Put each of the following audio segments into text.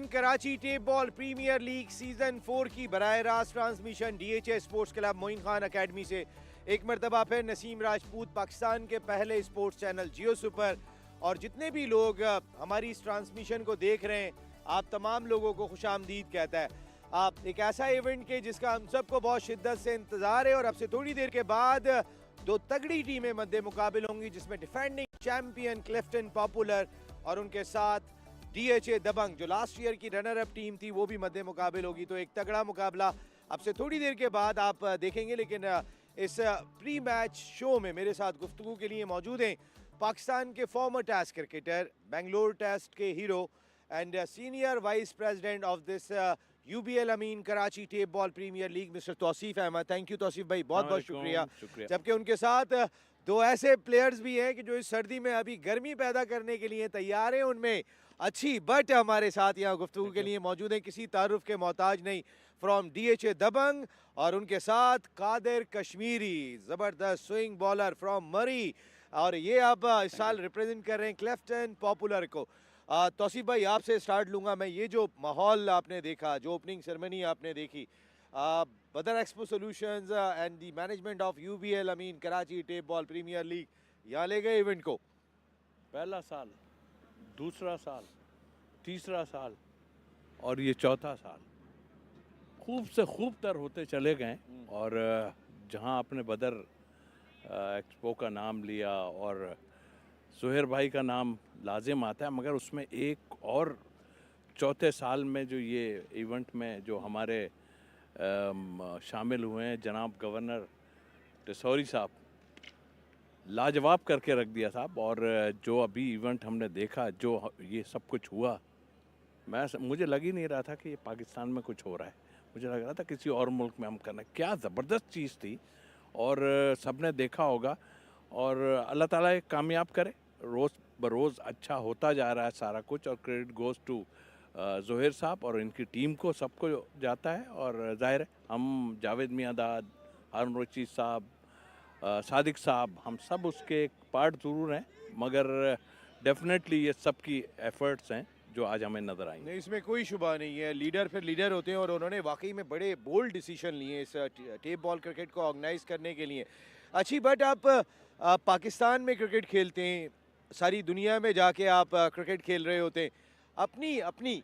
अमीन Karachi tape ball premier league season 4 की बराह रास्त transmission DHA sports club Moin Khan academy से एक मरतबा फिर नसीम राजपूत पाकिस्तान के पहले स्पोर्ट्स चैनल जियो सुपर और जितने भी लोग हमारी इस ट्रांसमिशन को देख रहे हैं, आप तमाम लोगों को खुशामदीद कहता है। आप एक ऐसा इवेंट के जिसका हम सबको बहुत शिद्दत से इंतजार है और अब से थोड़ी देर के बाद दो तगड़ी टीमें मद्दे मुकाबिल होंगी, जिसमें डिफेंडिंग चैंपियन क्लिफ्टन पॉपुलर और उनके साथ DHA दबंग जो लास्ट ईयर की रनर अप टीम थी वो भी मद्दे मुकाबिल होगी। तो एक तगड़ा मुकाबला अब से थोड़ी देर के बाद आप देखेंगे। लेकिन इस प्री मैच शो में मेरे साथ गुफ्तगू के लिए मौजूद हैं पाकिस्तान के former test cricketer, Bangalore test के hero and senior vice president of this UBL Ameen Karachi tape ball premier league mister Tauseef Ahmed. Thank you Tauseef bhai, बहुत बहुत शुक्रिया। जबकि उनके साथ दो ऐसे प्लेयर्स भी हैं कि जो इस सर्दी में अभी गर्मी पैदा करने के लिए तैयार हैं, उनमें अच्छी बट हमारे साथ यहाँ गुफ्तगू के लिए मौजूद हैं, किसी तारुफ के मोहताज नहीं, फ्रॉम DHA दबंग, और उनके साथ कादिर कश्मीरी, ज़बरदस्त स्विंग बॉलर फ्रॉम मरी, और ये अब इस साल रिप्रेजेंट कर रहे हैं क्लिफ्टन पॉपुलर को। तौसीफ भाई आपसे स्टार्ट लूँगा मैं। ये जो माहौल आपने देखा, जो ओपनिंग सेरेमनी आपने देखी, Badar expo solutions and the management of UBL Ameen Karachi tape ball premier league यहाँ ले गए इवेंट को। पहला साल, दूसरा साल, तीसरा साल और ये चौथा साल खूब से खूब तर होते चले गए। और जहां आपने बदर एक्सपो का नाम लिया और सुहेर भाई का नाम लाजिम आता है, मगर उसमें एक और चौथे साल में जो ये इवेंट में जो हमारे शामिल हुए हैं जनाब गवर्नर टिसौरी साहब, लाजवाब करके रख दिया साहब। और जो अभी इवेंट हमने देखा, जो ये सब कुछ हुआ, मुझे लग ही नहीं रहा था कि ये पाकिस्तान में कुछ हो रहा है। मुझे लग रहा था किसी और मुल्क में हम करना। क्या ज़बरदस्त चीज़ थी और सबने देखा होगा। और अल्लाह ताला ये कामयाब करे, रोज़ बरोज़ अच्छा होता जा रहा है सारा कुछ। और क्रेडिट गोज़ टू ज़ोहेर साहब और इनकी टीम को, सबको जाता है। और ज़ाहिर है हम जावेद मियांदाद, हारून रशीद साहब, सादिक साहब, हम सब उसके एक पार्ट ज़रूर हैं, मगर डेफिनेटली ये सब की एफर्ट्स हैं जो आज हमें नज़र आएंगे। नहीं, इसमें कोई शुबा नहीं है। लीडर फिर लीडर होते हैं और उन्होंने वाकई में बड़े बोल्ड डिसीजन लिए इस टेप बॉल क्रिकेट को ऑर्गेनाइज करने के लिए। अच्छी, बट आप पाकिस्तान में क्रिकेट खेलते हैं, सारी दुनिया में जाके आप क्रिकेट खेल रहे होते हैं। अपनी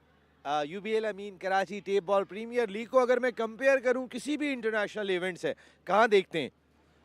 UBL Ameen Karachi tape ball premier league को अगर मैं कंपेयर करूं किसी भी इंटरनेशनल इवेंट से, कहाँ देखते हैं?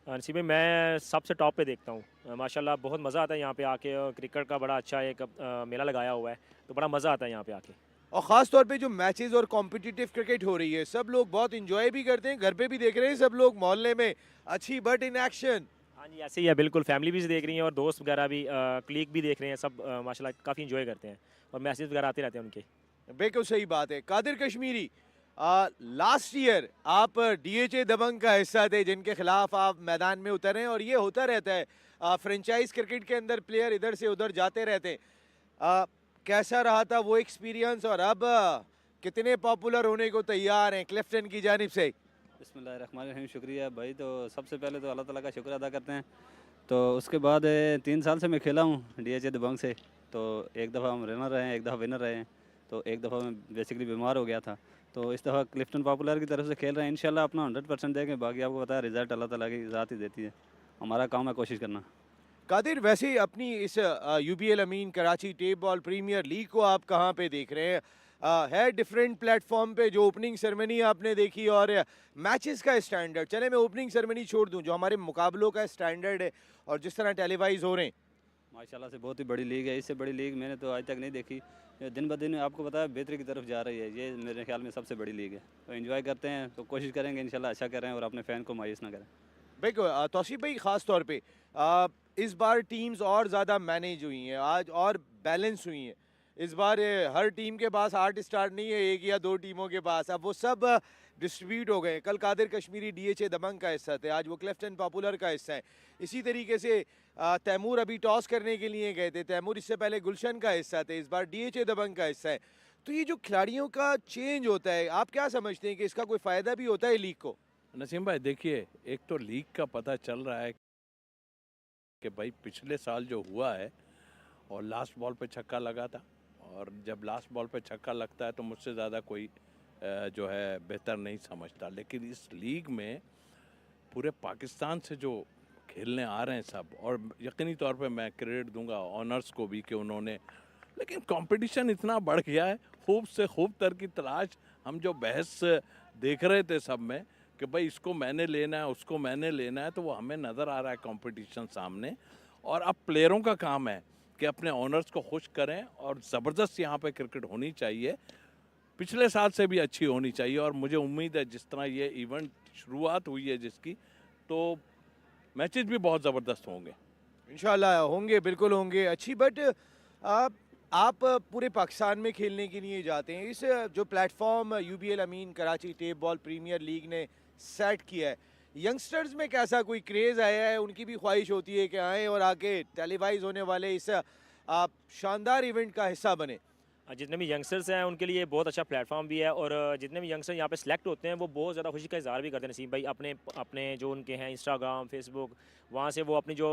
नसीब भाई, मैं सबसे टॉप पे देखता हूँ। माशाल्लाह बहुत मज़ा आता है यहाँ पे आके। क्रिकेट का बड़ा अच्छा एक मेला लगाया हुआ है, तो बड़ा मज़ा आता है यहाँ पे आके। और ख़ास तौर पे जो मैचेस और कॉम्पिटिटिव क्रिकेट हो रही है, सब लोग बहुत इंजॉय भी करते हैं, घर पे भी देख रहे हैं सब लोग मोहल्ले में। अच्छी, बट इन एक्शन। हाँ जी, ऐसे ही है बिल्कुल। फैमिली भी देख रही है और दोस्त वगैरह भी, क्लीग भी देख रहे हैं। सब माशाल्लाह काफ़ी इंजॉय करते हैं और मैसेज वगैरह आते रहते हैं उनके। बिल्कुल सही बात है। कादिर कश्मीरी, लास्ट ईयर आप DHA दबंग का हिस्सा थे, जिनके खिलाफ आप मैदान में उतरे हैं, और ये होता रहता है फ्रेंचाइज क्रिकेट के अंदर, प्लेयर इधर से उधर जाते रहते हैं। कैसा रहा था वो एक्सपीरियंस, और अब कितने पॉपुलर होने को तैयार हैं क्लिफ्टन की जानिब से? बिस्मिल्लाहिर्रहमानिर्रहीम। शुक्रिया भाई। तो सबसे पहले तो अल्लाह ताला का शुक्र अदा करते हैं। तो उसके बाद 3 साल से मैं खेला हूँ DHA दबंग से। तो एक दफ़ा हम रनर रहे हैं, एक दफ़ा विनर रहे हैं। तो एक दफ़ा मैं बेसिकली बीमार हो गया था, तो इस दफ़ा क्लिफ्टन पॉपुलर की तरफ से खेल रहे हैं। इंशाल्लाह अपना 100% देंगे। बाकी आपको पता है रिज़ल्ट अल्लाह ताला की ज़ात ही देती है, हमारा काम है कोशिश करना। कादिर, वैसे अपनी इस UBL Ameen Karachi tape ball premier league को आप कहाँ पे देख रहे हैं? है डिफरेंट प्लेटफॉर्म पे जो ओपनिंग सेरेमनी आपने देखी और मैचेस का स्टैंडर्ड, चले मैं ओपनिंग सेरेमनी छोड़ दूं, जो हमारे मुकाबलों का स्टैंडर्ड है और जिस तरह टेलीवाइज हो रहे हैं, माशाल्लाह से बहुत ही बड़ी लीग है। इससे बड़ी लीग मैंने तो आज तक नहीं देखी। दिन ब दिन आपको पता है बेहतरी की तरफ जा रही है। ये मेरे ख्याल में सबसे बड़ी लीग है। तो एंजॉय करते हैं, तो कोशिश करेंगे इंशाल्लाह अच्छा करें और अपने फ़ैन को मायूस ना करें। बिल्कुल। तौसीफ भाई, ख़ास तौर पे इस बार टीम्स और ज़्यादा मैनेज हुई हैं, आज और बैलेंस हुई हैं। इस बार हर टीम के पास 8 स्टार नहीं है, 1 या 2 टीमों के पास, अब वो सब डिस्ट्रीब्यूट हो गए। कल कादिर कश्मीरी DHA दबंग का हिस्सा थे, आज वो क्लिफ्टन पॉपुलर का हिस्सा है। इसी तरीके से तैमूर अभी टॉस करने के लिए गए थे, तैमूर इससे पहले गुलशन का हिस्सा थे, इस बार DHA दबंग का हिस्सा है। तो ये जो खिलाड़ियों का चेंज होता है, आप क्या समझते हैं कि इसका कोई फ़ायदा भी होता है लीग को? नसीम भाई देखिए, एक तो लीग का पता चल रहा है कि भाई पिछले साल जो हुआ है और लास्ट बॉल पे छक्का लगा था और जब लास्ट बॉल पे छक्का लगता है तो मुझसे ज़्यादा कोई जो है बेहतर नहीं समझता। लेकिन इस लीग में पूरे पाकिस्तान से जो खेलने आ रहे हैं सब, और यकीनी तौर पे मैं क्रेडिट दूंगा ऑनर्स को भी कि उन्होंने, लेकिन कंपटीशन इतना बढ़ गया है, खूब से खूब तर की तलाश। हम जो बहस देख रहे थे सब में कि भाई इसको मैंने लेना है, उसको मैंने लेना है, तो वो हमें नज़र आ रहा है कंपटीशन सामने। और अब प्लेयरों का काम है कि अपने ऑनर्स को खुश करें, और ज़बरदस्त यहाँ पे क्रिकेट होनी चाहिए, पिछले साल से भी अच्छी होनी चाहिए। और मुझे उम्मीद है जिस तरह ये इवेंट शुरुआत हुई है जिसकी, तो मैचेस भी बहुत ज़बरदस्त होंगे। इंशाल्लाह होंगे, बिल्कुल होंगे अच्छी। बट आप पूरे पाकिस्तान में खेलने के लिए जाते हैं, इस जो प्लेटफॉर्म यूबीएल अमीन Karachi tape ball premier league ने सेट किया है, यंगस्टर्स में कैसा कोई क्रेज़ आया है? उनकी भी ख्वाहिश होती है कि आएँ और आके टेलीवाइज होने वाले इस शानदार इवेंट का हिस्सा बने? जितने भी यंगस्टर्स हैं उनके लिए बहुत अच्छा प्लेटफॉर्म भी है, और जितने भी यंगस्टर यहाँ पे सिलेक्ट होते हैं वो बहुत ज़्यादा खुशी का इज़हार भी करते हैं नसीम भाई। अपने अपने जो उनके हैं इंस्टाग्राम, फेसबुक, वहाँ से वो अपनी जो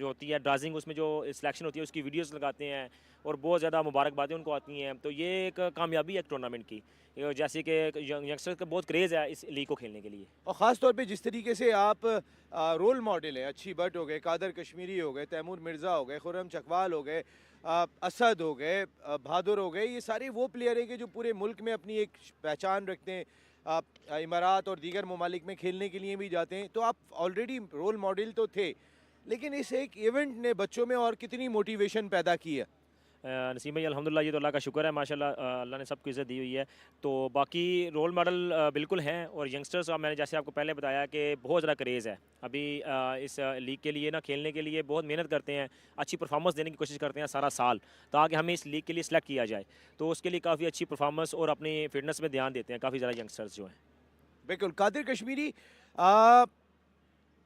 होती है ड्राजिंग, उसमें जो सिलेक्शन होती है उसकी वीडियोस लगाते हैं, और बहुत ज़्यादा मुबारकबादें उनको आती हैं। तो ये एक कामयाबी है एक टूर्नामेंट की, जैसे कि यंगस्टर्स का बहुत क्रेज़ है इस लीग को खेलने के लिए। और ख़ास तौर पे जिस तरीके से आप रोल मॉडल हैं, अच्छी भट्ट हो गए, कादर कश्मीरी हो गए, तैमूर मिर्ज़ा हो गए, खुर्रम चकवाल हो गए, असद हो गए, बहादुर हो गए, ये सारे वो प्लेयर हैं कि जो पूरे मुल्क में अपनी एक पहचान रखते हैं, इमारात और दीगर ममालिक में खेलने के लिए भी जाते हैं। तो आप ऑलरेडी रोल मॉडल तो थे, लेकिन इस एक इवेंट ने बच्चों में और कितनी मोटिवेशन पैदा की है? नसीम भाई अल्हम्दुलिल्लाह, ये तो अल्लाह का शुक्र है माशाल्लाह, अल्लाह ने सबको इज़्ज़त दी हुई है। तो बाकी रोल मॉडल बिल्कुल हैं, और यंगस्टर्स का मैंने जैसे आपको पहले बताया कि बहुत ज़्यादा क्रेज़ है अभी इस लीग के लिए ना, खेलने के लिए बहुत मेहनत करते हैं, अच्छी परफॉर्मेंस देने की कोशिश करते हैं सारा साल, ताकि हमें इस लीग के लिए सिलेक्ट किया जाए। तो उसके लिए काफ़ी अच्छी परफॉर्मेंस और अपनी फिटनेस में ध्यान देते हैं काफ़ी ज़्यादा यंगस्टर्स जो हैं। बिल्कुल। कादिर कश्मीरी,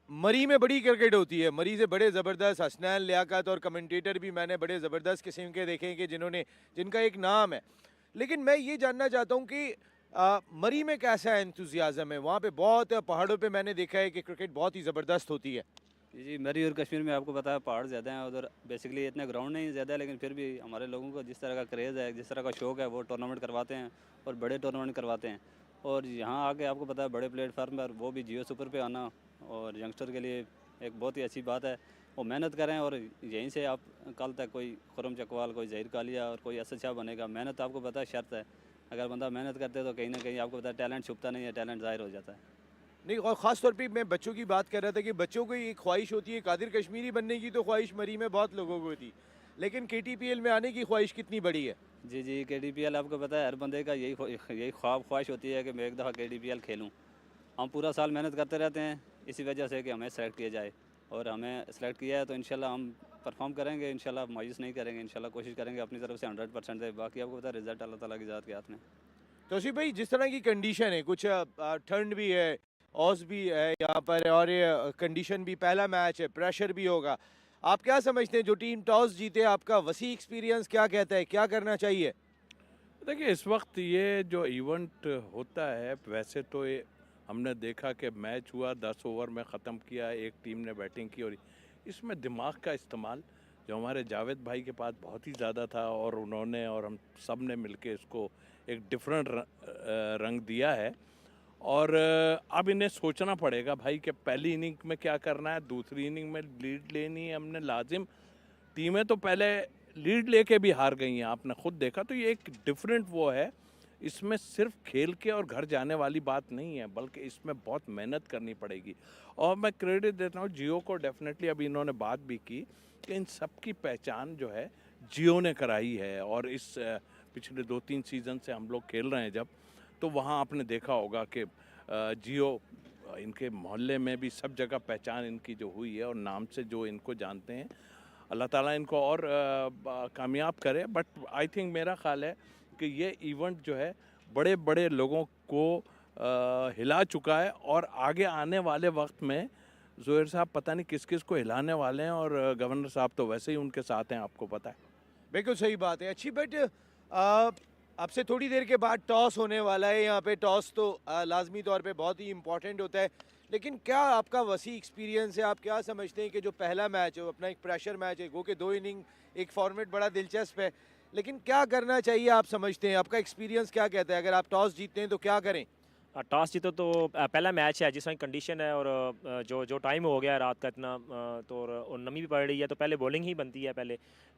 मरी में बड़ी क्रिकेट होती है, मरी से बड़े ज़बरदस्त हसनैन लियाकत और कमेंटेटर भी मैंने बड़े ज़बरदस्त किस्म के देखे हैं कि जिनका एक नाम है। लेकिन मैं ये जानना चाहता हूँ कि मरी में कैसा एंथुजियाज़म है? वहाँ पे बहुत पहाड़ों पे मैंने देखा है कि क्रिकेट बहुत ही ज़बरदस्त होती है। जी, मेरी और कश्मीर में आपको पता है पहाड़ ज़्यादा हैं उधर, बेसिकली इतने ग्राउंड नहीं ज़्यादा है, लेकिन फिर भी हमारे लोगों को जिस तरह का क्रेज़ है, जिस तरह का शौक़ है, वो टूर्नामेंट करवाते हैं और बड़े टूर्नामेंट करवाते हैं। और यहाँ आके आपको पता है बड़े प्लेटफार्म पर वो भी जियो सुपर पे आना, और यंगस्टर के लिए एक बहुत ही अच्छी बात है। वो मेहनत करें, और यहीं से आप कल तक कोई खुर्रम चकवाल, कोई ज़हीर कालिया और कोई असद शाह बनेगा। मेहनत आपको पता है शर्त है, अगर बंदा मेहनत करते तो कहीं ना कहीं आपको पता है टैलेंट छुपता नहीं है, टैलेंट ज़ाहिर हो जाता है। नहीं, और ख़ास तौर पे मैं बच्चों की बात कर रहा था कि बच्चों को एक ख्वाहिश होती है, कादिर कश्मीरी बनने की तो ख्वाहिश मरी में बहुत लोगों को थी, लेकिन KTPL में आने की ख्वाहिश कितनी बड़ी है? जी जी, KTPL आपको पता है हर बंदे का यही ख्वाहिश होती है कि मैं एक दफ़ा KTPL खेलूँ। हम पूरा साल मेहनत करते रहते हैं इसी वजह से कि हमें सेलेक्ट किया जाए, और हमें सेलेक्ट किया है तो इंशाल्लाह हम परफॉर्म करेंगे, इंशाल्लाह मायूस नहीं करेंगे, इंशाल्लाह कोशिश करेंगे अपनी तरफ से 100% दे। बाकी आपको पता है रिजल्ट अल्लाह ताला की ज़ात के हाथ में। तौसीफ भाई, जिस तरह की कंडीशन है, कुछ ठंड भी है, औस भी है यहाँ पर, और ये कंडीशन भी, पहला मैच है, प्रेशर भी होगा, आप क्या समझते हैं जो टीम टॉस जीते, आपका वसी एक्सपीरियंस क्या कहता है, क्या करना चाहिए? देखिए, इस वक्त ये जो इवेंट होता है, वैसे तो ये हमने देखा कि मैच हुआ, 10 ओवर में ख़त्म किया, एक टीम ने बैटिंग की, और इसमें दिमाग का इस्तेमाल जो हमारे जावेद भाई के पास बहुत ही ज़्यादा था, और उन्होंने और हम सब ने मिलके इसको एक डिफरेंट रंग दिया है। और अब इन्हें सोचना पड़ेगा भाई कि पहली इनिंग में क्या करना है, दूसरी इनिंग में लीड लेनी है हमने लाजिम। टीमें तो पहले लीड लेके भी हार गई हैं, आपने खुद देखा। तो ये एक डिफरेंट वो है, इसमें सिर्फ खेल के और घर जाने वाली बात नहीं है, बल्कि इसमें बहुत मेहनत करनी पड़ेगी। और मैं क्रेडिट देता हूँ जियो को, डेफिनेटली अभी इन्होंने बात भी की कि इन सब की पहचान जो है जियो ने कराई है। और इस पिछले 2-3 सीज़न से हम लोग खेल रहे हैं जब, तो वहाँ आपने देखा होगा कि जियो इनके मोहल्ले में भी सब जगह पहचान इनकी जो हुई है, और नाम से जो इनको जानते हैं। अल्लाह ताला इनको और कामयाब करे। बट आई थिंक, मेरा ख़्याल है कि ये इवेंट जो है बड़े बड़े लोगों को हिला चुका है, और आगे आने वाले वक्त में ज़ोहर साहब पता नहीं किस किस को हिलाने वाले हैं, और गवर्नर साहब तो वैसे ही उनके साथ हैं, आपको पता है। बिल्कुल सही बात है। अच्छी, बट अब से थोड़ी देर के बाद टॉस होने वाला है यहाँ पे। टॉस तो लाजमी तौर पे बहुत ही इम्पोर्टेंट होता है, लेकिन क्या आपका वसी एक्सपीरियंस है, आप क्या समझते हैं कि जो पहला मैच है वो अपना एक प्रेशर मैच है, गो के 2 इनिंग, एक फॉर्मेट बड़ा दिलचस्प है, लेकिन क्या करना चाहिए आप समझते हैं? आपका एक्सपीरियंस क्या कहता है? अगर आप टॉस जीतते हैं तो क्या करें? टॉस जीतो तो पहला मैच है, जिस तरह कंडीशन है और जो टाइम हो गया है रात का इतना, तो और नमी भी पड़ रही है, तो पहले बॉलिंग ही बनती है पहले,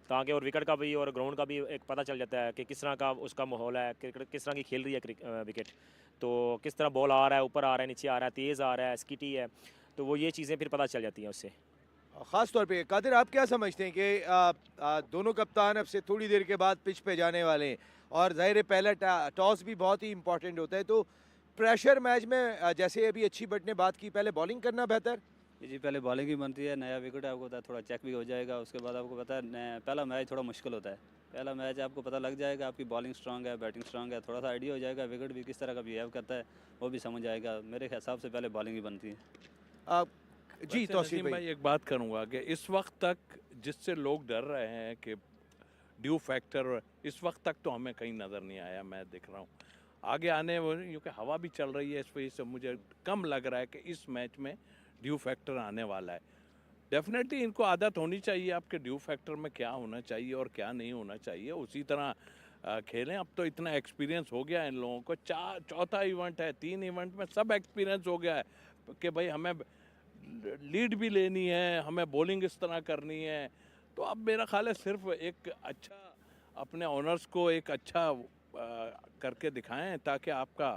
ताकि और विकेट का भी और ग्राउंड का भी एक पता चल जाता है कि किस तरह का उसका माहौल है, क्रिकेट किस तरह की खेल रही है विकेट, तो किस तरह बॉल आ रहा है, ऊपर आ रहा है, नीचे आ रहा है, तेज़ आ रहा है, स्किटी है, तो वो ये चीज़ें फिर पता चल जाती हैं उससे। ख़ास तौर पे कादिर, आप क्या समझते हैं कि दोनों कप्तान अब से थोड़ी देर के बाद पिच पे जाने वाले हैं और ज़ाहिर है पहला टॉस भी बहुत ही इंपॉर्टेंट होता है, तो प्रेशर मैच में जैसे अभी अच्छी बट ने बात की, पहले बॉलिंग करना बेहतर? जी पहले बॉलिंग ही बनती है, नया विकेट आपको पता है, थोड़ा चेक भी हो जाएगा। उसके बाद आपको पता है पहला मैच थोड़ा मुश्किल होता है। पहला मैच आपको पता लग जाएगा आपकी बॉलिंग स्ट्रांग है, बैटिंग स्ट्रांग है, थोड़ा सा आइडिया हो जाएगा विकेट भी किस तरह का बिहेव करता है, वो भी समझ आएगा। मेरे हिसाब से पहले बॉलिंग ही बनती है। आप जी वैसे तौसीफ नसीम भाई। भाई एक बात करूंगा कि इस वक्त तक जिससे लोग डर रहे हैं कि ड्यू फैक्टर, इस वक्त तक तो हमें कहीं नज़र नहीं आया। मैं देख रहा हूँ आगे आने, क्योंकि हवा भी चल रही है, इस वजह से मुझे कम लग रहा है कि इस मैच में ड्यू फैक्टर आने वाला है। डेफिनेटली इनको आदत होनी चाहिए आपके ड्यू फैक्टर में क्या होना चाहिए और क्या नहीं होना चाहिए, उसी तरह खेलें। अब तो इतना एक्सपीरियंस हो गया है इन लोगों को, चौथा इवेंट है, 3 इवेंट में सब एक्सपीरियंस हो गया है कि भाई हमें लीड भी लेनी है, हमें बॉलिंग इस तरह करनी है। तो अब मेरा ख्याल है सिर्फ एक अच्छा अपने ऑनर्स को एक अच्छा करके दिखाएं ताकि आपका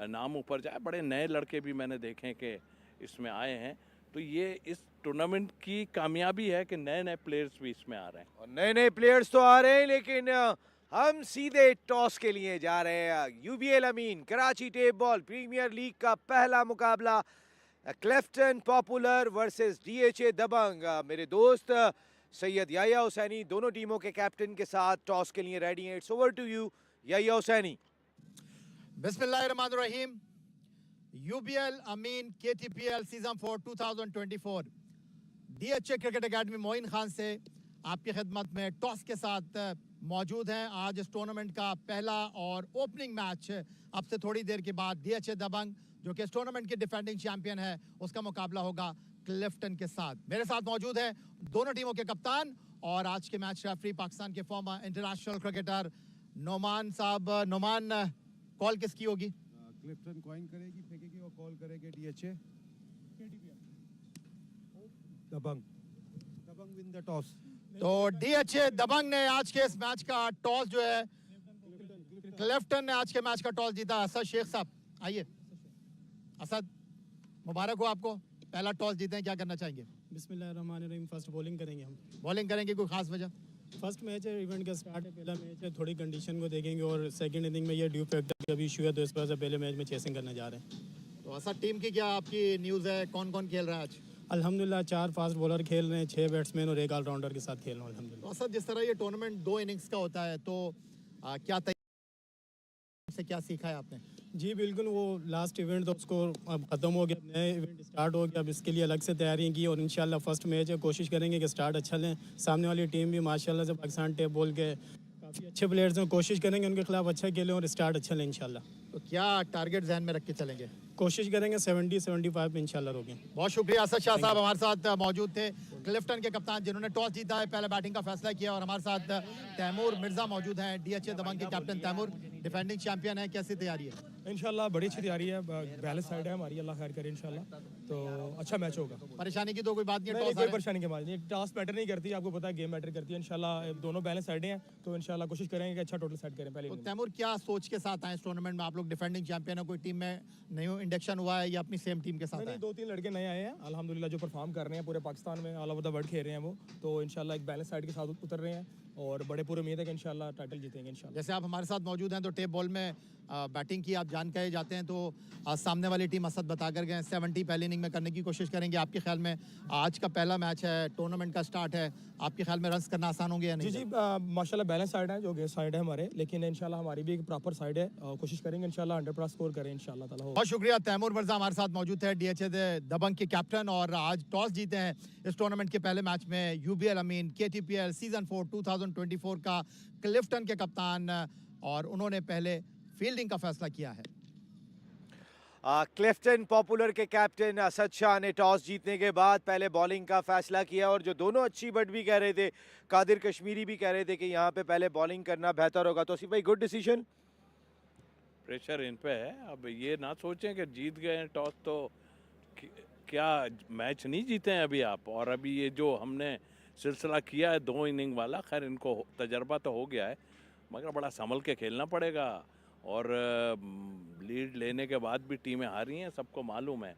नाम ऊपर जाए। बड़े नए लड़के भी मैंने देखे कि इसमें आए हैं, तो ये इस टूर्नामेंट की कामयाबी है कि नए नए प्लेयर्स भी इसमें आ रहे हैं। और नए नए प्लेयर्स तो आ रहे हैं, लेकिन हम सीधे टॉस के लिए जा रहे हैं। यूबीएल अमीन Karachi tape ball premier league का पहला मुकाबला, Clifton popular versus DHA Dabang. मेरे दोस्त सैयद याया हुसैनी दोनों टीमों के कैप्टन के साथ टॉस के लिए रेडी हैं। It's over to you Yahya Hussaini. बिस्मिल्लाहिर्रहमानिर्रहीम। UBL Ameen KTPL season 4 2024 DHA cricket academy Moin Khan से आपकी खिदमत में टॉस के साथ मौजूद हैं। आज इस टूर्नामेंट का पहला और ओपनिंग मैच अब से थोड़ी देर के बाद डीएचए दबंग, जो कि इस टूर्नामेंट के डिफेंडिंग चैंपियन है, उसका मुकाबला होगा क्लिफ्टन के साथ। मेरे साथ मौजूद हैं दोनों टीमों के कप्तान और आज के मैच रेफरी पाकिस्तान के फॉर्मर इंटरनेशनल क्रिकेटर नोमान साहब। नोमान, कॉल किसकी होगी? क्लिफ्टन कॉइन करेगी, फेंकेगी और कॉल करेगी DHA Dabang. Dabang win the toss. तो डीएचए दबंग ने आज के इस मैच का टॉस जो है, क्लिफ्टन ने आज के मैच का टॉस जीता। असद शेख साहब आइए। असद, मुबारक हो आपको, पहला टॉस जीते हैं, क्या करना चाहेंगे? बिस्मिल्लाहिर्रहमानिर्रहीम। फर्स्ट बॉलिंग करेंगे हम। बॉलिंग करेंगे, कोई खास वजह? फर्स्ट मैच है, इवेंट का स्टार्ट है, पहला मैच है, थोड़ी कंडीशन को देखेंगे और सेकंड इनिंग में ये ड्यू फैक्टर का भी इशू है, तो इस वजह से पहले मैच में चेसिंग करने जा रहे हैं। तो असद, टीम की क्या आपकी न्यूज़ है? कौन कौन खेल रहा है आज? अल्हम्दुलिल्लाह 4 फास्ट बॉलर खेल रहे हैं, 6 बैट्समैन और 1 ऑलराउंडर के साथ खेल रहे हैं अल्हम्दुलिल्लाह। तो असद, जिस तरह ये टूर्नामेंट 2 इनिंग्स का होता है, तो क्या से क्या सीखा है आपने? जी बिल्कुल, वो लास्ट इवेंट तो उसको अब ख़त्म हो गया, नए इवेंट स्टार्ट हो गया, अब इसके लिए अलग से तैयारियां की और इंशाल्लाह फर्स्ट मैच है, कोशिश करेंगे कि स्टार्ट अच्छा लें। सामने वाली टीम भी माशाल्लाह से पाकिस्तान टेप बॉल के काफ़ी अच्छे प्लेयर्स हैं, कोशिश करेंगे उनके खिलाफ अच्छा खेलें और स्टार्ट अच्छा लें इंशाल्लाह। तो क्या टारगेट जहन में रख के चलेंगे? कोशिश करेंगे 70-75 पे इंशाल्लाह रोकें। बहुत शुक्रिया। असद शाह साहब हमारे साथ मौजूद थे, क्लिफ्टन के कप्तान जिन्होंने टॉस जीता है, पहले बैटिंग का फैसला किया। और हमारे साथ तैमूर मिर्जा मौजूद हैं, डीएचए दबंग के कैप्टन। तैमूर डिफेंडिंग चैंपियन है, कैसी तैयारी है? इंशाल्लाह बड़ी अच्छी तैयारी है, बैलेंस साइड है हमारी, अल्लाह खैर करे इंशाल्लाह, तो अच्छा मैच होगा। परेशानी की तो कोई बात नहीं है, नहीं, टॉस कोई हारे। परेशानी की बात नहीं, टॉस मैटर नहीं करती, आपको पता है गेम मैटर करती है। इंशाल्लाह दोनों बैलेंस साइडें हैं, तो इंशाल्लाह कोशिश करेंगे कि अच्छा टोटल सेट करें पहले तो इनिंग में। तैमूर, क्या सोच के साथ आए इस टूर्नामेंट में? आप लोग डिफेंडिंग चैंपियन है, कोई टीम में न्यू इंडक्शन हुआ है या अपनी सेम टीम के साथ नहीं, आए? 2-3 लड़के नए आए हैं अल्हम्दुलिल्लाह, जो परफॉर्म कर रहे हैं पूरे पाकिस्तान में, ऑल ओवर द वर्ल्ड खेल रहे हैं वो, तो इंशाल्लाह एक बैलेंस साइड के साथ उतर रहे हैं और बड़े पूरे उम्मीद है कि इंशाल्लाह टाइटल जीतेंगे इंशाल्लाह। जैसे आप हमारे साथ मौजूद हैं, तो टेप बॉल में बैटिंग की आप जान के जाते हैं, तो सामने वाली टीम असद बता कर गए 70 पहली इनिंग में करने की कोशिश करेंगे। आपके ख्याल में आज का पहला मैच है, टूर्नामेंट का स्टार्ट है, आपके ख्याल में रन्स करना आसान होंगे या नहीं? जी माशाल्लाह बैलेंस साइड है, जो गेस्ट साइड है हमारे, लेकिन इंशाल्लाह हमारी भी एक प्रॉपर साइड है, कोशिश करेंगे इंशाल्लाह 100+ स्कोर करें इंशाल्लाह ताला हो। बहुत शुक्रिया। तैमूर मिर्जा हमारे साथ मौजूद है, डीएचए दबंग के कैप्टन, और आज टॉस जीते हैं इस टूर्नामेंट के पहले मैच में। यूबीएल अमीन केटीपीएल सीजन 4 2024 का क्लिफ्टन के कप्तान, और उन्होंने पहले फील्डिंग का फैसला किया है। क्लिफ्टन पॉपुलर के कैप्टन असद शाह ने टॉस जीतने के बाद पहले बॉलिंग का फैसला किया और जो दोनों अच्छी बट भी कह रहे थे, कादिर कश्मीरी भी कह रहे थे कि यहाँ पे पहले बॉलिंग करना बेहतर होगा। तो भाई गुड डिसीजन। प्रेशर इन पे है। अब ये ना सोचें कि जीत गए हैं टॉस तो क्या मैच नहीं जीते हैं अभी आप। और अभी ये जो हमने सिलसिला किया है 2 इनिंग वाला, खैर इनको तजर्बा तो हो गया है, मगर बड़ा संभल के खेलना पड़ेगा। और लीड लेने के बाद भी टीमें हारी हैं, सबको मालूम है।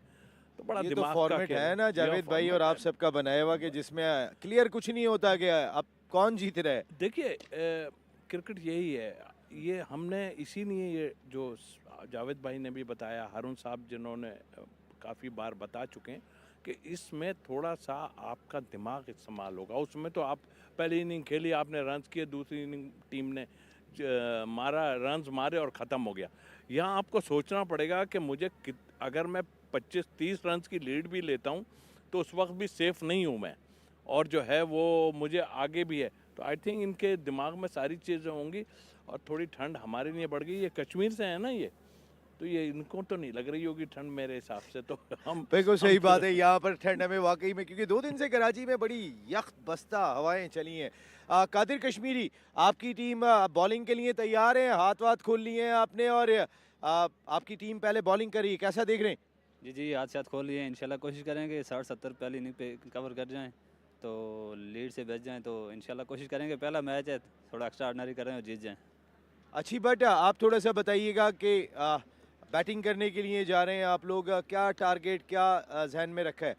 तो बड़ा ये तो दिमाग का फॉर्मेट खेल है ना जावेद भाई और आप सबका बनाया हुआ कि जिसमें क्लियर कुछ नहीं होता कि अब कौन जीत रहा है। देखिए क्रिकेट यही है। ये हमने इसीलिए ये जो जावेद भाई ने भी बताया, हारून साहब जिन्होंने काफ़ी बार बता चुके हैं कि इसमें थोड़ा सा आपका दिमाग इस्तेमाल होगा। उसमें तो आप पहली इनिंग खेली, आपने रन्स किए, दूसरी इनिंग टीम ने मारा, रन्स मारे और ख़त्म हो गया। यहाँ आपको सोचना पड़ेगा कि मुझे अगर मैं 25-30 रन्स की लीड भी लेता हूँ तो उस वक्त भी सेफ़ नहीं हूँ मैं, और जो है वो मुझे आगे भी है। तो आई थिंक इनके दिमाग में सारी चीज़ें होंगी। और थोड़ी ठंड हमारे लिए बढ़ गई। ये कश्मीर से है ना ये, तो ये इनको तो नहीं लग रही होगी ठंड मेरे हिसाब से। तो हम बिल्कुल सही बात है, यहाँ पर ठंड हमें वाकई में, क्योंकि 2 दिन से कराची में बड़ी यख बस्ता हवाएं चली हैं। कादिर कश्मीरी, आपकी टीम बॉलिंग के लिए तैयार है, हाथ वाथ खोल लिए हैं आपने और आपकी टीम पहले बॉलिंग कर रही है, कैसा देख रहे हैं? जी हाथ साथ खोल लिए। इंशाल्लाह कोशिश करेंगे 60-70 पहली इनिंग पे कवर कर जाएं, तो लीड से बच जाएं। तो इंशाल्लाह कोशिश करेंगे, पहला मैच है थोड़ा एक्स्ट्रा ऑर्डिनरी करें और जीत जाएं। अच्छी, बट आप थोड़ा सा बताइएगा कि बैटिंग करने के लिए जा रहे हैं आप लोग, क्या टारगेट, क्या जहन में रखा है?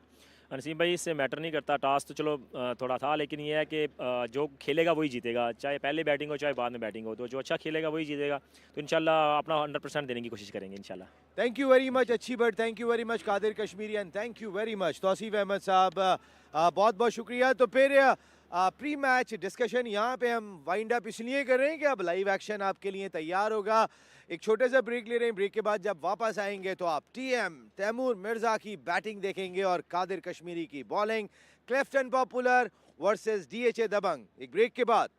नसीम भाई इससे मैटर नहीं करता, टास्क तो चलो थोड़ा था, लेकिन ये है कि जो खेलेगा वही जीतेगा, चाहे पहले बैटिंग हो चाहे बाद में बैटिंग हो। तो जो अच्छा खेलेगा वही जीतेगा। तो इंशाल्लाह अपना 100% देने की कोशिश करेंगे इंशाल्लाह। Thank you very much Achhi Butt, thank you very much Qadir Kashmiri and thank you very much Tauseef Ahmed sahab, बहुत बहुत शुक्रिया। तो फिर प्री मैच डिस्कशन यहाँ पे हम वाइंड अप इसलिए कर रहे हैं कि अब लाइव एक्शन आपके लिए तैयार होगा। एक छोटे से ब्रेक ले रहे हैं, ब्रेक के बाद जब वापस आएंगे तो आप टीएम तैमूर मिर्जा की बैटिंग देखेंगे और कादिर कश्मीरी की bowling. Clifton popular versus DHA Dabang, एक ब्रेक के बाद।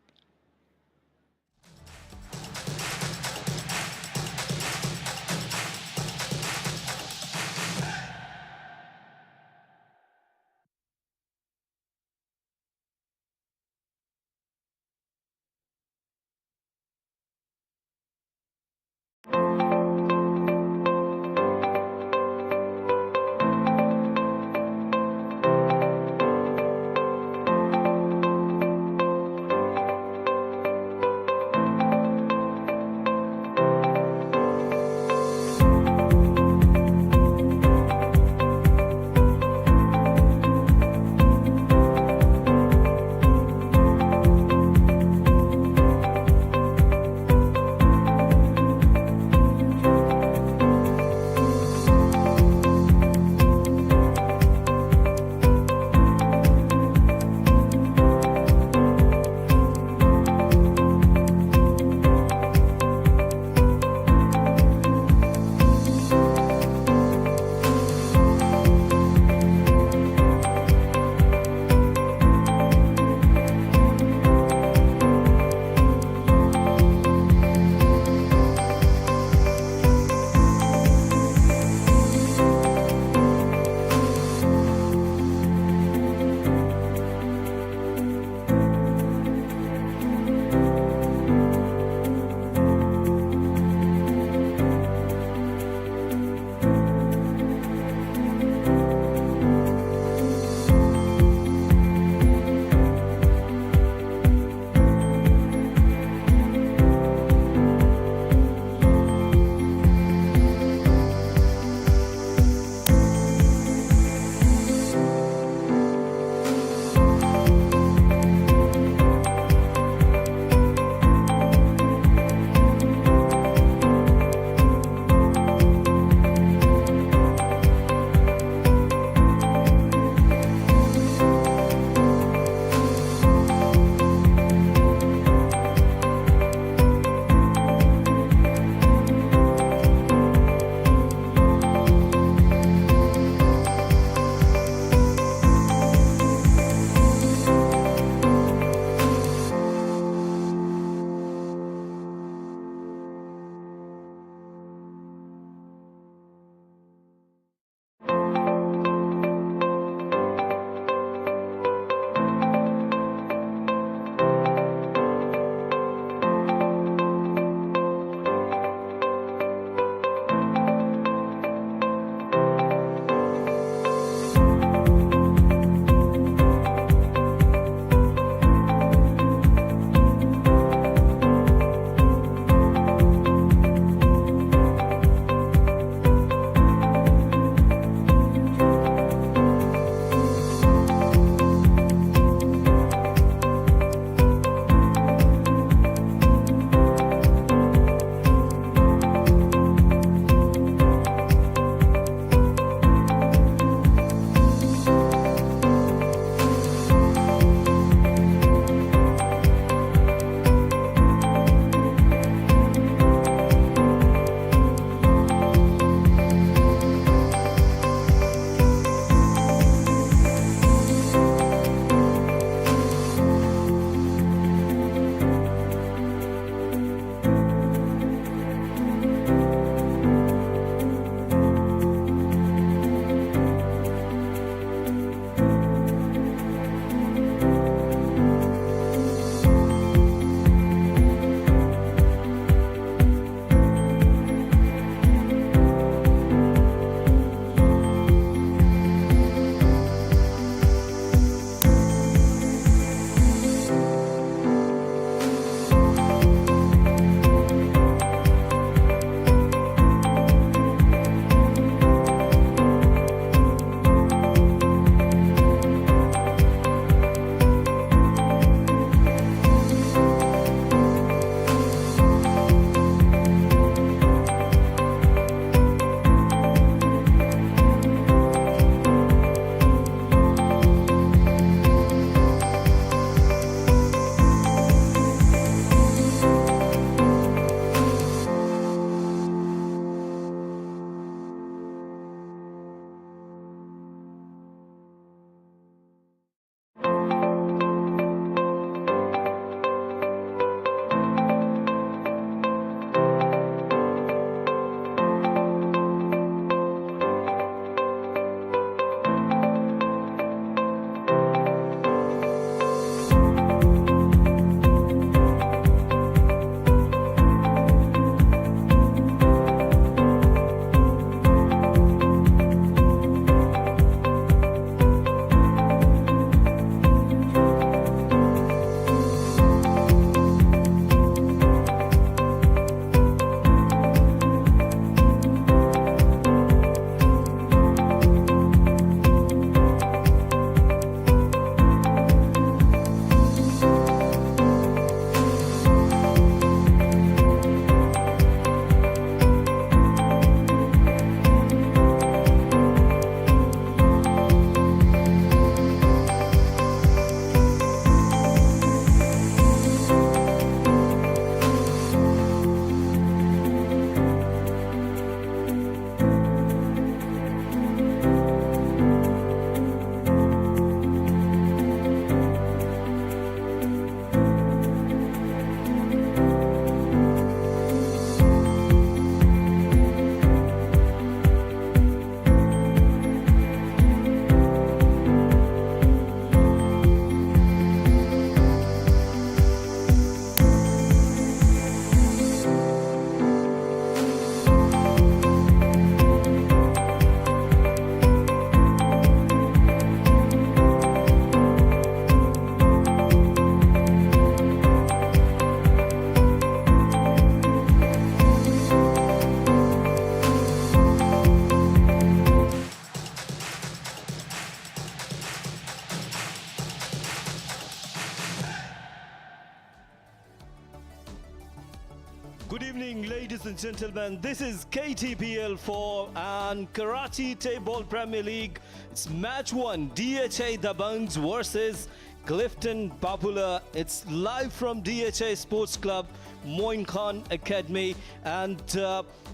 gentlemen, this is KTPL 4 and Karachi Table Premier League. It's match 1, DHA Dabanggs versus Clifton Popular. It's live from DHA Sports Club, Moin Khan Academy, and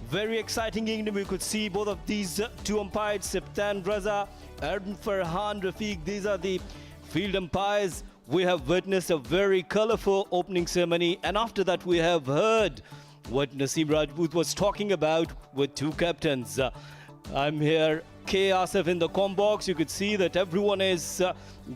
very exciting evening. We could see both of these two umpires, Septan Raza and Farhan Rafiq. These are the field umpires. We have witnessed a very colorful opening ceremony, and after that we have heard what Naseem Rajput was talking about with two captains. I'm here, K. Asif in the comm box. You could see that everyone is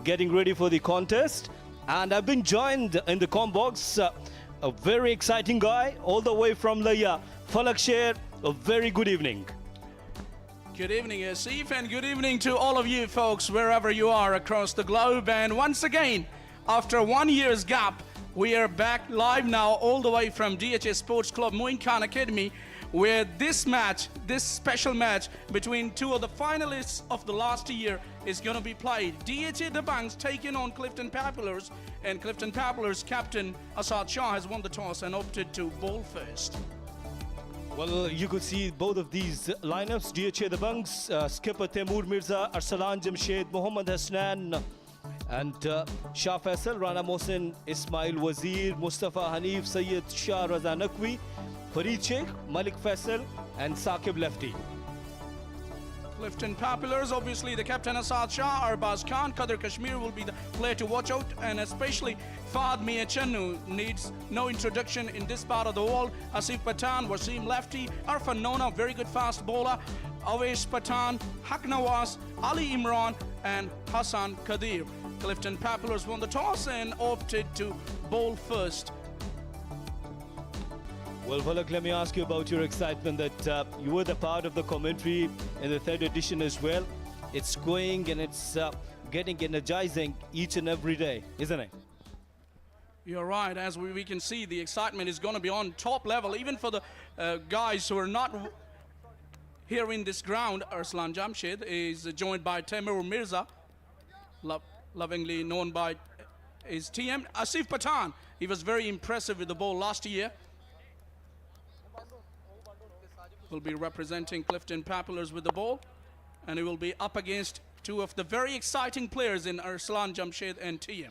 getting ready for the contest, and I've been joined in the comm box a very exciting guy all the way from Laya, Falak Sher. A very good evening. Good evening, Asif, and good evening to all of you folks wherever you are across the globe. And once again, after 1 year's gap, we are back live now all the way from DHA Sports Club, Moin Khan Academy, where this match, this special match between two of the finalists of the last year is going to be played. DHA Dabanggs taking on Clifton Populars, and Clifton Populars captain Asad Shah has won the toss and opted to bowl first. Well, you could see both of these lineups. DHA Dabanggs, skipper Taimur Mirza, Arsalan Jamshed, Mohammad Hasnan, and Shah Faisal, Rana Mohsin, Ismail Wazir, Mustafa Hanif, Sayyid Shah Raza Naqvi, Farid Sheikh, Malik Faisal, and Saqib Lefty. Clifton Populars, obviously the captain Asad Shah, Arbaz Khan, Qadr Kashmir will be the player to watch out, and especially Fahd Mia Channu needs no introduction in this part of the world. Asif Patan, Wasim Lefty, Arfan Nona, very good fast bowler, Awesh Patan, Haq Nawaz, Ali Imran, and Hassan Qadir. Clifton Populars won the toss and opted to bowl first. Well, Falak, let me ask you about your excitement that you were the part of the commentary in the third edition as well. It's going and it's getting energizing each and every day, isn't it? You're right. As we can see, the excitement is going to be on top level, even for the guys who are not here in this ground. Arslan Jamshed is joined by Taimur Mirza, lovingly known by his TM. Asif Patan, he was very impressive with the ball last year. Will be representing Clifton Populars with the ball, and he will be up against two of the very exciting players in Arslan Jamshed and TM.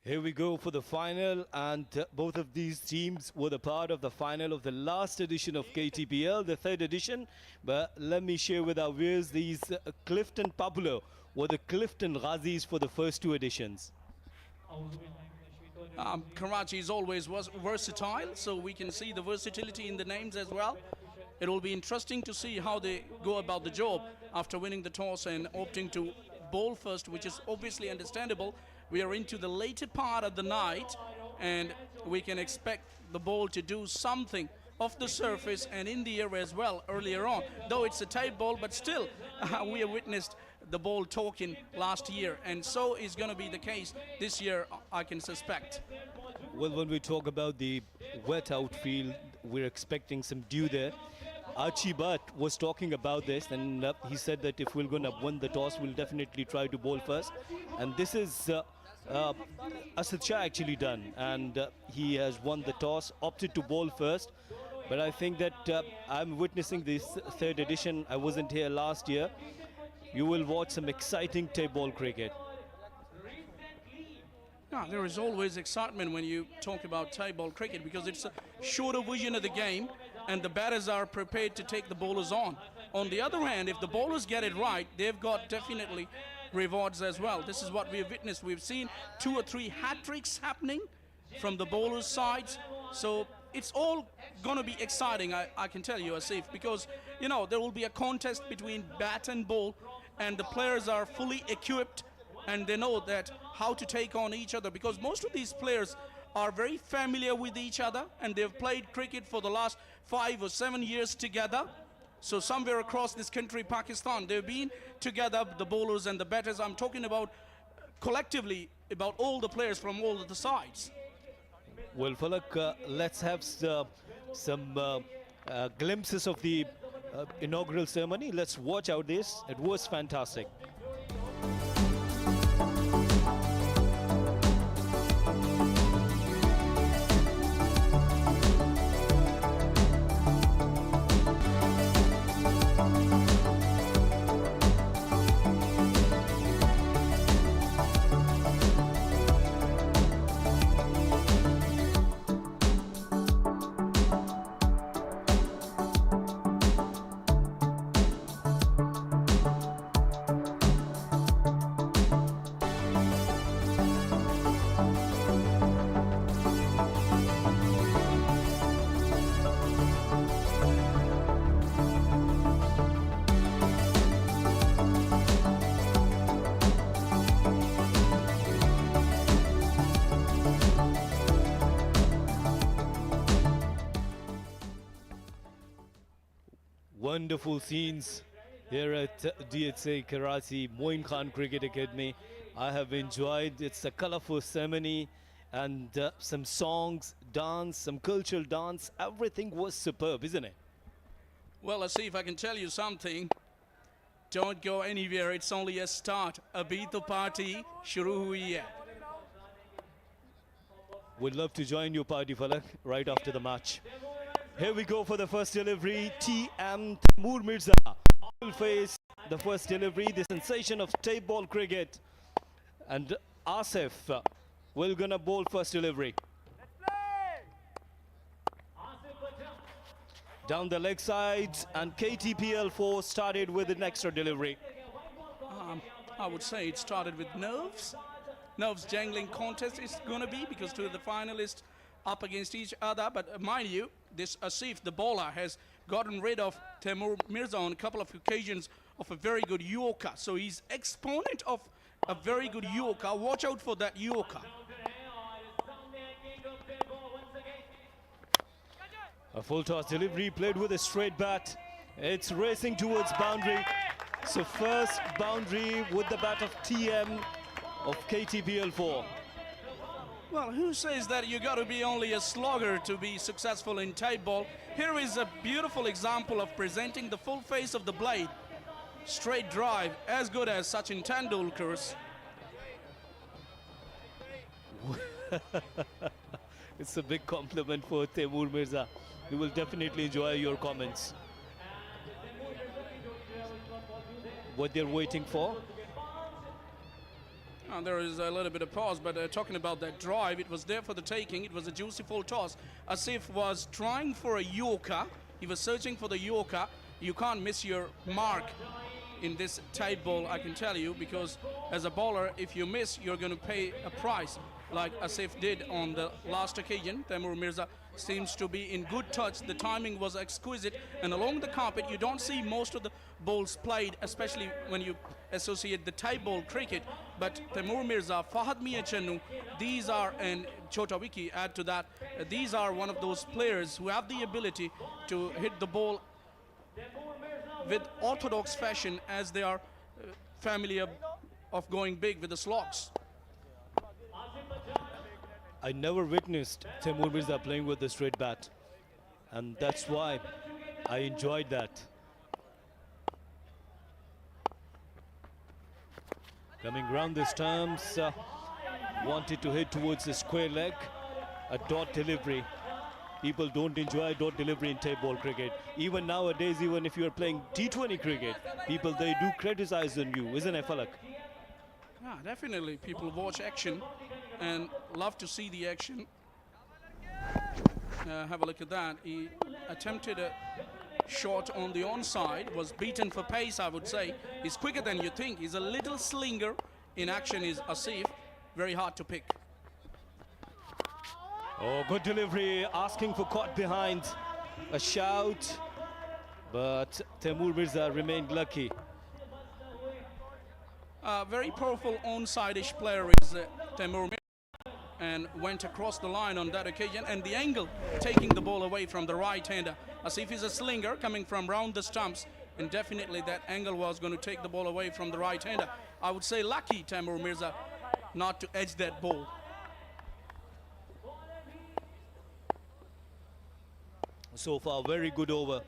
Here we go for the final, and both of these teams were the part of the final of the last edition of KTPL, the third edition. But let me share with our viewers, these Clifton Popular were the Clifton Ghazis for the first two editions. Karachi is always versatile, so we can see the versatility in the names as well. It will be interesting to see how they go about the job after winning the toss and opting to bowl first, which is obviously understandable. We are into the later part of the night, and we can expect the ball to do something off the surface and in the air as well earlier on. Though it's a tight ball, but still we have witnessed the ball talking last year, and so is going to be the case this year, I can suspect. Well, when we talk about the wet outfield, we're expecting some dew there. Archie Butt was talking about this, and he said that if we're going to win the toss, we'll definitely try to bowl first. And this is Asad Shah actually done, and he has won the toss, opted to bowl first. But I think that I'm witnessing this third edition. I wasn't here last year. You will watch some exciting tape ball cricket. Yeah, there is always excitement when you talk about tie ball cricket, because it's a shorter vision of the game and the batters are prepared to take the bowlers on. On the other hand, if the bowlers get it right, they've got definitely rewards as well. This is what we've witnessed. We've seen 2 or 3 hat-tricks happening from the bowlers' sides. So it's all going to be exciting, I can tell you, Asif, because, you know, there will be a contest between bat and ball, and the players are fully equipped and they know that how to take on each other, because most of these players are very familiar with each other, and they've played cricket for the last 5 or 7 years together. So somewhere across this country, Pakistan, they've been together, the bowlers and the batters. I'm talking about collectively about all the players from all of the sides. Well, Falak, let's have some glimpses of the inaugural ceremony. Let's watch out this. It was fantastic. Wonderful scenes here at DHA Karachi Moin Khan Cricket Academy. I have enjoyed. It's a colorful ceremony and some songs, dance, some cultural dance. Everything was superb, isn't it? Well, let's see if I can tell you something. Don't go anywhere. It's only a start. Abhi to party shuru hui hai. Would love to join your party, Falak, right after the match. Here we go for the first delivery. TM Taimur Mirza will face the first delivery, the sensation of tape ball cricket. And Asif will gonna bowl first delivery. Down the leg sides, and KTPL 4 started with an extra delivery. I would say it started with nerves. Nerves jangling contest is going to be, because two of the finalists up against each other. But mind you, this Asif, the bowler, has gotten rid of Taimur Mirza on a couple of occasions of a very good Yorker. So he's exponent of a very good Yorker. Watch out for that Yorker. A full toss delivery played with a straight bat. It's racing towards boundary. So first boundary with the bat of TM of KTPL 4. Well, who says that you got to be only a slogger to be successful in tape ball? Here is a beautiful example of presenting the full face of the blade. Straight drive, as good as Sachin Tendulkar's. It's a big compliment for Taimur Mirza. We will definitely enjoy your comments. What they're waiting for. There is a little bit of pause, but talking about that drive, it was there for the taking. It was a juicy full toss. Asif was trying for a Yorker. He was searching for the Yorker. You can't miss your mark in this tape ball, I can tell you, because as a bowler, if you miss, you're going to pay a price, like Asif did on the last occasion. Taimur Mirza seems to be in good touch. The timing was exquisite, and along the carpet, you don't see most of the balls played, especially when you associate the tape ball cricket. But Taimur Mirza, Fahad Mia Channu, these are, and Chota Wiki add to that, these are one of those players who have the ability to hit the ball with orthodox fashion, as they are familiar of going big with the slogs. I never witnessed Taimur Mirza playing with the straight bat, and that's why I enjoyed that. Coming round the stumps, wanted to hit towards the square leg, a dot delivery. People don't enjoy dot delivery in tape ball cricket. Even nowadays, even if you're playing T20 cricket, people, they do criticize on you, isn't it, Falak? Yeah, definitely. People watch action and love to see the action. Have a look at that. He attempted a shot on the onside, was beaten for pace, I would say. He's quicker than you think. He's a little slinger. In action is Asif. Very hard to pick. Oh, good delivery, asking for caught behind. A shout, but Taimur Mirza remained lucky. Very powerful onside-ish player is Taimur Mirza. and went across the line on that occasion, and the angle taking the ball away from the right-hander. Asif is a slinger coming from round the stumps, and definitely that angle was going to take the ball away from the right-hander. I would say lucky Taimur Mirza not to edge that ball. So far, very good over.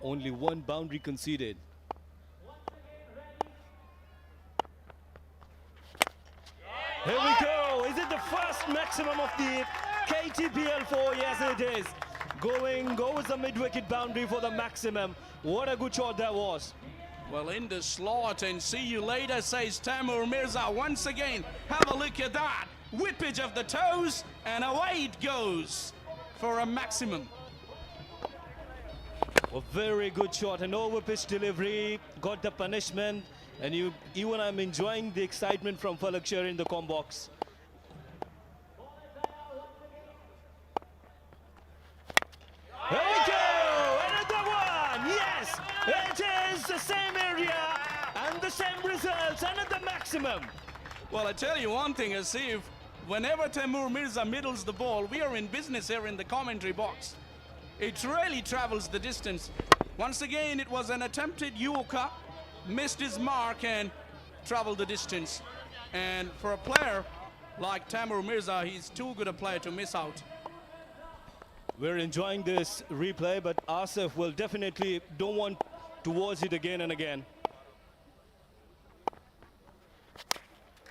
Only one boundary conceded. Here we go. Is it the first maximum of the KTPL 4? Yes, it is. Goes the mid-wicket boundary for the maximum. What a good shot that was. Well, in the slot, and see you later, says Taimur Mirza. Once again, have a look at that. Whippage of the toes, and away it goes for a maximum. A very good shot, an over-pitch delivery, got the punishment, and even I'm enjoying the excitement from Falak Sher in the com box. Here we go! Another one! Yes! It is the same area and the same results, another maximum. Well, I tell you one thing, Asif, whenever Taimur Mirza middles the ball, we are in business here in the commentary box. It really travels the distance. Once again, it was an attempted Yorker, missed his mark and traveled the distance. And for a player like Taimur Mirza, he's too good a player to miss out. We're enjoying this replay, but Asif will definitely don't want to watch it again and again.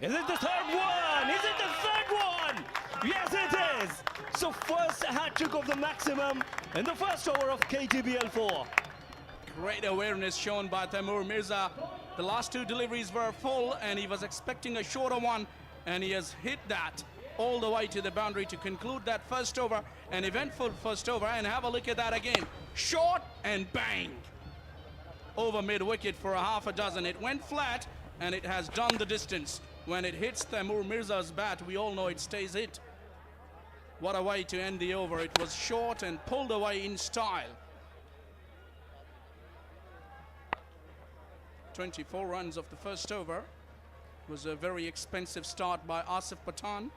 Is it the third one? Is it the third one? Yes, it is. So first hat-trick of the maximum in the first over of KTPL 4. Great awareness shown by Taimur Mirza. The last two deliveries were full and he was expecting a shorter one, and he has hit that all the way to the boundary to conclude that first over, an eventful first over. And have a look at that again. Short and bang. Over mid-wicket for a half a dozen. It went flat and it has done the distance. When it hits Taimur Mirza's bat, we all know it stays hit. What a way to end the over. It was short and pulled away in style. 24 runs of the first over. It was a very expensive start by Asif Pathan.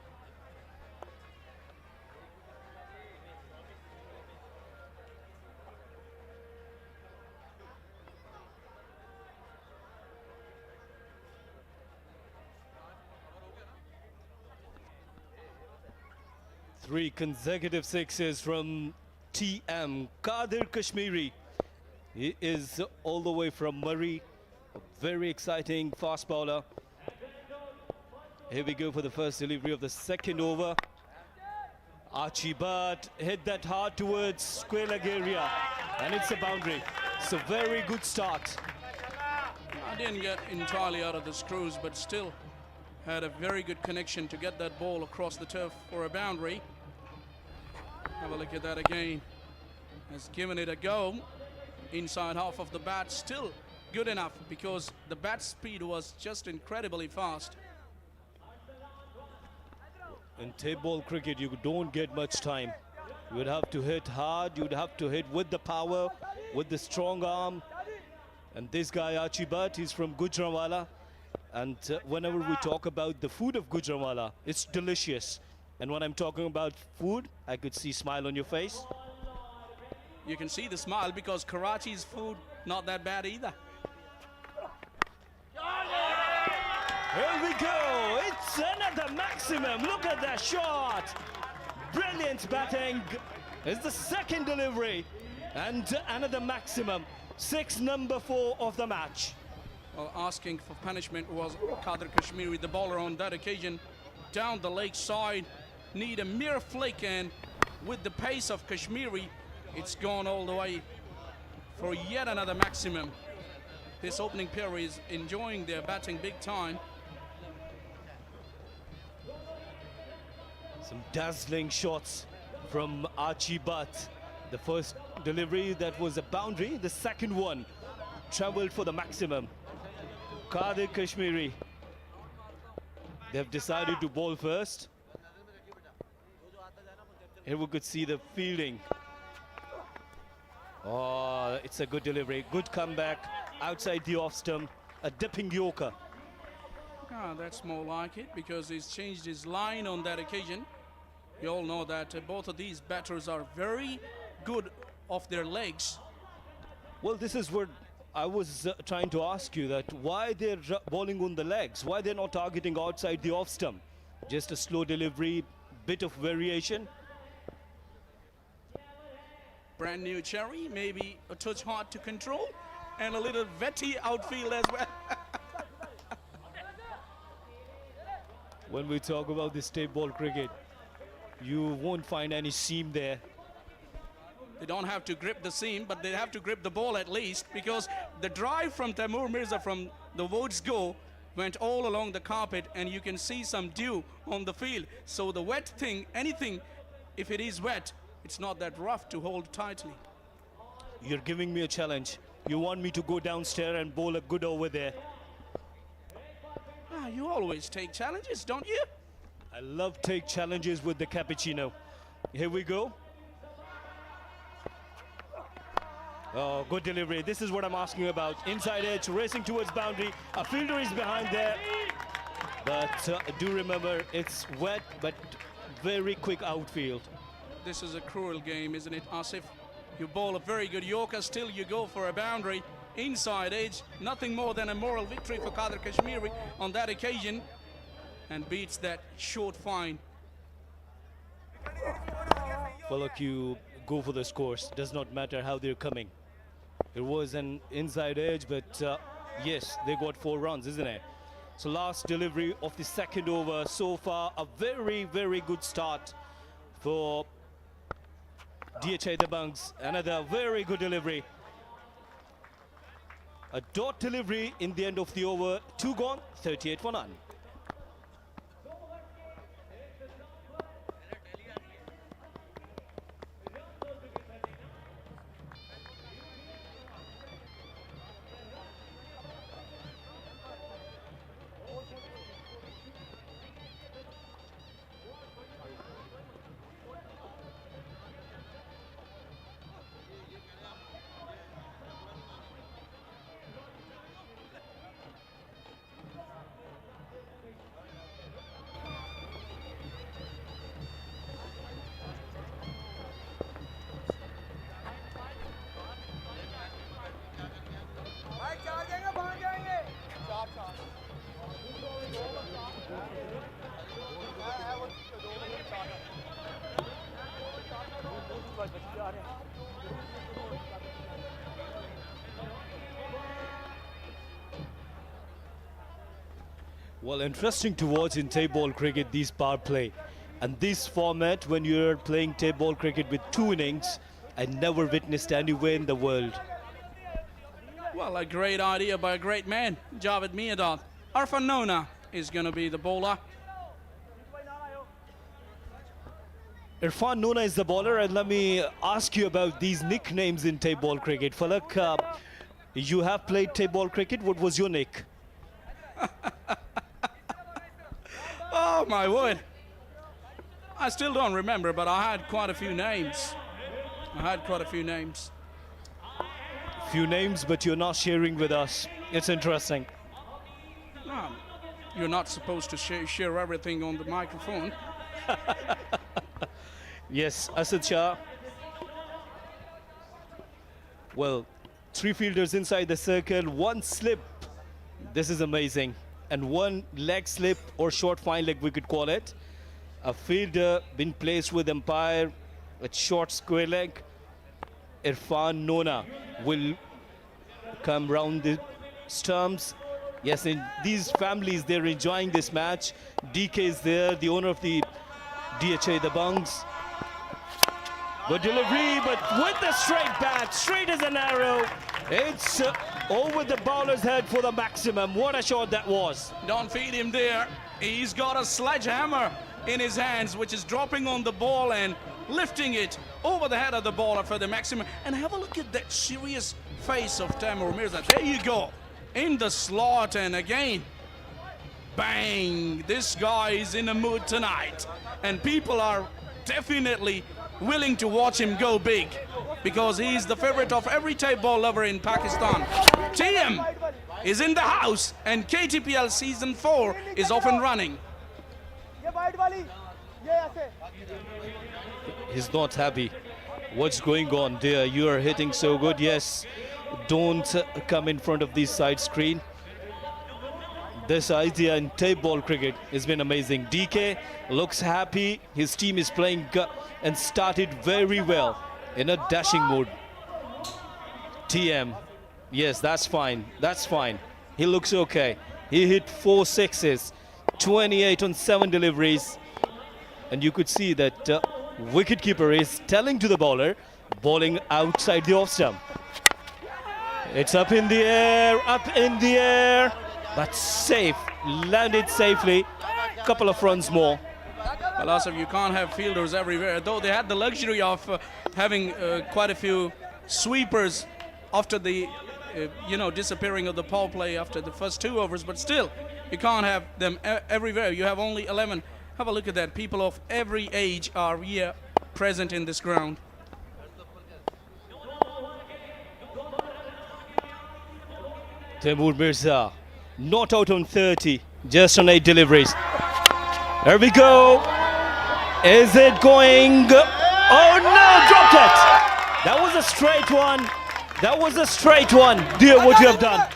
Three consecutive sixes from TM. Kadir Kashmiri. He is all the way from Murray. A very exciting fast bowler. Here we go for the first delivery of the second over. Archie Butt hit that hard towards square leg area, and it's a boundary. So very good start. I didn't get entirely out of the screws, but still had a very good connection to get that ball across the turf for a boundary. Have a look at that again. Has given it a go. Inside half of the bat, still good enough because the bat speed was just incredibly fast. In tape ball cricket, you don't get much time. You would have to hit hard, you would have to hit with the power, with the strong arm. And this guy, Archie Butt, he's from Gujranwala. And whenever we talk about the food of Gujranwala, it's delicious. And when I'm talking about food, I could see a smile on your face. You can see the smile because Karachi's food, not that bad either. Here we go. It's another maximum. Look at that shot. Brilliant batting. It's the second delivery. And another maximum. Number 4 of the match. Well, asking for punishment was Kadir Kashmiri, the bowler on that occasion. Down the leg side. Need a mere flick, and with the pace of Kashmiri, it's gone all the way for yet another maximum. This opening pair is enjoying their batting big time. Some dazzling shots from Archie Butt. The first delivery, that was a boundary. The second one traveled for the maximum. Kadir Kashmiri. They've decided to bowl first. Here we could see the fielding. Oh, it's a good delivery. Good comeback outside the off stump. A dipping Yorker. Ah, that's more like it because he's changed his line on that occasion. We all know that both of these batters are very good off their legs. Well, this is what I was trying to ask you, that why they're bowling on the legs, why they're not targeting outside the off stump. Just a slow delivery, bit of variation. Brand new cherry, maybe a touch hard to control, and a little vetty outfield as well. When we talk about this tape ball cricket, you won't find any seam there. They don't have to grip the seam, but they have to grip the ball at least, because the drive from Taimur Mirza from the Woods Go went all along the carpet, and you can see some dew on the field. So the wet thing, anything, if it is wet, it's not that rough to hold tightly. You're giving me a challenge. You want me to go downstairs and bowl a good over there. Ah, you always take challenges, don't you? I love take challenges with the cappuccino. Here we go. Oh, good delivery. This is what I'm asking about. Inside edge, racing towards boundary. A fielder is behind there. But do remember, it's wet, but very quick outfield. This is a cruel game, isn't it, Asif? You bowl a very good Yorker, still you go for a boundary. Inside edge, nothing more than a moral victory for Qadir Kashmiri on that occasion, and beats that short fine. Well, look, you go for the scores. Does not matter how they're coming. It was an inside edge, but yes, they got 4 runs, isn't it? So last delivery of the second over. So far, a very, very good start for DHA Dabanggs. Another very good delivery. A dot delivery in the end of the over. 2 gone, 38 for none. Well, interesting to watch in tape ball cricket, these power play. And this format, when you're playing tape ball cricket with 2 innings, I never witnessed anywhere in the world. Well, a great idea by a great man, Javed Miadad. Arfan Nona is going to be the bowler. Irfan Nona is the bowler, and let me ask you about these nicknames in tape ball cricket. Falak, you have played tape ball cricket. What was your nick? Oh, my word. I still don't remember, but I had quite a few names. Few names, but you're not sharing with us. It's interesting. No, you're not supposed to share everything on the microphone. Yes, Asad Shah. Well, 3 fielders inside the circle, 1 slip. This is amazing. And 1 leg slip, or short fine leg we could call it. A fielder been placed with umpire, a short square leg. Irfan Nona will come round the stumps. Yes, in these families, they're enjoying this match. DK is there, the owner of the DHA Dabanggs. Good delivery, but with the straight bat, straight as an arrow. It's over the bowler's head for the maximum. What a shot that was. Don't feed him there. He's got a sledgehammer in his hands, which is dropping on the ball and lifting it over the head of the bowler for the maximum. And have a look at that serious face of Taimur Mirza. There you go, in the slot, and again, bang. This guy is in a mood tonight, and people are definitely willing to watch him go big, because he's the favorite of every tape ball lover in Pakistan. TM is in the house, and KTPL Season 4 is off and running. He's not happy. What's going on there? You are hitting so good. Yes, don't come in front of the side screen. This idea in tape ball cricket has been amazing. DK looks happy. His team is playing and started very well in a dashing mode. TM, yes, that's fine. That's fine. He looks okay. He hit 4 sixes, 28 on 7 deliveries. And you could see that wicketkeeper is telling to the bowler, bowling outside the off stump. It's up in the air, but safe, landed safely. Couple of runs more. Well, Asif, you can't have fielders everywhere, though they had the luxury of having quite a few sweepers after the disappearing of the power play after the first 2 overs, but still, you can't have them everywhere. You have only 11. Have a look at that. People of every age are here present in this ground. Temur Mirza, not out on 30, just on 8 deliveries. Here we go. Is it going? Oh no, dropped it. That was a straight one. That was a straight one. Dear, what you have done.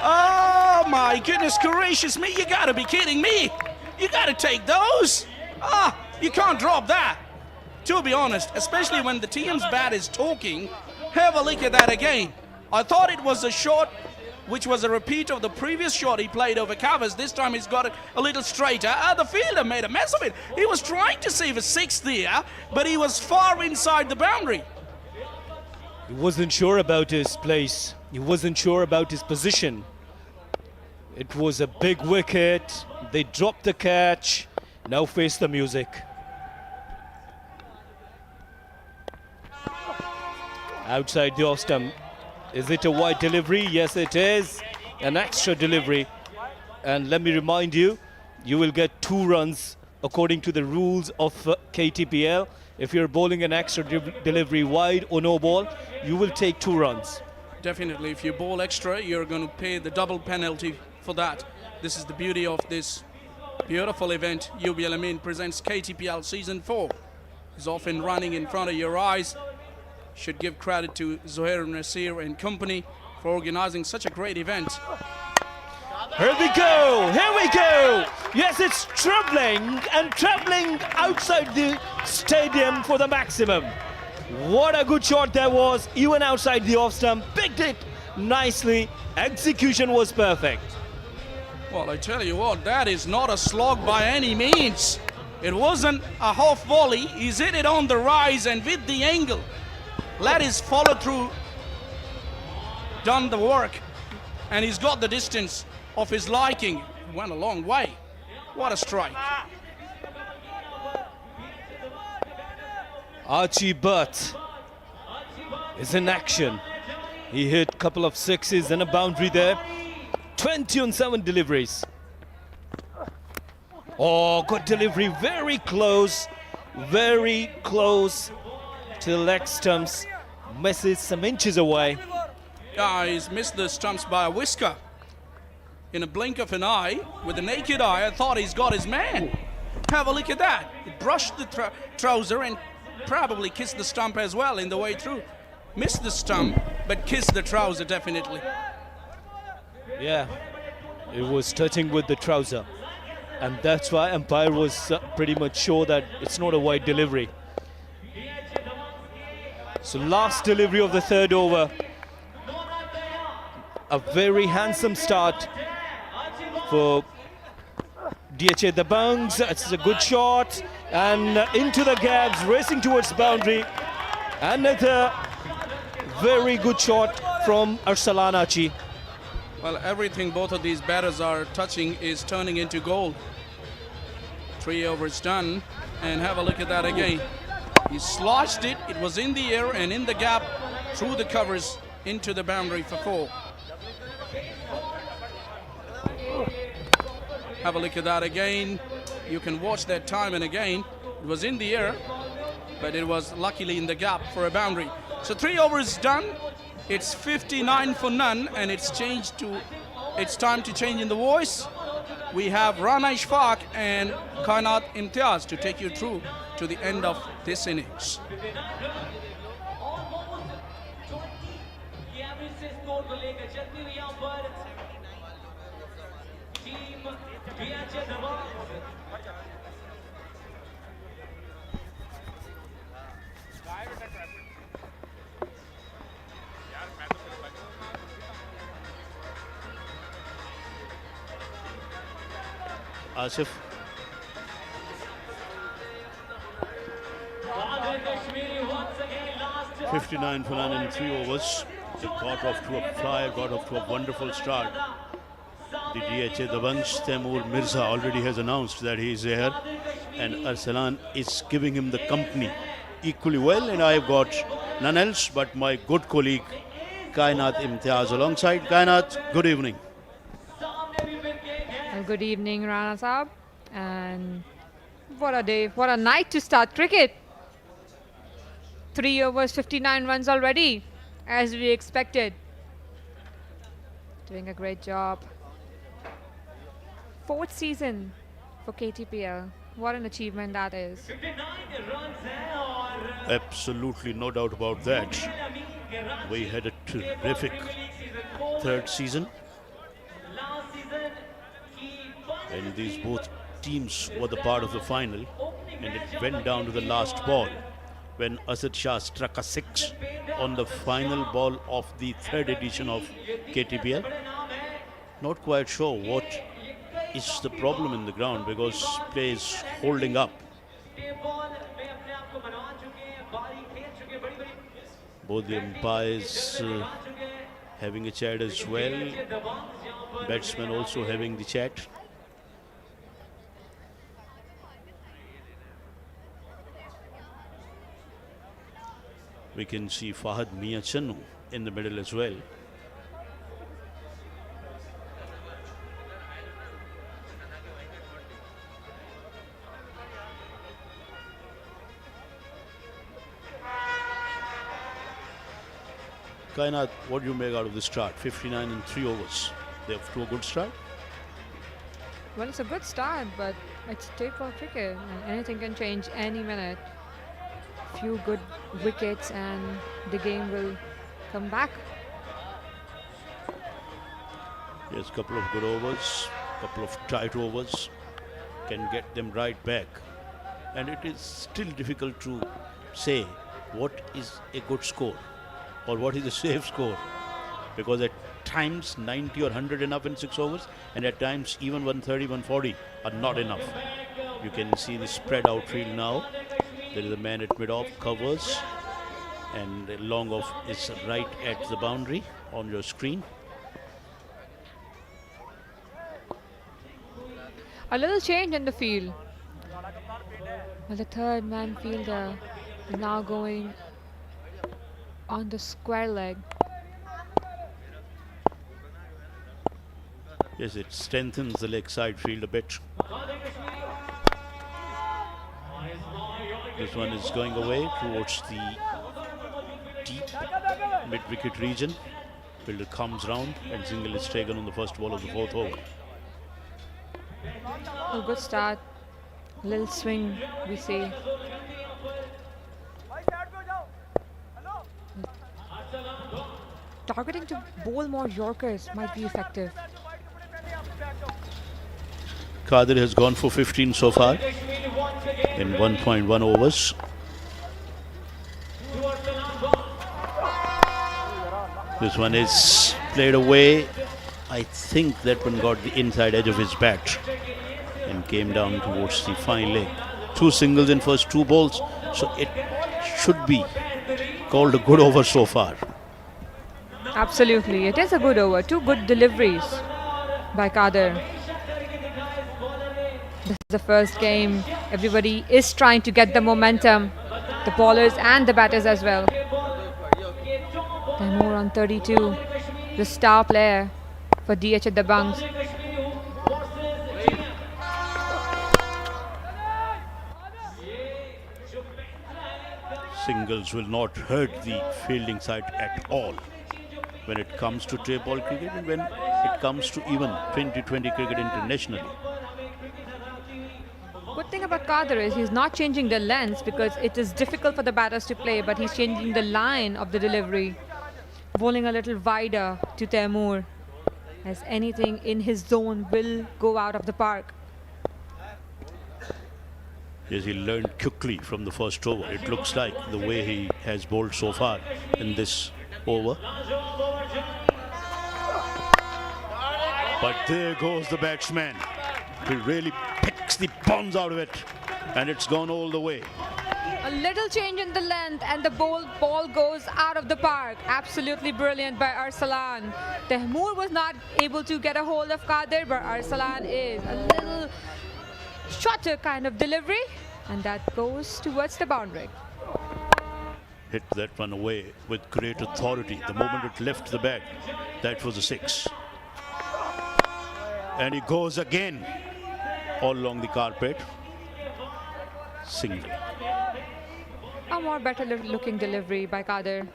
Oh my goodness gracious me, you gotta be kidding me. You gotta take those. You can't drop that. To be honest, especially when the team's bat is talking, have a look at that again. I thought it was a shot which was a repeat of the previous shot he played over covers. This time he's got it a little straighter. The fielder made a mess of it. He was trying to save a 6 there, but he was far inside the boundary. He wasn't sure about his place. He wasn't sure about his position. It was a big wicket. They dropped the catch. Now face the music. Outside the off stump. Is it a wide delivery? Yes, it is. An extra delivery. And let me remind you, you will get 2 runs according to the rules of KTPL. If you're bowling an extra delivery wide or no ball, you will take 2 runs. Definitely, if you bowl extra, you're going to pay the double penalty for that. This is the beauty of this beautiful event. UBL Amin presents KTPL Season 4. It's often running in front of your eyes. Should give credit to Zohair Nasir and company for organizing such a great event. Here we go, here we go. Yes, it's traveling and traveling outside the stadium for the maximum. What a good shot that was, even outside the off stump. Picked it nicely, execution was perfect. Well, I tell you what, that is not a slog by any means. It wasn't a half volley. He's hit it on the rise and with the angle. Let his follow through done the work, and he's got the distance of his liking. Went a long way. What a strike. Archie Butt is in action. He hit a couple of 6s and a boundary there. 20 on 7 deliveries. Oh, good delivery, very close to the leg stumps. Misses some inches away. Yeah, he's missed the stumps by a whisker. In a blink of an eye, with the naked eye, I thought he's got his man. Have a look at that. It brushed the trouser and probably kissed the stump as well in the way through. Missed the stump, but kissed the trouser definitely. Yeah, it was touching with the trouser. And that's why umpire was pretty much sure that it's not a wide delivery. So last delivery of the 3rd over. A very handsome start for DHA Dabanggs. It's a good shot and into the gaps, racing towards boundary. Another very good shot from Arsalan Archie. Well, everything both of these batters are touching is turning into gold. 3 overs done, and have a look at that again. He sloshed it, it was in the air and in the gap, through the covers into the boundary for 4. Have a look at that again. You can watch that time and again. It was in the air, but it was luckily in the gap for a boundary. So 3 overs done. It's 59 for none, and it's time to change in the voice. we have Rana Ishfaq and Kainat Imtiaz to take you through to the end of this innings. Asif. $59 for none in 3 overs. It got off to a flyer, got off to a wonderful start. The DHA Dabanggs, Taimur Mirza, already has announced that he is here, and Arsalan is giving him the company equally well, and I've got none else but my good colleague Kainat Imtiaz alongside. Kainat, good evening. Well, good evening, Rana Saab. And what a day, what a night to start cricket. 3 overs, 59 runs already, as we expected. Doing a great job. 4th season for KTPL. What an achievement that is. Absolutely no doubt about that. We had a terrific 3rd season. And these both teams were the part of the final, and it went down to the last ball when Asad Shah struck a 6 on the final ball of the 3rd edition of KTPL. Not quite sure what is the problem in the ground, because play is holding up. Both the umpires having a chat as well. Batsmen also having the chat. We can see Fahad Mia Channu in the middle as well. Kainat, what do you make out of this start? 59 in 3 overs. They're off to a good start? Well, it's a good start, but it's table cricket, and anything can change any minute. Few good wickets and the game will come back. Yes, couple of good overs, couple of tight overs can get them right back. And it is still difficult to say what is a good score or what is a safe score, because at times 90 or 100 enough in 6 overs, and at times even 130, 140 are not enough. You can see the spread out field now. There is a man at mid-off, covers, and long off is right at the boundary on your screen. A little change in the field. Well, the 3rd man fielder is now going on the square leg. Yes, it strengthens the leg side field a bit. This one is going away towards the deep mid-wicket region. Fielder comes round and single is taken on the first ball of the 4th over. A good start. Little swing, we see. Targeting to bowl more Yorkers might be effective. Qadir has gone for 15 so far in 1.1 overs. This one is played away. I think that one got the inside edge of his bat and came down towards the fine leg. 2 singles in first 2 balls, so it should be called a good over so far. Absolutely, it is a good over. 2 good deliveries by Kadir. This is the first game. Everybody is trying to get the momentum. The bowlers and the batters as well. Taimur on 32, the star player for DHA Dabanggs. Singles will not hurt the fielding side at all when it comes to tray ball cricket, and when it comes to even 2020 cricket internationally. Good thing about Kader is he's not changing the length because it is difficult for the batters to play, but he's changing the line of the delivery, bowling a little wider to Taimur, as anything in his zone will go out of the park. Yes, he learned quickly from the first over. It looks like the way he has bowled so far in this over. But there goes the batsman. He really picks the bounce out of it, and it's gone all the way. A little change in the length and the ball goes out of the park. Absolutely brilliant by Arsalan. Taimur was not able to get a hold of Kader, but Arsalan is a little shorter kind of delivery, and that goes towards the boundary. Hit that one away with great authority. The moment it left the bat, that was a 6. And he goes again all along the carpet. Single. A more better looking delivery by Kader.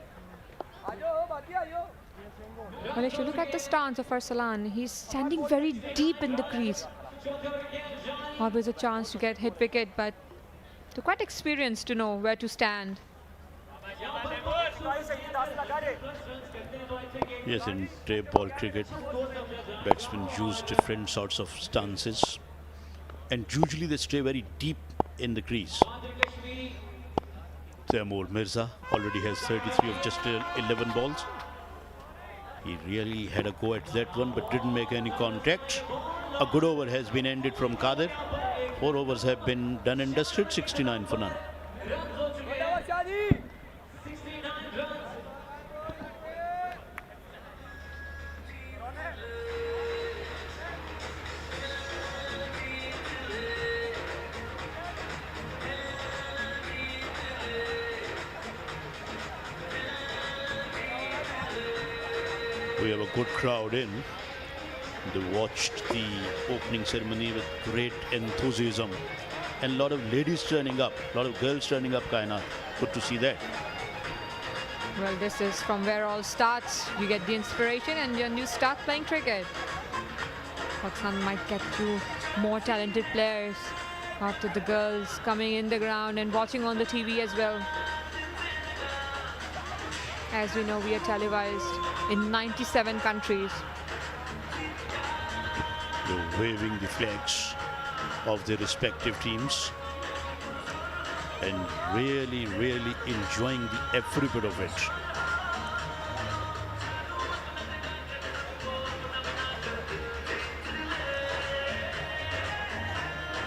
Well, if you look at the stance of Arsalan, he's standing very deep in the crease. Always a chance to get hit wicket, but they're quite experienced to know where to stand. Yes, in tape ball cricket, batsmen use different sorts of stances, and usually they stay very deep in the crease. Taimur Mirza already has 33 of just 11 balls. He really had a go at that one, but didn't make any contact. A good over has been ended from Kader. 4 overs have been done and dusted, 69 for none. We have a good crowd in. They watched the opening ceremony with great enthusiasm, and a lot of ladies turning up, a lot of girls turning up, Kaina. Good to see that. Well, this is from where all starts. You get the inspiration and then you start playing cricket. Pakistan might get you more talented players after the girls coming in the ground and watching on the TV as well. As we know, we are televised in 97 countries. They're waving the flags of their respective teams and really, really enjoying every bit of it.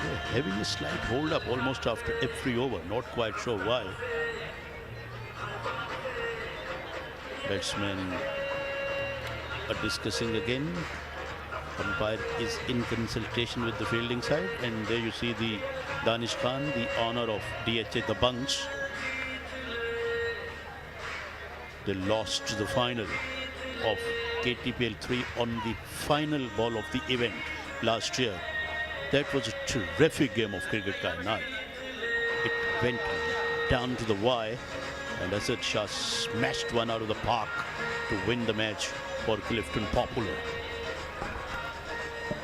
They're having a slight hold up almost after every over, not quite sure why. Batsmen are discussing again. Umpire is in consultation with the fielding side, and there you see the Danish Khan, the honor of DHA Dabanggs. They lost the final of KTPL 3 on the final ball of the event last year. That was a terrific game of cricket, Kainat. It went down to the wire, and Asad Shah smashed one out of the park to win the match for Clifton Popular.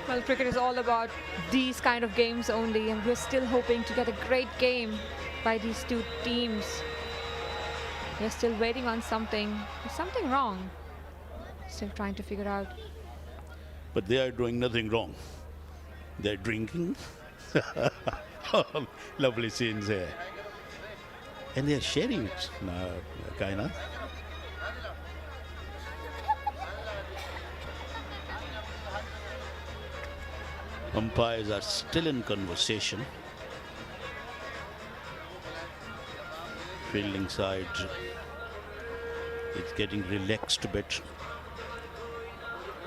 Well, cricket is all about these kind of games only, and we're still hoping to get a great game by these two teams. We're still waiting on something. There's something wrong. Still trying to figure out. But they are doing nothing wrong. They're drinking. Lovely scenes here. And they're sharing it, Kaina. Umpires are still in conversation. Fielding side is getting relaxed a bit.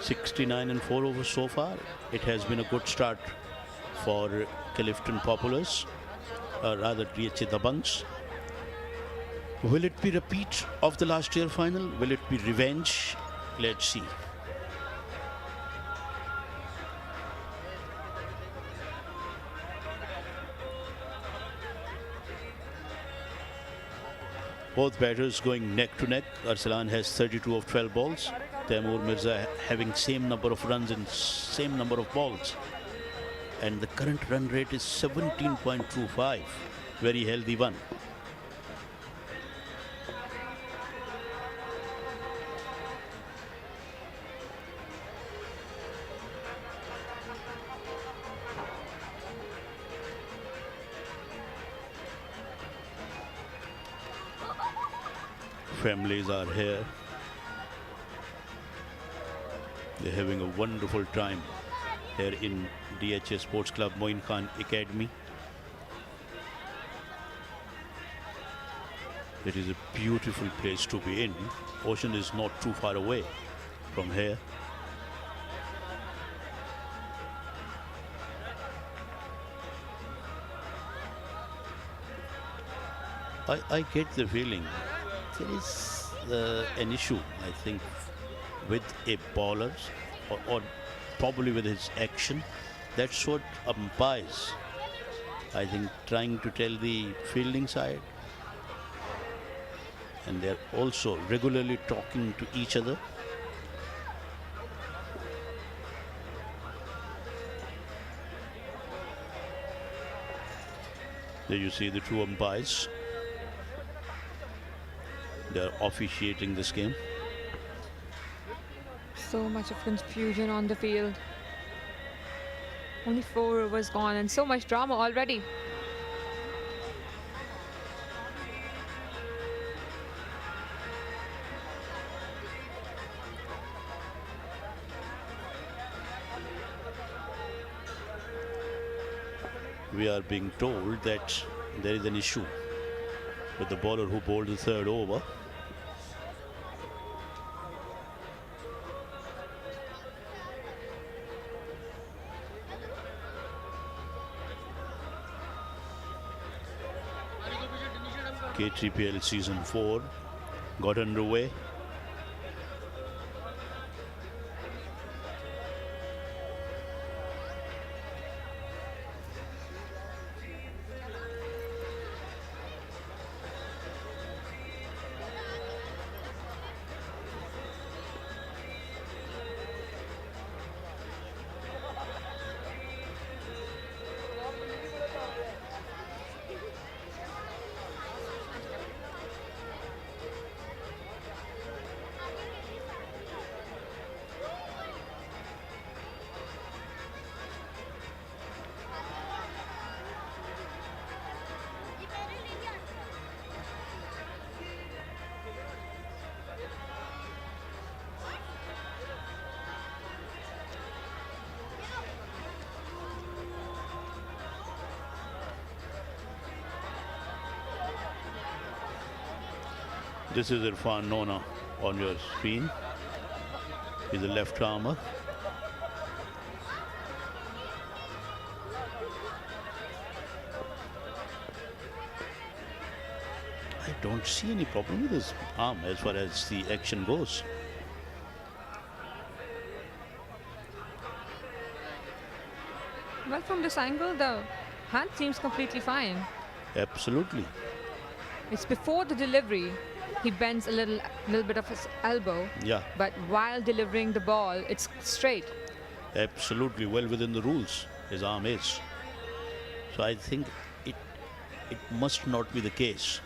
69 and 4 overs so far. It has been a good start for Clifton Populars, rather DHA Dabanggs. Will it be repeat of the last year final? Will it be revenge? Let's see. Both batters going neck to neck. Arsalan has 32 of 12 balls. Taimur Mirza having same number of runs and same number of balls. And the current run rate is 17.25. Very healthy one. Families are here. They're having a wonderful time here in DHA Sports Club Moin Khan Academy. It is a beautiful place to be in. Ocean is not too far away from here. I get the feeling there is an issue, I think, with a bowler or probably with his action. That's what umpires, I think, trying to tell the fielding side. And they're also regularly talking to each other. There you see the two umpires. They're officiating this game. So much of confusion on the field. Only 4 overs gone and so much drama already. We are being told that there is an issue with the bowler who bowled the third over. KTPL Season 4 got underway. This is Irfan Nona on your screen. He's a left armer. I don't see any problem with his arm as far as the action goes. Well, from this angle, the hand seems completely fine. Absolutely. It's before the delivery. He bends a little bit of his elbow. Yeah. But while delivering the ball, it's straight. Absolutely, well within the rules, his arm is. So I think it must not be the case.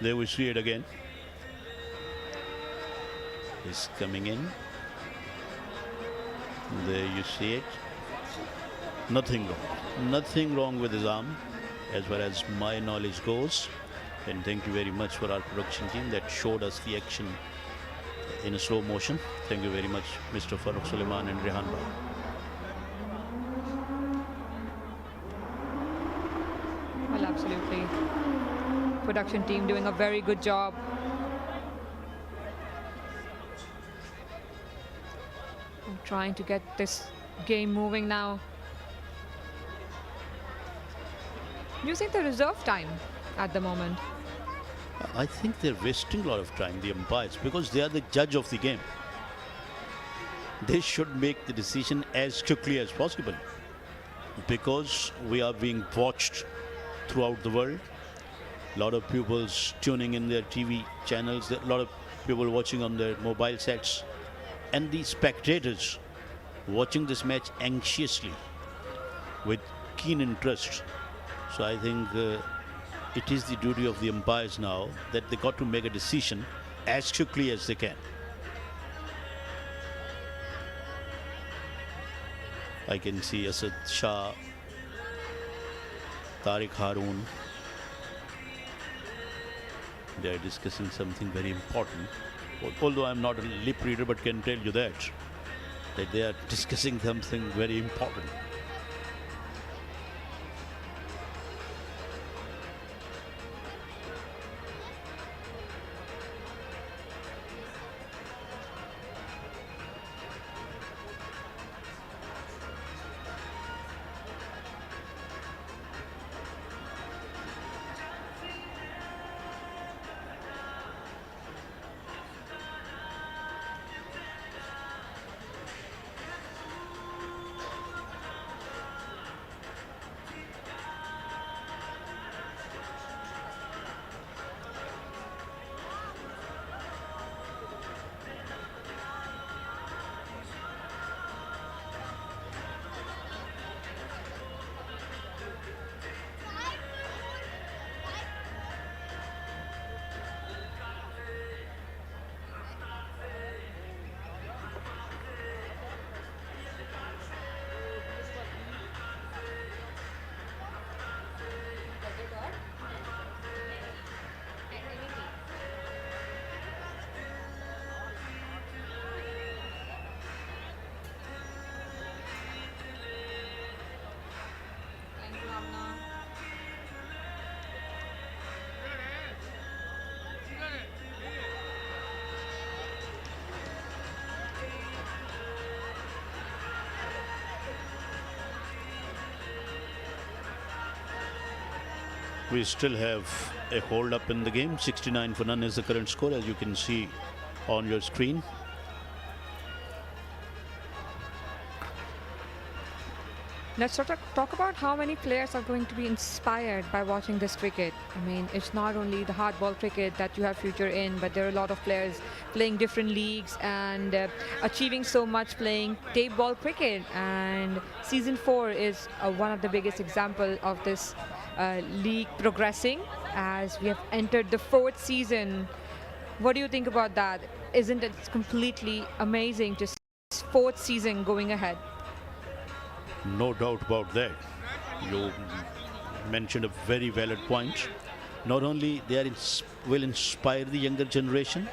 There we see it again. He's coming in. There you see it. Nothing wrong. Nothing wrong with his arm as far as my knowledge goes. And thank you very much for our production team that showed us the action in a slow motion. Thank you very much, Mr. Farooq Suleiman and Rehan Bhai. Well, absolutely. Production team doing a very good job. I'm trying to get this game moving now. Using the reserve time at the moment. I think they're wasting a lot of time, the umpires, because they are the judge of the game. They should make the decision as quickly as possible, because we are being watched throughout the world. A lot of pupils tuning in their TV channels, a lot of people watching on their mobile sets, and the spectators watching this match anxiously with keen interest. So I think it is the duty of the umpires now that they got to make a decision as quickly as they can. I can see Asad Shah, Tariq Haroon. They are discussing something very important. Although I'm not a lip reader, but can tell you that they are discussing something very important. We still have a hold up in the game. 69 for none is the current score, as you can see on your screen. Let's talk about how many players are going to be inspired by watching this cricket. I mean, it's not only the hardball cricket that you have future in, but there are a lot of players playing different leagues and achieving so much playing tape ball cricket. And season 4 is one of the biggest example of this league progressing as we have entered the 4th season. What do you think about that? Isn't it completely amazing to see this 4th season going ahead? No doubt about that. You mentioned a very valid point. Not only they will inspire the younger generation,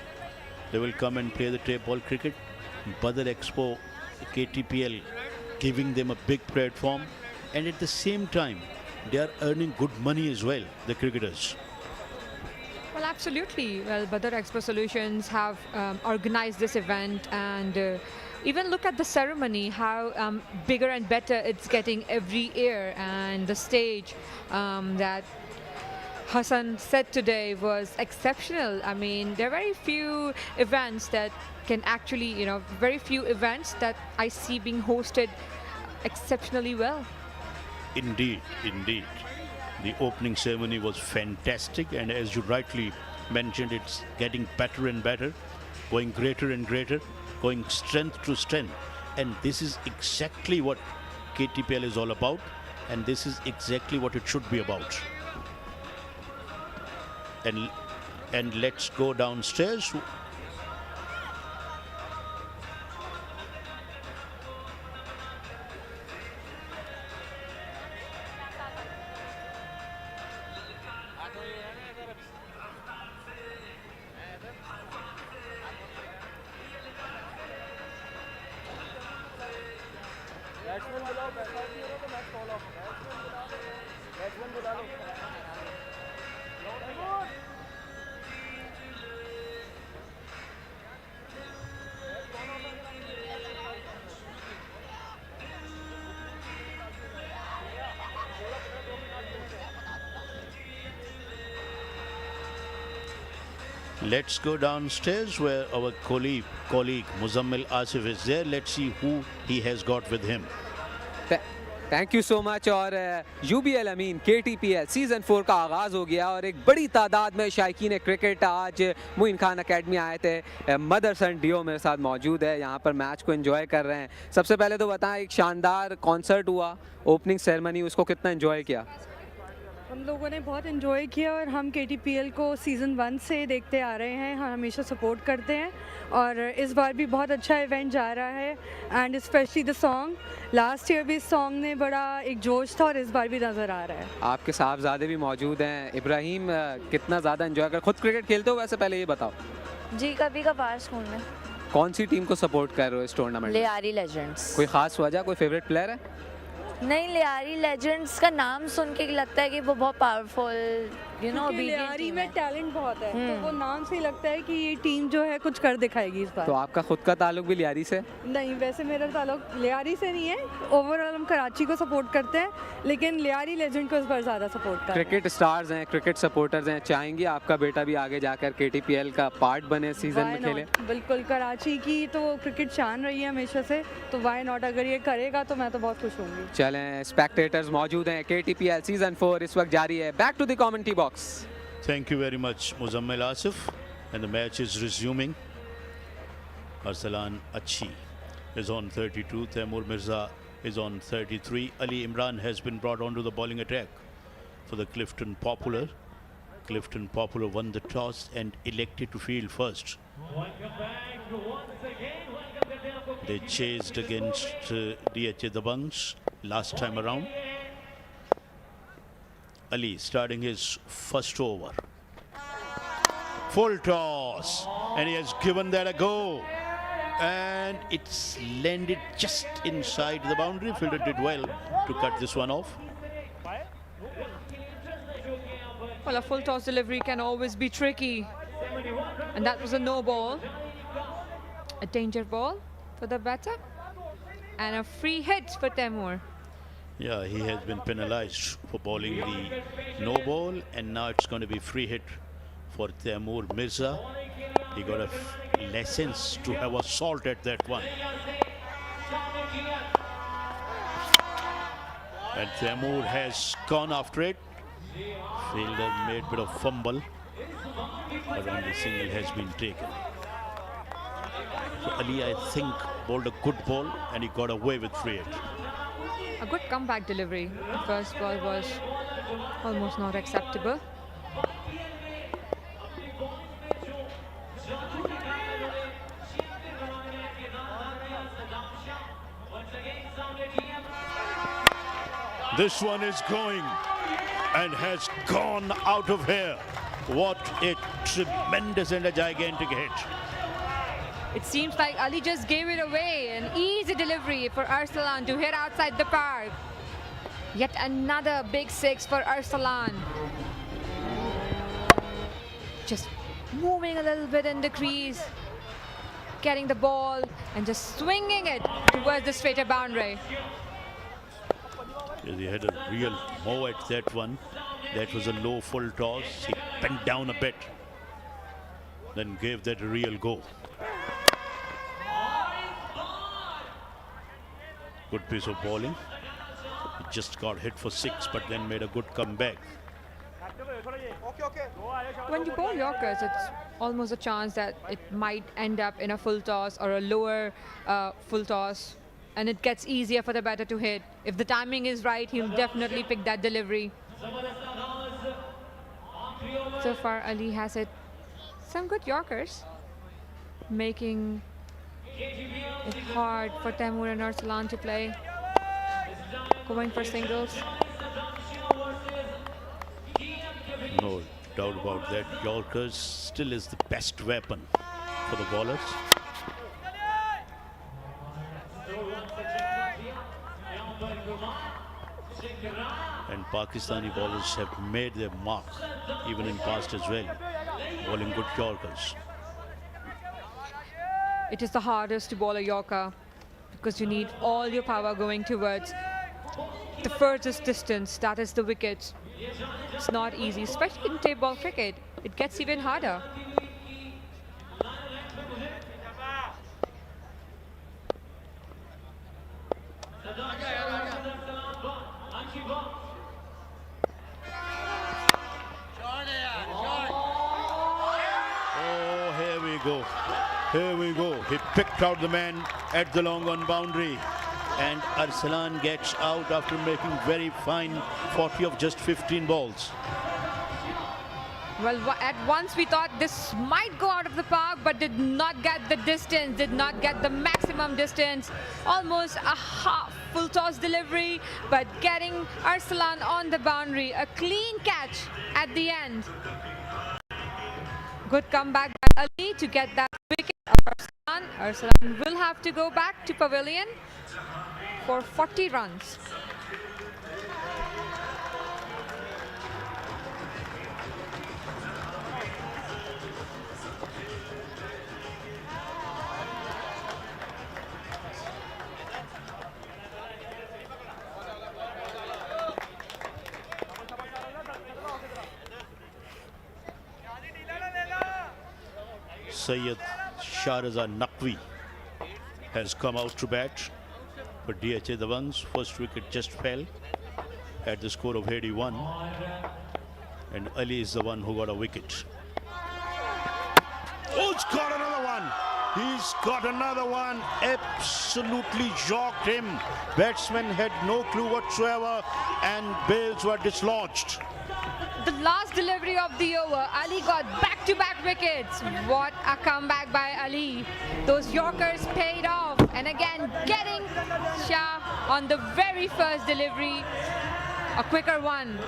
they will come and play the tape ball cricket. Badar Expo, KTPL, giving them a big platform, and at the same time, they are earning good money as well, the cricketers. Well, absolutely. Well, Badar Expo Solutions have organized this event, and even look at the ceremony, how bigger and better it's getting every year. And the stage that Hassan said today was exceptional. I mean, there are very few events that can actually, very few events that I see being hosted exceptionally well. Indeed, indeed. The opening ceremony was fantastic, and as you rightly mentioned, it's getting better and better, going greater and greater, going strength to strength. And this is exactly what KTPL is all about, and this is exactly what it should be about. And let's go downstairs. Let's go downstairs where our colleague Muzammil Asif is there. Let's see who he has got with him. Thank you so much. और UBL अमीन KTPL season 4 का आगाज़ हो गया और एक बड़ी तादाद में शायकीन क्रिकेट आज मोइन खान अकेडमी आए थे। मदर सन डियो मेरे साथ मौजूद है, यहाँ पर मैच को एंजॉय कर रहे हैं। सबसे पहले तो बताएं, एक शानदार कॉन्सर्ट हुआ, ओपनिंग सेरेमनी, उसको कितना एंजॉय किया? हम लोगों ने बहुत इन्जॉय किया और हम KTPL को सीज़न 1 से देखते आ रहे हैं, हम हमेशा सपोर्ट करते हैं और इस बार भी बहुत अच्छा इवेंट जा रहा है। And specially the song, last year भी इस सॉन्ग ने बड़ा एक जोश था और इस बार भी नज़र आ रहा है। आपके साहबजादे भी मौजूद हैं। इब्राहिम, कितना ज़्यादा एंजॉय कर, खुद क्रिकेट खेलते हो? वैसे पहले ये बताओ। जी, कभी कभार स्कूल में। कौन सी टीम को सपोर्ट कर रहे हो इस टूर्नामेंट में? लियारी लेजेंड्स। कोई ख़ास वजह, कोई फेवरेट प्लेयर है? नहीं, लियारी लेजेंड्स का नाम सुन के लगता है कि वो बहुत पावरफुल, यू नो, लियारी में टैलेंट बहुत है, तो वो नाम से ही लगता है कि ये टीम जो है कुछ कर दिखाएगी इस बार। तो आपका खुद का ताल्लुक भी लियारी से? नहीं, वैसे मेरा ताल्लुक लियारी से नहीं है, ओवरऑल हम कराची को सपोर्ट करते हैं, लेकिन लियारी लेजेंड को इस बार ज़्यादा सपोर्ट करते हैं। क्रिकेट स्टार्स हैं, क्रिकेट सपोर्टर्स हैं, चाहेंगे आपका बेटा भी आगे जाकर KTPL का पार्ट बने, सीजन में खेले? बिल्कुल, कराची की तो क्रिकेट शान रही है हमेशा से, तो वाई नॉट, अगर ये करेगा तो मैं तो बहुत खुश होंगी। चलें, स्पेक्टेटर्स मौजूद हैं। KTPL सीजन 4 इस वक्त जारी है। Back to the commentary box. Thank you very much, Muzammil Asif. And the match is resuming. Arsalan Achi is on 32. Taimur Mirza is on 33. Ali Imran has been brought onto the bowling attack for the Clifton Popular. Clifton Popular won the toss and elected to field first. They chased against DHA Dabanggs last time around. Ali starting his first over. Full toss, and he has given that a go, and it's landed just inside the boundary. Fielder did well to cut this one off. Well, a full toss delivery can always be tricky, and that was a no ball, a danger ball for the batter, and a free hit for Taimur. Yeah, he has been penalized for bowling the no ball, and now it's going to be free hit for Taimur Mirza. He got a license to have assaulted that one. And Taimur has gone after it. Fielder made a bit of fumble, but only single has been taken. So Ali, I think, bowled a good ball, and he got away with free hit. A good comeback delivery. The first ball was almost not acceptable. This one is going and has gone out of here. What a tremendous and a gigantic hit. It seems like Ali just gave it away. An easy delivery for Arsalan to hit outside the park. Yet another big six for Arsalan. Just moving a little bit in the crease, getting the ball and just swinging it towards the straighter boundary. He had a real mow at that one. That was a low full toss. He bent down a bit, then gave that a real go. Good piece of bowling. He just got hit for 6, but then made a good comeback. When you bowl Yorkers, it's almost a chance that it might end up in a full toss or a lower full toss, and it gets easier for the batter to hit. If the timing is right, he'll definitely pick that delivery. So far, Ali has hit some good Yorkers, making it hard for Taimur and Arsalan to play, going for singles. No doubt about that. Yorkers still is the best weapon for the bowlers. And Pakistani bowlers have made their mark even in past as well, bowling good Yorkers. It is the hardest to bowl a Yorker because you need all your power going towards the furthest distance, that is the wickets. It's not easy, especially in tape ball cricket. It gets even harder. Oh, here we go. Here we go. He picked out the man at the long on boundary. And Arsalan gets out after making very fine 40 of just 15 balls. Well, at once we thought this might go out of the park, but did not get the distance, did not get the maximum distance. Almost a half full toss delivery, but getting Arsalan on the boundary. A clean catch at the end. Good comeback by Ali to get that wicket of Arsalan. Arsalan will have to go back to pavilion for 40 runs. Syed Shahrazad Naqvi has come out to bat for DHA Dabanggs. First wicket just fell at the score of 81. And Ali is the one who got a wicket. Oh, he's got another one. He's got another one. Absolutely shocked him. Batsman had no clue whatsoever and bails were dislodged. The last delivery of the over, Ali got back-to-back wickets. What a comeback by Ali. Those Yorkers paid off. And again, getting Shah on the very first delivery. A quicker one.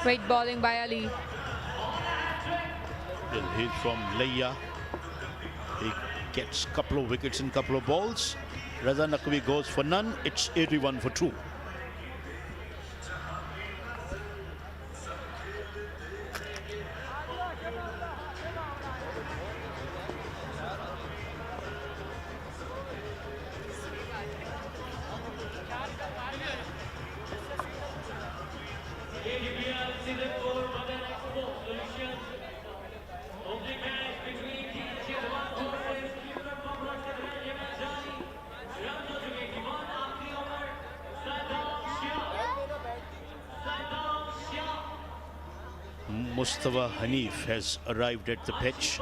Great bowling by Ali. Well, he's from Layya. He gets a couple of wickets in a couple of balls. Raza Naqvi goes for none. It's 81 for 2. Mustafa Hanif has arrived at the pitch.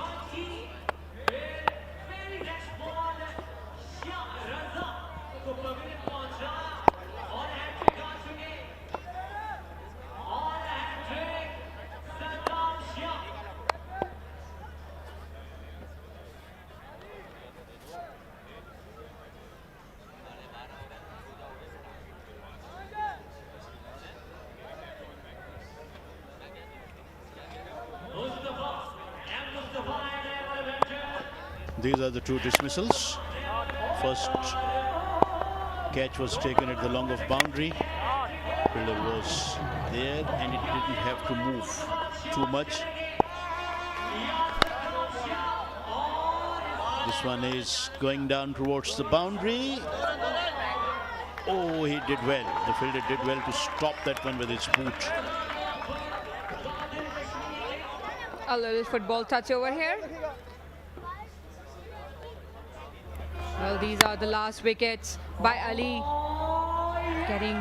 These are the two dismissals. First catch was taken at the long of boundary. Fielder was there and it didn't have to move too much. This one is going down towards the boundary. Oh, he did well. The fielder did well to stop that one with his boot. A little football touch over here. Well, these are the last wickets by Ali. Getting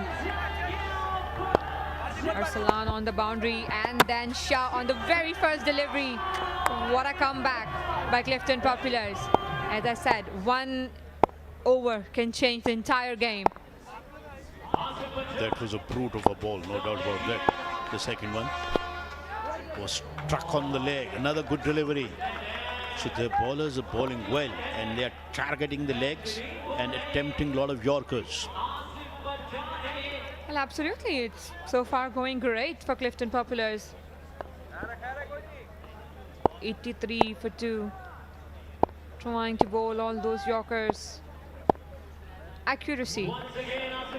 Arsalan on the boundary and then Shah on the very first delivery. What a comeback by Clifton Populars. As I said, one over can change the entire game. That was a brute of a ball, no doubt about that. The second one was struck on the leg. Another good delivery. So the bowlers are bowling well and they are targeting the legs and attempting a lot of Yorkers. Well, absolutely. It's so far going great for Clifton Populars. 83 for 2. Trying to bowl all those Yorkers. Accuracy.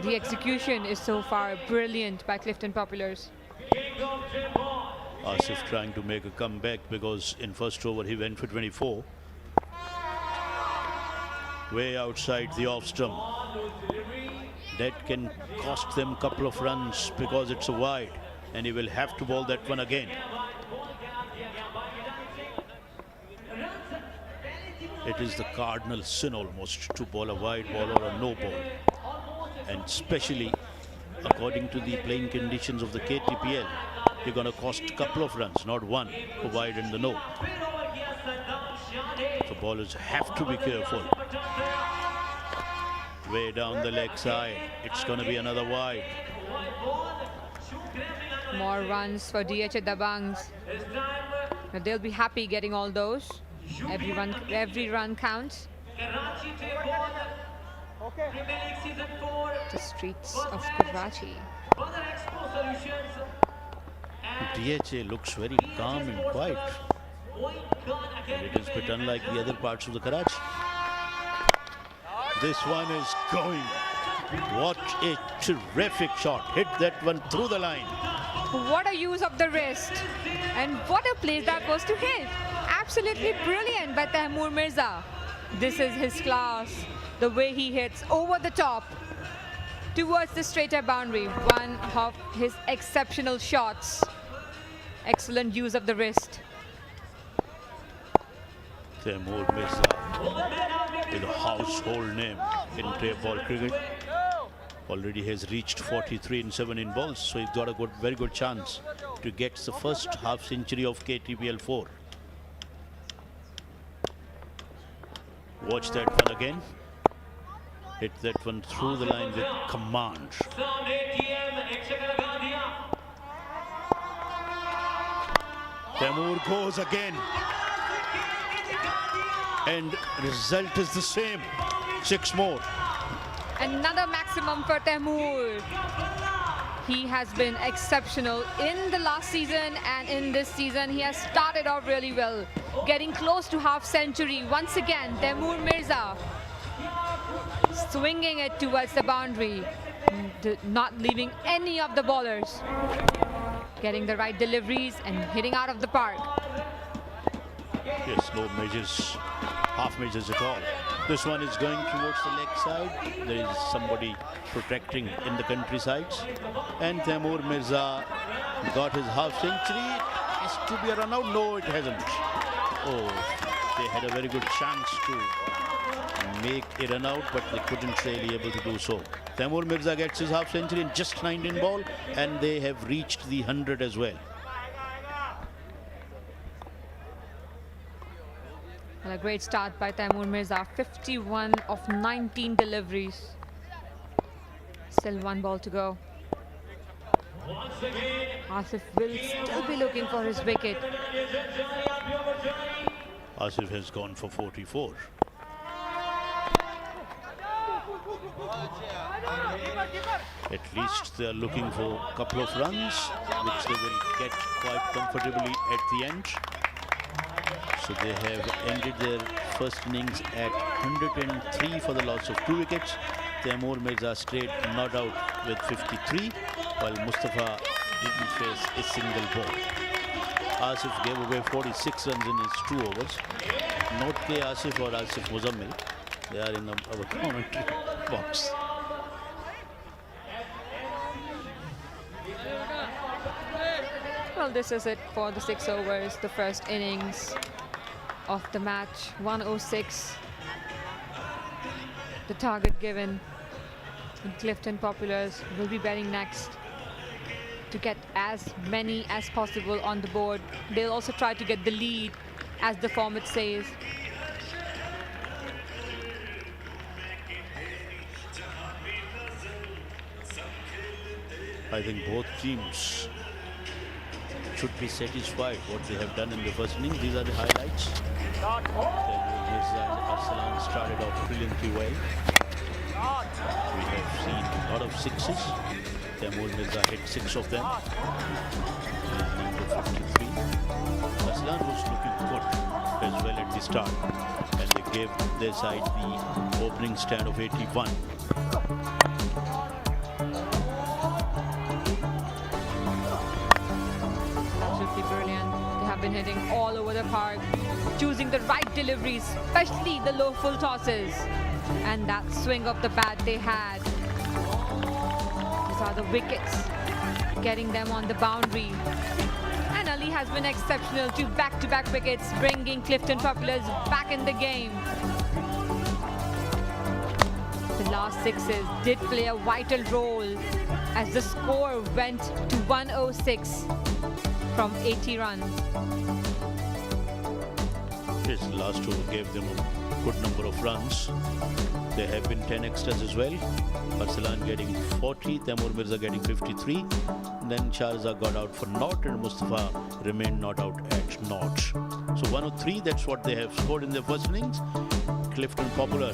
The execution is so far brilliant by Clifton Populars. Asif trying to make a comeback because in first over he went for 24. Way outside the off stump. That can cost them a couple of runs because it's a wide and he will have to bowl that one again. It is the cardinal sin almost to bowl a wide ball or a no ball. And especially according to the playing conditions of the KTPL, you're going to cost a couple of runs, not one, for wide and the no. So bowlers have to be careful. Way down the leg side, it's going to be another wide. More runs for DHA Dabanggs. But they'll be happy getting all those. Every run counts. The streets of Karachi. DHA looks very calm and quiet. And it is a bit unlike the other parts of the Karachi. This one is going. What a terrific shot. Hit that one through the line. What a use of the wrist. And what a place that was to hit. Absolutely brilliant by Taimur Mirza. This is his class. The way he hits over the top towards the straighter boundary. One of his exceptional shots. Excellent use of the wrist. Taimur Mirza is a household name in table cricket. Already has reached 43 and 7 in balls, so he's got a very good chance to get the first half century of KTPL 4. Watch that one again. Hit that one through the line with command. Taimur goes again. And result is the same. 6 more. Another maximum for Taimur. He has been exceptional in the last season and in this season. He has started off really well, getting close to half century. Once again, Taimur Mirza swinging it towards the boundary, not leaving any of the bowlers, getting the right deliveries and hitting out of the park. Yes, no measures, half measures at all. This one is going towards the leg side. There is somebody protecting in the countrysides. And Taimur Mirza got his half century. Has to be a run out? No, it hasn't. Oh, they had a very good chance to make a run out, but they couldn't really able to do so. Taimur Mirza gets his half century in just 19 ball, and they have reached the 100 as well. And a great start by Taimur Mirza. 51 of 19 deliveries. Still 1 ball to go. Asif will still be looking for his wicket. Asif has gone for 44. At least they are looking for a couple of runs, which they will get quite comfortably at the end. So they have ended their first innings at 103 for the loss of 2 wickets. Taimur Mirza stayed not out with 53, while Mustafa didn't face a single ball. Asif gave away 46 runs in his 2 overs. Not K. Asif or Asif Muzammil. They are in our commentary box. Well, this is it for the 6 overs, the first innings of the match. 106. The target given. And Clifton Populars will be batting next to get as many as possible on the board. They'll also try to get the lead, as the format says. I think both teams should be satisfied what they have done in the first innings. These are the highlights. Mirza and Arsalan started off brilliantly well. We have seen a lot of 6s. Taimur Mirza hit 6 of them. Number 53. Arsalan was looking good as well at the start, and they gave their side the opening stand of 81. Brilliant. They have been hitting all over the park, choosing the right deliveries, especially the low full tosses. And that swing of the bat they had. These are the wickets, getting them on the boundary. And Ali has been exceptional to back-to-back wickets, bringing Clifton Populars back in the game. The last 6s did play a vital role as the score went to 106 from 80 runs. Yes, last two gave them a good number of runs. There have been 10 extras as well. Arsalan getting 40, Taimur Mirza getting 53. Then Shahrazad got out for naught and Mustafa remained not out at naught. So 103, that's what they have scored in their first innings. Clifton Popular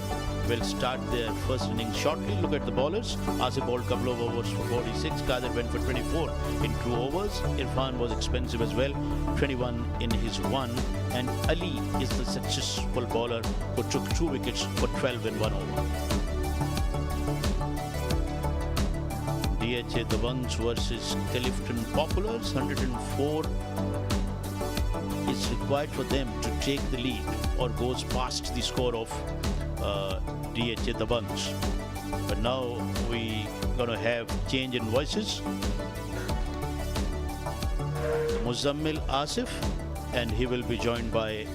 will start their first innings shortly. Look at the bowlers. Asif bowled a couple of overs for 46. Qadir went for 24 in 2 overs. Irfan was expensive as well, 21 in his 1. And Ali is the successful bowler who took 2 wickets for 12 in 1 over. DHA Dabanggs versus Clifton Populars. 104 is required for them to take the lead or goes past the score of DHA Dabanggs. But now we gonna have change in voices. Muzammil Asif, and he will be joined by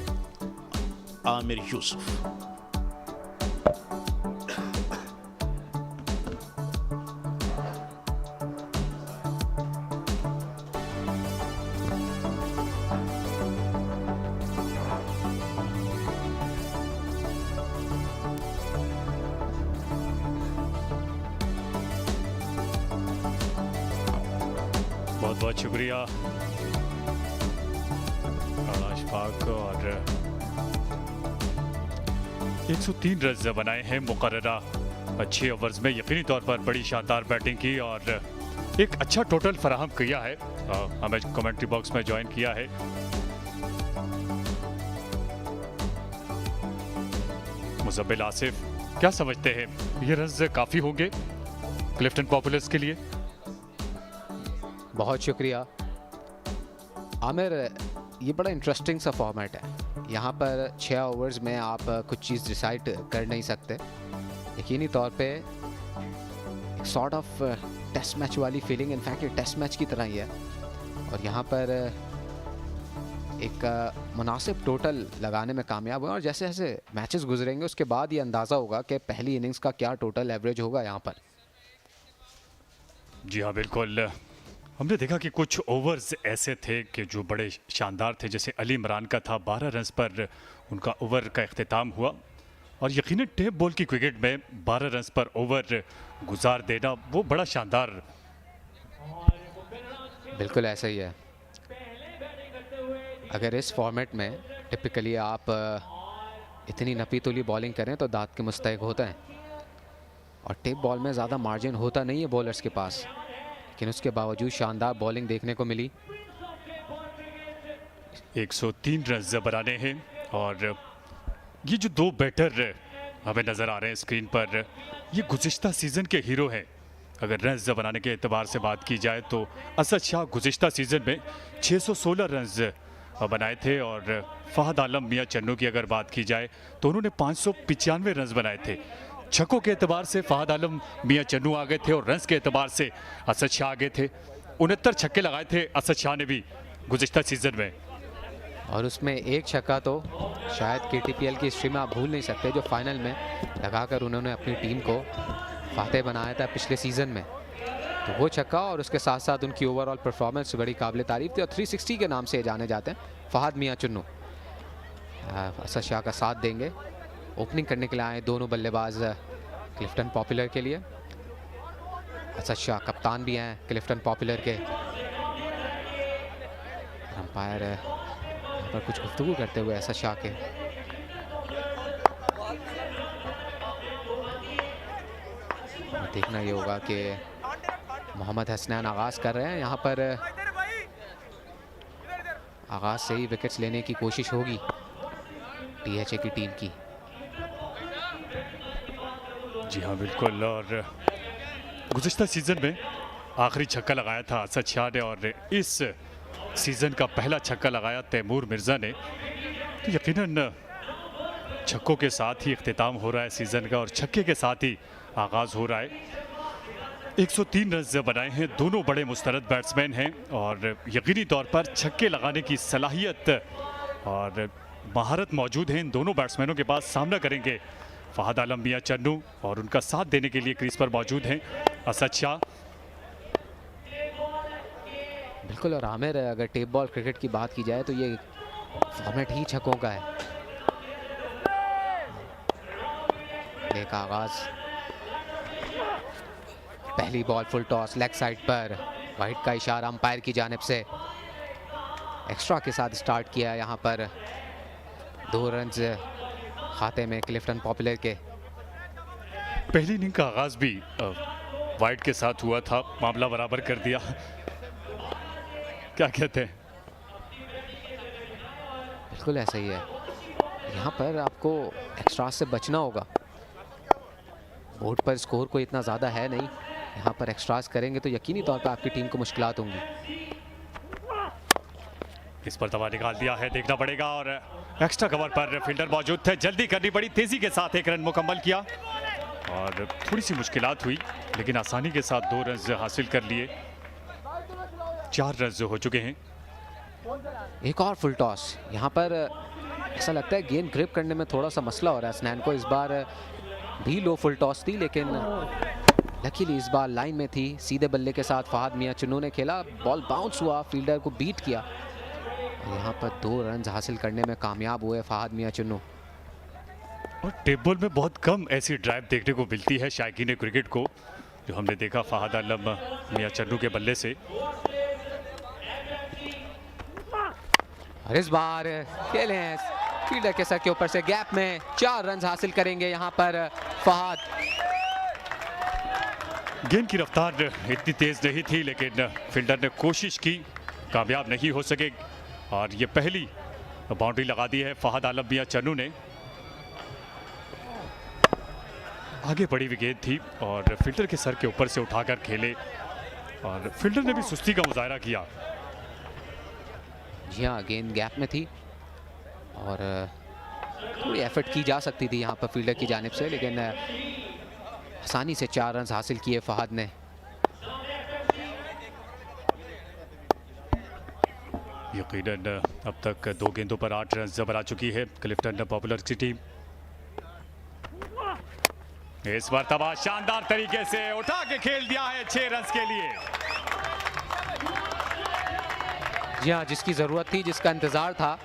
Amir Yusuf. बहुत बहुत शुक्रिया अशफाक। और 103 run बनाए हैं मुकर्ररा 6 overs में। यकीनी तौर पर बड़ी शानदार बैटिंग की और एक अच्छा टोटल फराहम किया है। हमें कमेंट्री बॉक्स में ज्वाइन किया है। मुजम्मिल आसिफ, क्या समझते हैं ये रन काफ़ी होंगे क्लिफ्टन पॉपुलर्स के लिए? बहुत शुक्रिया आमिर। ये बड़ा इंटरेस्टिंग सा फॉर्मेट है। यहाँ पर 6 ओवर्स में आप कुछ चीज़ डिसाइड कर नहीं सकते। यकीनी तौर पे एक सॉर्ट ऑफ टेस्ट मैच वाली फीलिंग, इनफैक्ट ये टेस्ट मैच की तरह ही है। और यहाँ पर एक मुनासिब टोटल लगाने में कामयाब हुए और जैसे जैसे मैचेस गुजरेंगे उसके बाद ये अंदाज़ा होगा कि पहली इनिंग्स का क्या टोटल एवरेज होगा यहाँ पर। जी हाँ, बिल्कुल। हमने देखा कि कुछ ओवर्स ऐसे थे कि जो बड़े शानदार थे, जैसे अली इमरान का था। 12 रन पर उनका ओवर का इख्तिताम हुआ और यकीनन टेप बॉल की क्रिकेट में 12 रन पर ओवर गुजार देना वो बड़ा शानदार। बिल्कुल ऐसा ही है। अगर इस फॉर्मेट में टिपिकली आप इतनी नपी-तुली बॉलिंग करें तो दांत के मुस्तहिक होते हैं और टेप बॉल में ज़्यादा मार्जिन होता नहीं है बॉलर्स के पास, लेकिन उसके बावजूद शानदार बॉलिंग देखने को मिली। 103 रन बनाने हैं और ये जो 2 बैटर हमें नज़र आ रहे हैं स्क्रीन पर, ये गुज़िश्ता सीज़न के हीरो हैं। अगर रन बनाने के एतबार से बात की जाए तो असद शाह गुज़िश्ता सीज़न में 616 रन बनाए थे और फ़हद आलम मियाँ चन्नू की अगर बात की जाए तो उन्होंने 595 रन बनाए थे। छक्कों के एतबार से फ़हद आलम मियाँ चन्नू आ गए थे और रन्स के एतबार से असद शाह आ गए थे। 69 छक्के लगाए थे असद शाह ने भी गुज़िश्ता सीज़न में, और उसमें एक छक्का तो शायद KTPL की हिस्ट्री में आप भूल नहीं सकते, जो फाइनल में लगाकर उन्होंने अपनी टीम को फातेह बनाया था पिछले सीज़न में। तो वो छक्का और उसके साथ साथ उनकी ओवरऑल परफॉर्मेंस बड़ी काबिल तारीफ़ थी और 360 के नाम से जाने जाते हैं फ़हद मियाँ चन्नू। असद शाह का साथ देंगे। ओपनिंग करने के लिए आए दोनों बल्लेबाज क्लिफ्टन पॉपुलर के लिए। असद शाह कप्तान भी हैं क्लिफ्टन पॉपुलर के। अंपायर यहाँ पर कुछ गुफ्तगू करते हुए असद शाह के। देखना ये होगा कि मोहम्मद हसनैन आगाज़ कर रहे हैं। यहाँ पर आगाज़ से ही विकेट्स लेने की कोशिश होगी DHA की टीम की। जी हाँ, बिल्कुल। और गुज़िश्ता सीज़न में आखिरी छक्का लगाया था असद शाह ने और इस सीज़न का पहला छक्का लगाया तैमूर मिर्ज़ा ने। तो यकीनन छक्कों के साथ ही इख्तिताम हो रहा है सीज़न का और छक्के के साथ ही आगाज़ हो रहा है। 103 रन बनाए हैं। दोनों बड़े मुस्तरद बैट्समैन हैं और यकीनी तौर पर छक्के लगाने की सलाहियत और महारत मौजूद है इन दोनों बैट्समैनों के पास। सामना करेंगे फ़हद आलम मियाँ चन्नू और उनका साथ देने के लिए क्रीज पर मौजूद हैं असद शाह। बिल्कुल, और आमिर अगर टेप बॉल क्रिकेट की बात की जाए तो ये फॉर्मेट ही छक्कों का है। प्ले का आगाज, पहली ball full toss leg side पर, वाइड का इशारा अंपायर की जानिब से। एक्स्ट्रा के साथ स्टार्ट किया यहाँ पर, 2 रन खाते में क्लिफ्टन पॉपुलर के। पहली इनिंग का आगाज भी वाइड के साथ हुआ था, मामला बराबर कर दिया। क्या कहते हैं? बिल्कुल ऐसा ही है, यहाँ पर आपको एक्स्ट्रा से बचना होगा। बोर्ड पर स्कोर कोई इतना ज़्यादा है नहीं, यहाँ पर एक्स्ट्रास करेंगे तो यकीनी तौर पर आपकी टीम को मुश्किलात होंगी। इस पर दवा निकाल दिया है, देखना पड़ेगा, और एक्स्ट्रा कवर पर फील्डर मौजूद थे, जल्दी करनी पड़ी, तेजी के साथ 1 रन मुकम्मल किया और थोड़ी सी मुश्किलात हुई लेकिन आसानी के साथ 2 रन हासिल कर लिए। 4 रन हो चुके हैं। एक और फुल टॉस, यहाँ पर ऐसा लगता है गेंद ग्रिप करने में थोड़ा सा मसला हो रहा है स्नैन को। इस बार भी लो फुल टॉस थी लेकिन लकीली इस बार लाइन में थी। सीधे बल्ले के साथ फहद मियां चुन्नू ने खेला, बॉल बाउंस हुआ, फील्डर को बीट किया। यहाँ पर 2 रन हासिल करने में कामयाब हुए फहद मियां चुन्नू। और टेबल में बहुत कम ऐसी ड्राइव देखने को मिलती है शायकीन क्रिकेट को, जो हमने देखा फहद आलम मियां चन्नू के बल्ले से। और इस बार खेले फील्डर के सर के ऊपर से गैप में 4 रन हासिल करेंगे यहाँ पर फहद। गेंद की रफ्तार इतनी तेज नहीं थी लेकिन फील्डर ने कोशिश की, कामयाब नहीं हो सके और ये पहली बाउंड्री लगा दी है फहद आलम मियां चन्नू ने। आगे पड़ी हुई गेंद थी और फील्डर के सर के ऊपर से उठाकर खेले और फील्डर ने भी सुस्ती का मुजाहरा किया। जी हाँ, गेंद गैप में थी और थोड़ी एफर्ट की जा सकती थी यहाँ पर फील्डर की जानिब से, लेकिन आसानी से 4 रन हासिल किए फहद ने। यकीनन अब तक 2 गेंदों पर 8 रन बना चुकी है क्लिफ्टन पॉपुलर की टीम। इस मरतबा शानदार तरीके से उठा के खेल दिया है 6 रन के लिए। जी हाँ, जिसकी ज़रूरत थी, जिसका इंतज़ार था,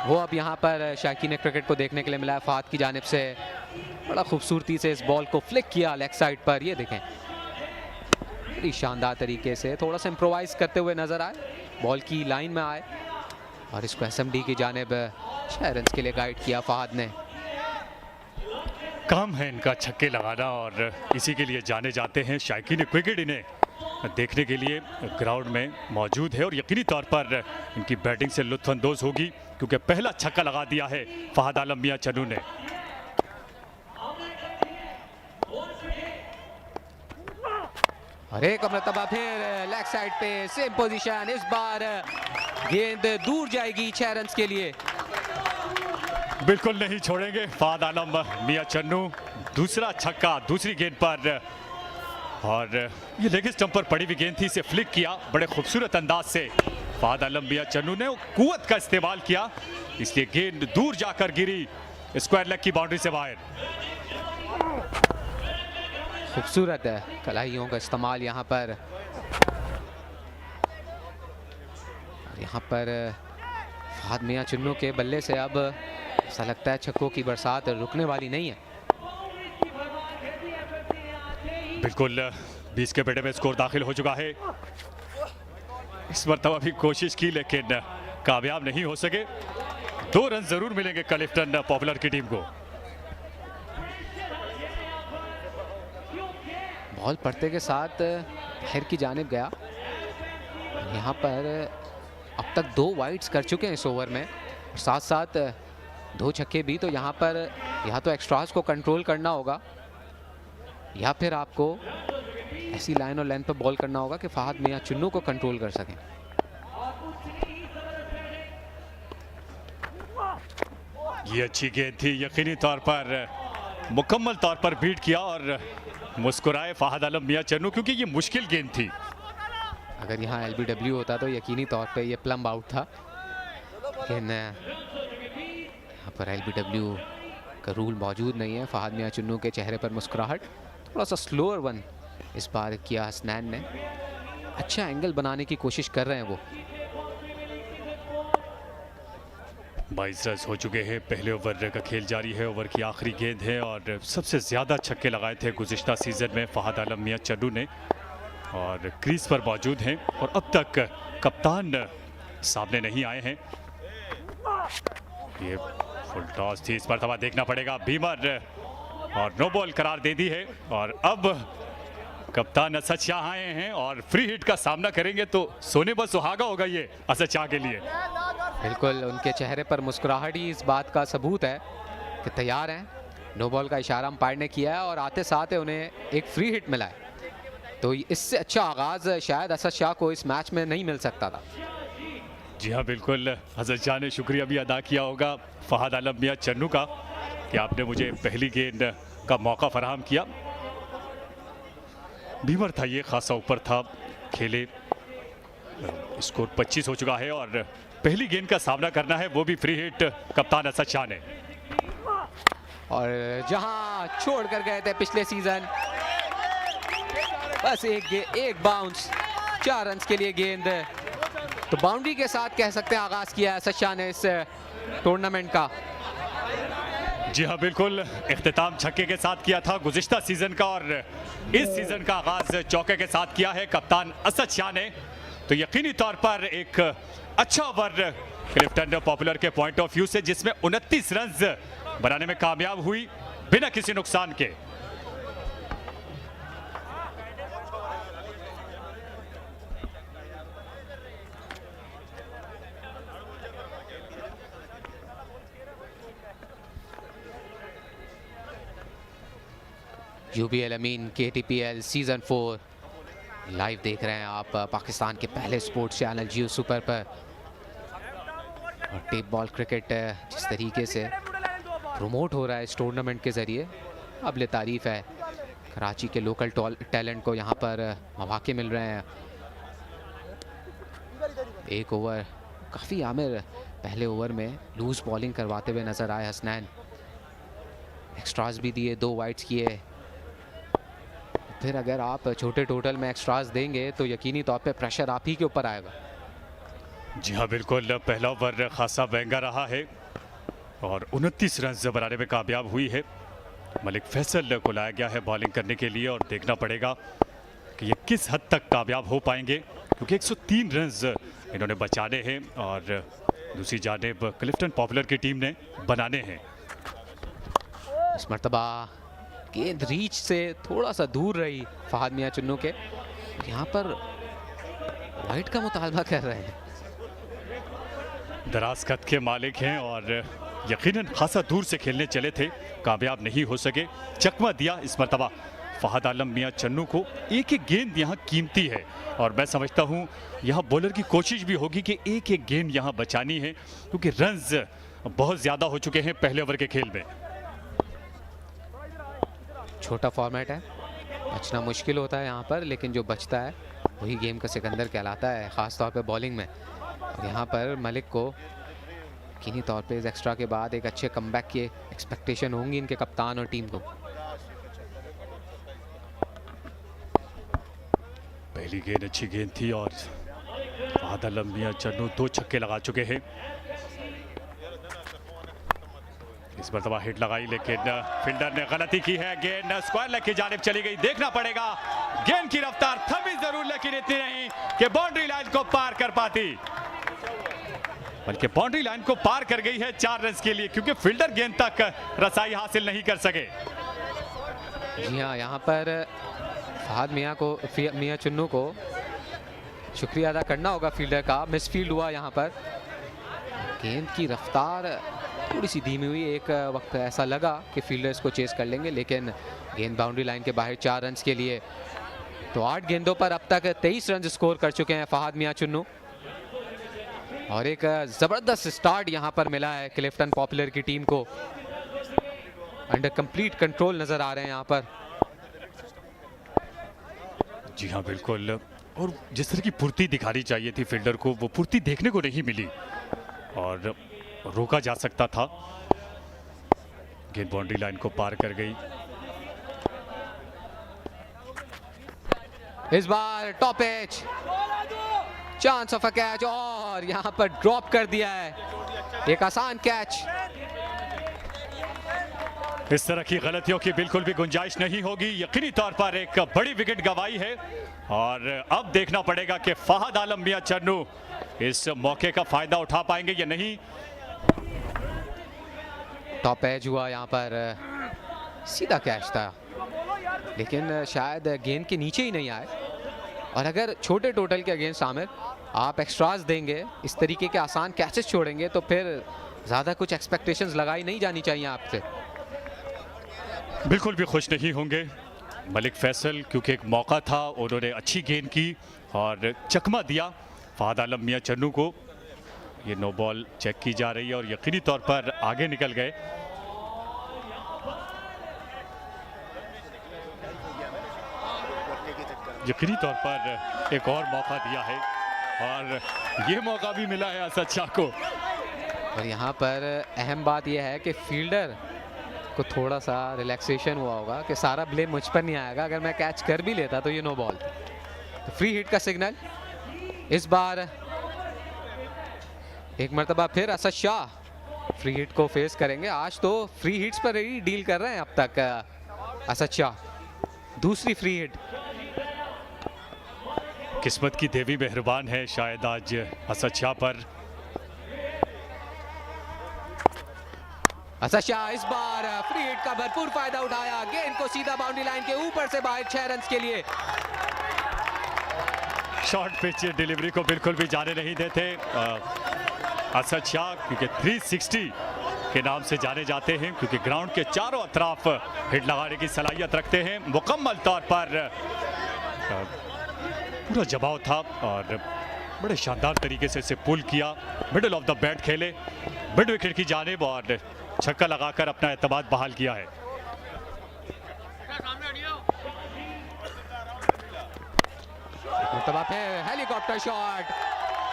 वो अब यहाँ पर शायकीन क्रिकेट को देखने के लिए मिला है। फहद की जानिब से बड़ा खूबसूरती से इस बॉल को फ्लिक किया लेग साइड पर। ये देखें, बड़ी शानदार तरीके से थोड़ा सा इम्प्रोवाइज करते हुए नज़र आए, बॉल की लाइन में आए और इसको SMD की जानिब 6 रन के लिए गाइड किया फहद ने। काम है इनका छक्के लगाना और इसी के लिए जाने जाते हैं शायकीन क्रिकेट। इन्हें देखने के लिए ग्राउंड में मौजूद है और यकीनी तौर पर इनकी बैटिंग से लुत्फानंदोज होगी क्योंकि पहला छक्का लगा दिया है फहद आलम मियां चन्नू ने। और एक मरतबा फिर लेग साइड पे सेम पोजीशन, इस बार गेंद दूर जाएगी 6 रन के लिए। बिल्कुल नहीं छोड़ेंगे फहद आलम मियां चन्नू। दूसरा छक्का दूसरी गेंद पर और ये लेग स्टंप पर पड़ी हुई गेंद थी, इसे फ्लिक किया बड़े खूबसूरत अंदाज से फहद आलम मियां चन्नू ने। कुव्वत का इस्तेमाल किया, इसलिए गेंद दूर जाकर गिरी स्क्वायर लेग की बाउंड्री से बाहर। खूबसूरत है कलाइयों का इस्तेमाल यहाँ पर। यहाँ पर फहद मियां चुन्नू के बल्ले से अब ऐसा लगता है छक्कों की बरसात रुकने वाली नहीं है। बिल्कुल 20 के बेटे में स्कोर दाखिल हो चुका है। इस मरतबा भी कोशिश की लेकिन कामयाब नहीं हो सके। 2 रन जरूर मिलेंगे क्लिफ्टन पॉपुलर की टीम को। बॉल पड़ते के साथ बाहर की जानिब गया। यहाँ पर अब तक 2 वाइड्स कर चुके हैं इस ओवर में, साथ साथ 2 छक्के भी। तो यहाँ पर या तो एक्स्ट्रास को कंट्रोल करना होगा या फिर आपको ऐसी लाइन और लेंथ पर बॉल करना होगा कि फहद मियां चुन्नू को कंट्रोल कर सकें। ये अच्छी गेंद थी, यकीनी तौर पर मुकम्मल तौर पर बीट किया और मुस्कुराए फहद आलम मियां चन्नू क्योंकि ये मुश्किल गेंद थी। अगर यहाँ LBW होता तो यकीनी तौर पे ये प्लम आउट था, लेकिन यहाँ पर LBW का रूल मौजूद नहीं है। फहद मियां चुन्नू के चेहरे पर मुस्कुराहट, थोड़ा सा स्लोअर वन इस बार किया हसनैन ने। अच्छा एंगल बनाने की कोशिश कर रहे हैं वो। 22 रन हो चुके हैं, पहले ओवर का खेल जारी है, ओवर की आखिरी गेंद है और सबसे ज़्यादा छक्के लगाए थे गुज़िश्ता सीज़न में फहद आलम मियां चन्नू ने और क्रीज पर मौजूद हैं और अब तक कप्तान सामने नहीं आए हैं। ये फुल टॉस थी, इस मरतबा देखना पड़ेगा, बीमर और नो बॉल करार दे दी है और अब कप्तान असद शाह आए हैं और फ्री हिट का सामना करेंगे तो सोने पर सुहागा होगा ये असद शाह के लिए। बिल्कुल, उनके चेहरे पर मुस्कुराहट ही इस बात का सबूत है कि तैयार हैं। नो बॉल का इशारा अंपायर ने किया है और आते साथ उन्हें एक फ्री हिट मिला है, तो इससे अच्छा आगाज शायद असद शाह को इस मैच में नहीं मिल सकता था। जी हाँ बिल्कुल, असद शाह ने शुक्रिया भी अदा किया होगा फहद आलम मियां चन्नू का कि आपने मुझे पहली गेंद का मौका फराहम किया। बीमर था ये, खासा ऊपर था, खेले, स्कोर 25 हो चुका है और पहली गेंद का सामना करना है, वो भी फ्री हिट कप्तान असद शाह ने। और जहां छोड़ कर गए थे पिछले सीजन, बस एक बाउंस, 4 रन के लिए गेंद, तो बाउंड्री के साथ कह सकते हैं आगाज किया असद शाह ने इस टूर्नामेंट का। जी हाँ बिल्कुल, इख्तिताम छक्के के साथ किया था गुज़िश्ता सीजन का और इस सीजन का आगाज चौके के साथ किया है कप्तान असद शाह ने, तो यकीनी तौर पर एक अच्छा ओवर क्लिफ्टन पॉपुलर के पॉइंट ऑफ व्यू से, जिसमें 29 रन बनाने में कामयाब हुई बिना किसी नुकसान के। यूबीएल अमीन KTPL सीजन 4 लाइव देख रहे हैं आप पाकिस्तान के पहले स्पोर्ट्स चैनल जियो सुपर पर। और टेप बॉल क्रिकेट जिस तरीके से प्रमोट हो रहा है इस टूर्नामेंट के ज़रिए, काबिल तारीफ़ है। कराची के लोकल टैलेंट को यहाँ पर मौके मिल रहे हैं। एक ओवर काफ़ी आमिर पहले ओवर में लूज बॉलिंग करवाते हुए नज़र आए हसनैन, एक्स्ट्रास भी दिए, 2 वाइड्स किए। फिर अगर आप छोटे टोटल में एक्स्ट्रास देंगे तो यकीनी तौर पे प्रेशर आप ही के ऊपर आएगा। जी हाँ बिल्कुल, पहला ओवर खासा महंगा रहा है और 29 रन बनाने में कामयाब हुई है। मलिक फैसल को लाया गया है बॉलिंग करने के लिए और देखना पड़ेगा कि ये किस हद तक कामयाब हो पाएंगे, क्योंकि 103 रन इन्होंने बचाने हैं और दूसरी जानिब क्लिफ्टन पॉपुलर की टीम ने बनाने हैं। इस मरतबा गेंद रीच से थोड़ा सा दूर रही फहद मियां चन्नू के, यहाँ पर वाइड का मुतालबा कर रहे हैं। दराज कद के मालिक हैं और यकीनन खासा दूर से खेलने चले थे, कामयाब नहीं हो सके। चकमा दिया इस मरतबा फहद आलम मियां चन्नू को। एक एक गेंद यहाँ कीमती है और मैं समझता हूँ यहाँ बॉलर की कोशिश भी होगी कि एक एक गेंद यहाँ बचानी है, क्योंकि रन्स बहुत ज़्यादा हो चुके हैं पहले ओवर के खेल में। छोटा फॉर्मेट है, बचना मुश्किल होता है यहाँ पर, लेकिन जो बचता है वही गेम का सिकंदर कहलाता है, ख़ास तौर पे बॉलिंग में। और यहाँ पर मलिक को यकीनी तौर पे इस एक्स्ट्रा के बाद एक अच्छे कमबैक की एक्सपेक्टेशन होंगी इनके कप्तान और टीम को। पहली गेंद अच्छी गेंद थी और फहद आलम मियां चन्नू 2 छक्के लगा चुके हैं। इस मरतबा हिट लगाई लेकिन फील्डर ने गलती की है, गेंद स्क्वायर लेग की जानिब चली गई। देखना पड़ेगा, गेंद की रफ्तार थमी जरूर लेकिन इतनी नहीं कि बाउंड्री लाइन को पार कर पाती, बल्कि बाउंड्री लाइन को पार कर गई है 4 रन के लिए, क्योंकि फील्डर गेंद तक रसाई हासिल नहीं कर सके। जी हाँ, यहाँ पर फहद मियां चन्नू को शुक्रिया अदा करना होगा फील्डर का। मिसफील्ड हुआ यहाँ पर, गेंद की रफ्तार थोड़ी सी धीमी हुई। एक वक्त ऐसा लगा कि फील्डर इसको चेस कर लेंगे, लेकिन गेंद बाउंड्री लाइन के बाहर 4 रन के लिए। तो 8 गेंदों पर अब तक 23 रन स्कोर कर चुके हैं फहद मियां चन्नू और एक ज़बरदस्त स्टार्ट यहाँ पर मिला है क्लिफ्टन पॉपुलर की टीम को। अंडर कंप्लीट कंट्रोल नज़र आ रहे हैं यहाँ पर। जी हाँ बिल्कुल, और जिस तरह की फुर्ती दिखानी चाहिए थी फील्डर को, वो फुर्ती देखने को नहीं मिली और रोका जा सकता था। गेंद बाउंड्री लाइन को पार कर गई। इस बार top edge, chance of a catch और यहाँ पर ड्रॉप कर दिया है। एक आसान कैच। इस तरह की गलतियों की बिल्कुल भी गुंजाइश नहीं होगी। यकीनी तौर पर एक बड़ी विकेट गंवाई है और अब देखना पड़ेगा कि फहद आलम मियां चन्नू इस मौके का फायदा उठा पाएंगे या नहीं। टॉप एज हुआ यहाँ पर, सीधा कैच था लेकिन शायद गेंद के नीचे ही नहीं आए। और अगर छोटे टोटल के अगेंस्ट आमिर आप एक्स्ट्राज देंगे, इस तरीके के आसान कैचेस छोड़ेंगे तो फिर ज़्यादा कुछ एक्सपेक्टेशंस लगाई नहीं जानी चाहिए आपसे। बिल्कुल भी खुश नहीं होंगे मलिक फैसल, क्योंकि एक मौका था, उन्होंने अच्छी गेंद की और चकमा दिया फहद आलम मियां चन्नू को। ये नो बॉल चेक की जा रही है और यकीनी तौर पर आगे निकल गए। यकीनी तौर पर एक और मौका दिया है और ये मौका भी मिला है असद शाह को। और यहाँ पर अहम बात यह है कि फील्डर को थोड़ा सा रिलैक्सेशन हुआ होगा कि सारा ब्लेम मुझ पर नहीं आएगा, अगर मैं कैच कर भी लेता तो ये नो बॉल। तो फ्री हिट का सिग्नल। इस बार एक मरतबा फिर असद शाह फ्री हिट को फेस करेंगे। आज तो फ्री हिट्स पर ही डील कर रहे हैं अब तक असद शाह। दूसरी फ्री हिट। किस्मत की देवी मेहरबान है शायद आज असद शाह पर। असद शाह इस बार फ्री हिट का भरपूर फायदा उठाया, गेंद को सीधा बाउंड्री लाइन के ऊपर से बाहर 6 रन के लिए। शॉर्ट पिच डिलीवरी को बिल्कुल भी जाने नहीं देते असद शाह, क्योंकि 360 के नाम से जाने जाते हैं, क्योंकि ग्राउंड के चारों अतराफ हिट लगाने की सलाहियत रखते हैं। मुकम्मल तौर पर पूरा जवाब था और बड़े शानदार तरीके से इसे पुल किया, मिडल ऑफ द बैट खेले मिड विकेट की जानिब और छक्का लगाकर अपना एतमाद बहाल किया है। Helicopter shot,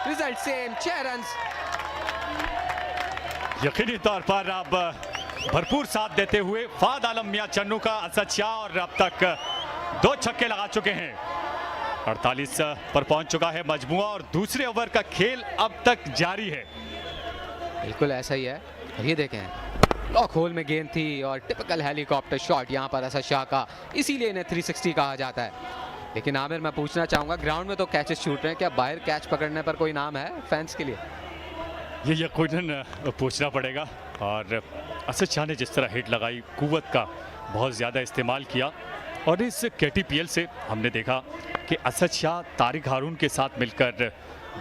result same, 6 run. यकीनी तौर पर अब भरपूर साथ देते हुए फहद आलम मियां चन्नू का असद शाह, और अब तक 2 छक्के लगा चुके हैं। 48 पर पहुंच चुका है मजमुआ और दूसरे ओवर का खेल अब तक जारी है। बिल्कुल ऐसा ही है। और ये देखें लॉक होल में गेंद थी और टिपिकल हेलीकॉप्टर शॉट यहाँ पर असद शाह का, इसीलिए इन्हें 360 कहा जाता है। लेकिन आमिर मैं पूछना चाहूँगा, ग्राउंड में तो कैचेस छूट रहे हैं, क्या बाहर कैच पकड़ने पर कोई नाम है फैंस के लिए? ये यकीनन पूछना पड़ेगा। और असद शाह ने जिस तरह हिट लगाई, कुव्वत का बहुत ज़्यादा इस्तेमाल किया। और इस KTPL से हमने देखा कि असद शाह तारिक हारून के साथ मिलकर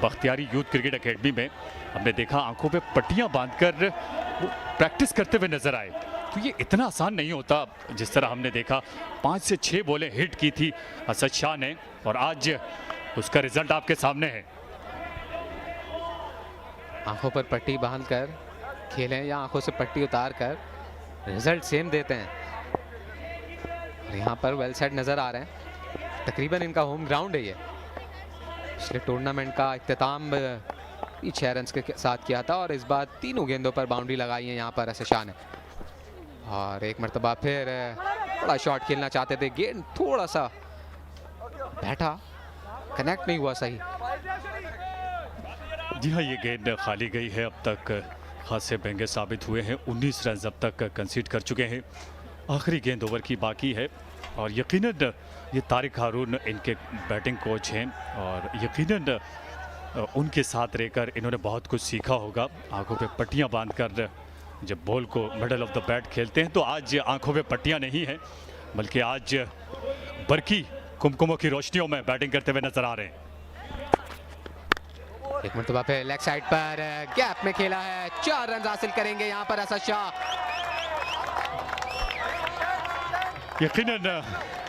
बख्तियारी यूथ क्रिकेट एकेडमी में हमने देखा आंखों पे पट्टियां बांधकर वो प्रैक्टिस करते हुए नजर आए। तो ये इतना आसान नहीं होता। जिस तरह हमने देखा 5 से 6 बॉलें हिट की थी असद शाह ने, और आज उसका रिजल्ट आपके सामने है। आंखों पर पट्टी बांधकर खेलें या आंखों से पट्टी उतार कर, रिजल्ट सेम देते हैं। और यहाँ पर वेल सेट नजर आ रहे हैं। तकरीबन इनका होम ग्राउंड है ये। पिछले टूर्नामेंट का इख्तिताम 6 रन के साथ किया था और इस बार तीनों गेंदों पर बाउंड्री लगाई है यहाँ पर असद शाह ने। और एक मरतबा फिर बड़ा शॉट खेलना चाहते थे, गेंद थोड़ा सा बैठा, कनेक्ट नहीं हुआ सही। जी हाँ, ये गेंद खाली गई है। अब तक खासे महंगे साबित हुए हैं। 19 रन अब तक कंसीड कर चुके हैं। आखिरी गेंद ओवर की बाकी है और यकीनन ये तारिक हारून इनके बैटिंग कोच हैं और यकीनन उनके साथ रहकर इन्होंने बहुत कुछ सीखा होगा। आंखों पे पट्टियां बांधकर जब बॉल को मिडल ऑफ द बैट खेलते हैं तो आज आंखों पे पट्टियां नहीं हैं, बल्कि आज बरकी कुमकुमों की रोशनियों में बैटिंग करते हुए नजर आ रहे हैं। एक मरतबा पे लेग साइड पर गैप में खेला है, 4 रन हासिल करेंगे यहाँ पर असद शाह। यकीनन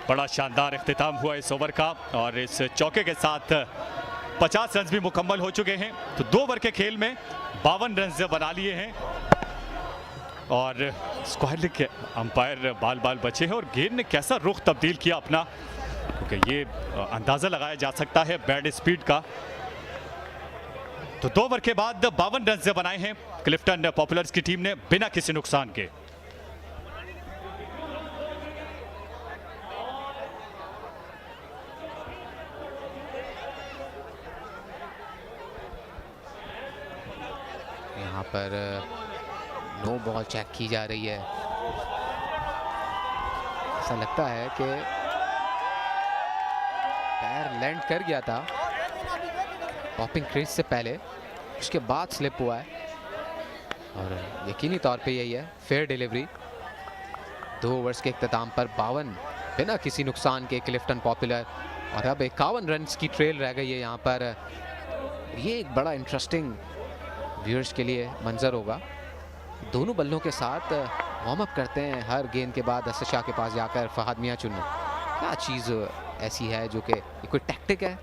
बड़ा शानदार इख्तिताम हुआ इस ओवर का और इस चौके के साथ 50 रन भी मुकम्मल हो चुके हैं। तो 2 ओवर के खेल में 52 रन बना लिए हैं और स्क्वायर लेग के अंपायर बाल बाल बचे हैं। और गेंद ने कैसा रुख तब्दील किया अपना, क्योंकि ये अंदाज़ा लगाया जा सकता है बैड स्पीड का। तो 2 ओवर के बाद 52 रन बनाए हैं क्लिफ्टन पॉपुलर्स की टीम ने बिना किसी नुकसान के। पर नो बॉल चेक की जा रही है। ऐसा लगता है कि पैर लैंड कर गया था पॉपिंग क्रीज से पहले, उसके बाद स्लिप हुआ है और यकीनी तौर पे यही है फेयर डिलीवरी। 2 ओवर्स के इख्तिताम पर 52 बिना किसी नुकसान के क्लिफ्टन पॉपुलर, और अब 51 रन्स की ट्रेल रह गई है यहाँ पर। ये एक बड़ा इंटरेस्टिंग व्यूअर्स के लिए मंजर होगा। दोनों बल्लों के साथ वार्म अप करते हैं हर गेंद के बाद असद शाह के पास जाकर फहद मियां चुन्नू। क्या चीज़ ऐसी है जो कि कोई टैक्टिक है?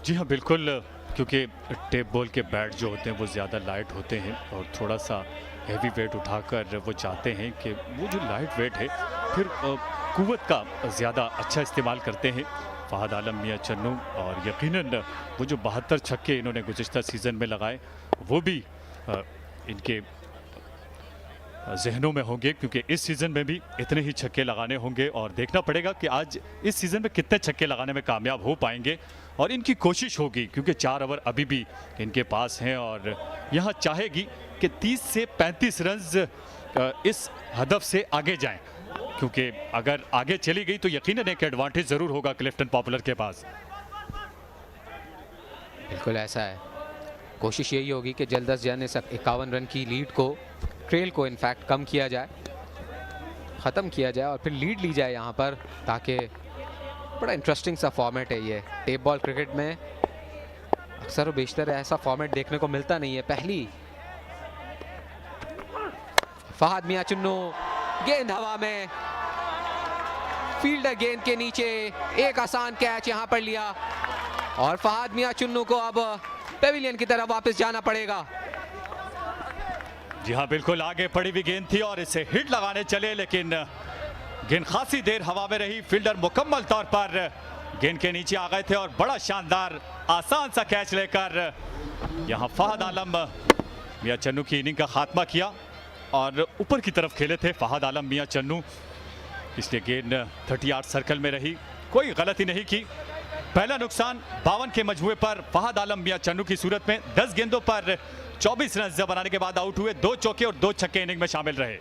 जी हाँ बिल्कुल, क्योंकि टेप बॉल के बैट जो होते हैं वो ज़्यादा लाइट होते हैं और थोड़ा सा हैवी वेट उठाकर वो चाहते हैं कि वो जो लाइट वेट है फिर कुव्वत का ज़्यादा अच्छा इस्तेमाल करते हैं फहद आलम मियां चन्नू। और यकीनन वो जो 72 छक्के इन्होंने गुज़िश्ता सीज़न में लगाए वो भी इनके जहनों में होंगे, क्योंकि इस सीज़न में भी इतने ही छक्के लगाने होंगे और देखना पड़ेगा कि आज इस सीज़न में कितने छक्के लगाने में कामयाब हो पाएंगे। और इनकी कोशिश होगी क्योंकि 4 ओवर अभी भी इनके पास हैं और यहाँ चाहेगी कि 30 से 35 रन इस हदफ से आगे जाएं, क्योंकि अगर आगे चली गई तो यकीनन एक एडवांटेज ज़रूर होगा क्लिफ्टन पॉपुलर के पास। बिल्कुल ऐसा है, कोशिश यही होगी कि जल्द अज जल्द 51 रन की लीड को, ट्रेल को इनफैक्ट कम किया जाए, ख़त्म किया जाए और फिर लीड ली जाए यहाँ पर, ताकि बड़ा इंटरेस्टिंग सा फॉर्मेट है ये। टेप बॉल क्रिकेट में अक्सर और बेशतर ऐसा फॉर्मेट देखने को मिलता नहीं है। पहली फहद मियां चुन्नू, गेंद हवा में, फील्डर गेंद के नीचे, एक आसान कैच यहाँ पर लिया और फहद मियां चुन्नू को अब पेविलियन की तरफ वापस जाना पड़ेगा। जी हाँ बिल्कुल, आगे पड़ी हुई गेंद थी और इसे हिट लगाने चले, लेकिन गेंद खासी देर हवा में रही। फील्डर मुकम्मल तौर पर गेंद के नीचे आ गए थे और बड़ा शानदार आसान सा कैच लेकर यहाँ फहद आलम मियां चन्नू की इनिंग का खात्मा किया और ऊपर की तरफ खेले थे फहद आलम मियां चन्नू, इसलिए गेंद 30 यार्ड सर्कल में रही, कोई गलती नहीं की। पहला नुकसान 52 के मजमूए पर फहद आलम मियां चन्नू की सूरत में 10 गेंदों पर 24 रन बनाने के बाद आउट हुए। 2 चौके और 2 छक्के इनिंग में शामिल रहे।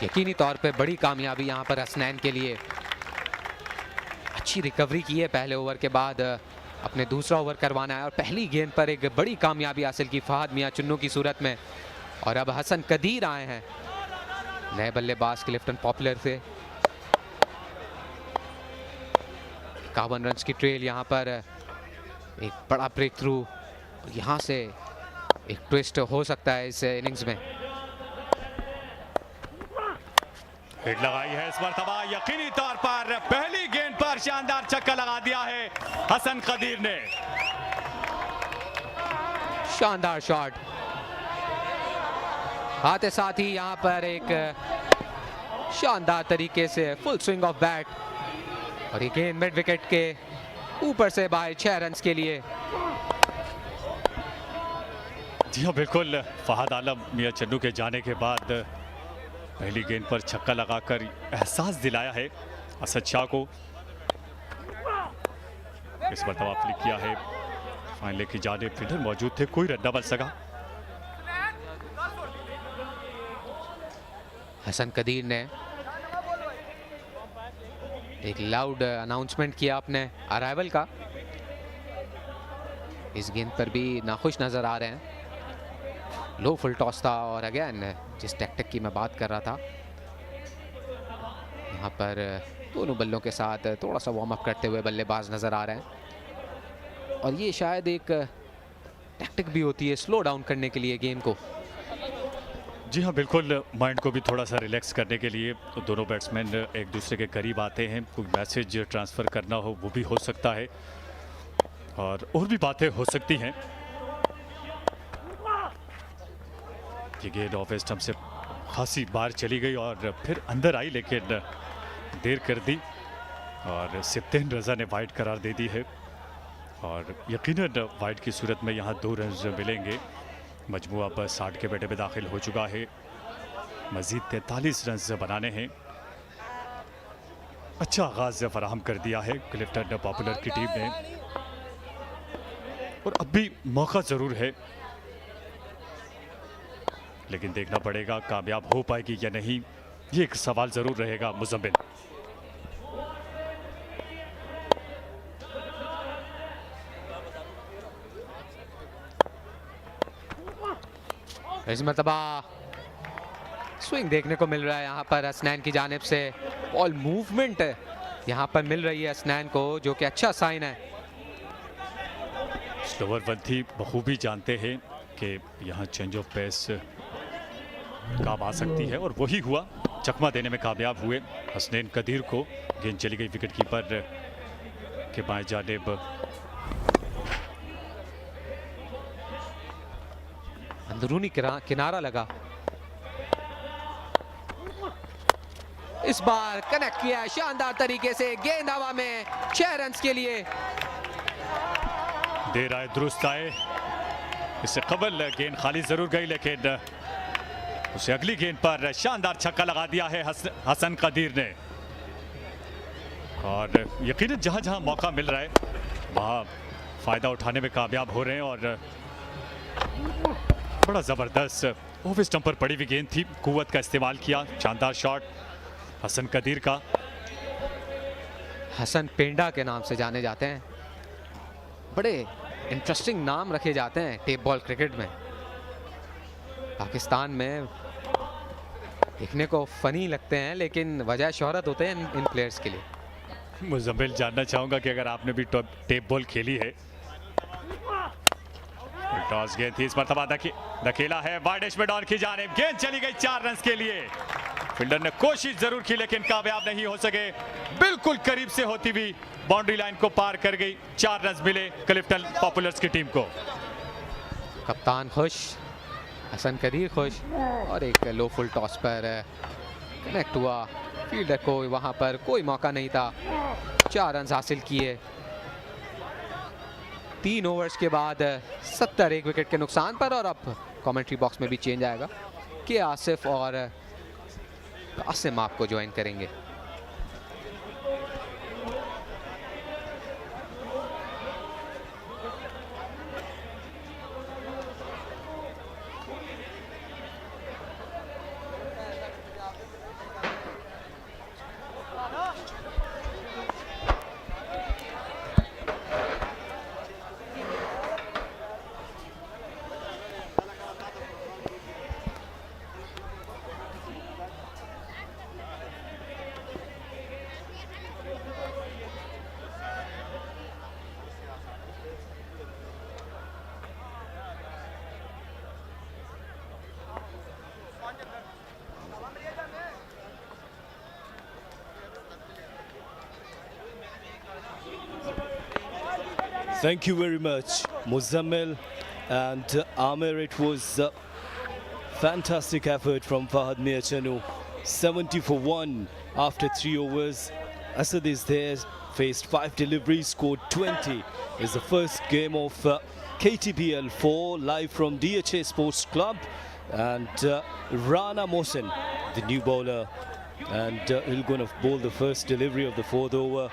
यकीनी तौर पे बड़ी कामयाबी यहाँ पर हसनैन के लिए। अच्छी रिकवरी की है पहले ओवर के बाद, अपने दूसरा ओवर करवाना है और पहली गेंद पर एक बड़ी कामयाबी हासिल की फहद मियां चुन्नू की सूरत में। और अब हसन कदीर आए हैं नए बल्लेबाज क्लिफ्टन पॉपुलर से। 51 रन की ट्रेल, यहाँ पर एक बड़ा ब्रेक थ्रू, यहाँ से एक ट्विस्ट हो सकता है इस इनिंग्स में। हिट लगाई है इस मरतबा, यकीनी तौर पर पहली गेंद पर शानदार छक्का लगा दिया है हसन कदीर ने। शानदार शॉट, आते साथ ही यहाँ पर एक शानदार तरीके से फुल स्विंग ऑफ बैट और ये गेंद मिड विकेट के ऊपर से बाहर 6 रन के लिए। जी हाँ बिल्कुल, फहद आलम मियां चन्नू के जाने के बाद पहली गेंद पर छक्का लगाकर एहसास दिलाया है असद शाह को। इस मरतबा फ्लिक किया है, फाइनल की जानिब फील्डर मौजूद थे, कोई रन न बन सका। हसन कदीर ने एक लाउड अनाउंसमेंट किया अपने अराइवल का। इस गेंद पर भी नाखुश नजर आ रहे हैं। लो फुल टॉस था और अगेन जिस टैक्टिक की मैं बात कर रहा था, यहाँ पर दोनों बल्लों के साथ थोड़ा सा वार्म अप करते हुए बल्लेबाज नजर आ रहे हैं और ये शायद एक टैक्टिक भी होती है स्लो डाउन करने के लिए गेम को। जी हाँ बिल्कुल, माइंड को भी थोड़ा सा रिलैक्स करने के लिए दोनों बैट्समैन एक दूसरे के करीब आते हैं, कोई मैसेज ट्रांसफ़र करना हो वो भी हो सकता है और भी बातें हो सकती हैं। ये गेंद ऑफ स्टंप से खासी बार चली गई और फिर अंदर आई, लेकिन देर कर दी और सिप्तेन रज़ा ने वाइड करार दे दी है और यकीनन वाइड की सूरत में यहाँ 2 रन मिलेंगे। मजमुआ अब 60 के बेटे में दाखिल हो चुका है, मज़ीद 43 रन बनाने हैं। अच्छा आगाज़ फराहम कर दिया है क्लिफ्टन पॉपुलर की टीम ने, और अब भी मौका ज़रूर है, लेकिन देखना पड़ेगा कामयाब हो पाएगी या नहीं, ये एक सवाल ज़रूर रहेगा मुज़म्मिल। इस मरतबा स्विंग देखने को मिल रहा है यहाँ पर हसनैन की जानिब से। बॉल मूवमेंट यहाँ पर मिल रही है हसनैन को, जो कि अच्छा साइन है। स्लोअर वन थी, बखूबी जानते हैं कि यहाँ चेंज ऑफ पेस काम आ सकती है, और वही हुआ। चकमा देने में कामयाब हुए हसनैन कदीर को। गेंद चली गई विकेट कीपर के बाएं जानिब। अंदरूनी किनारा लगा, इस बार कनेक्ट किया शानदार तरीके से, गेंद हवा में, 6 रन के लिए। देर आए दुरुस्त आए, इससे कबल गेंद खाली जरूर गई, लेकिन उसे अगली गेंद पर शानदार छक्का लगा दिया है हसन कदीर ने। और यकीनन जहां जहां मौका मिल रहा है वहां फायदा उठाने में कामयाब हो रहे हैं। और बड़ा जबरदस्त ऑफ स्टंप पर पड़ी हुई गेंद थी, कुव्वत का इस्तेमाल किया, शानदार शॉट हसन कदीर का। हसन पेंडा के नाम से जाने जाते हैं, बड़े इंटरेस्टिंग नाम रखे जाते हैं टेप बॉल क्रिकेट में। पाकिस्तान में देखने को फनी लगते हैं, लेकिन वजह शोहरत होते हैं इन प्लेयर्स के लिए। मुज़म्मिल, जानना चाहूंगा कि अगर आपने भी टेप बॉल खेली है। टॉस गेंद थी, इस मरतबा धकेला है वाइडिश में डॉन की जानिब, गेंद चली गई 4 रन के लिए। फील्डर ने कोशिश जरूर की, लेकिन कामयाब नहीं हो सके। बिल्कुल करीब से होती हुई बाउंड्री लाइन को पार कर गई। 4 रन मिले क्लिफ्टन पॉपुलर्स की टीम को। कप्तान खुश, हसन कदीर खुश, और एक लो फुल टॉस पर कनेक्ट हुआ। फील्डर को वहां पर कोई मौका नहीं था, 4 रन हासिल किए। 3 ओवर्स के बाद 70 एक विकेट के नुकसान पर। और अब कमेंट्री बॉक्स में भी चेंज आएगा कि आसिफ और कासिम आपको ज्वाइन करेंगे। Thank you very much, Muzammil and Amir. It was a fantastic effort from Fahad Miachanu. 70 for 1 after 3 overs. Asad is there, faced 5 deliveries, scored 20. Is the first game of KTPL 4 live from DHA Sports Club. And Rana Mohsen, the new bowler, and he'll going to bowl the first delivery of the 4th over.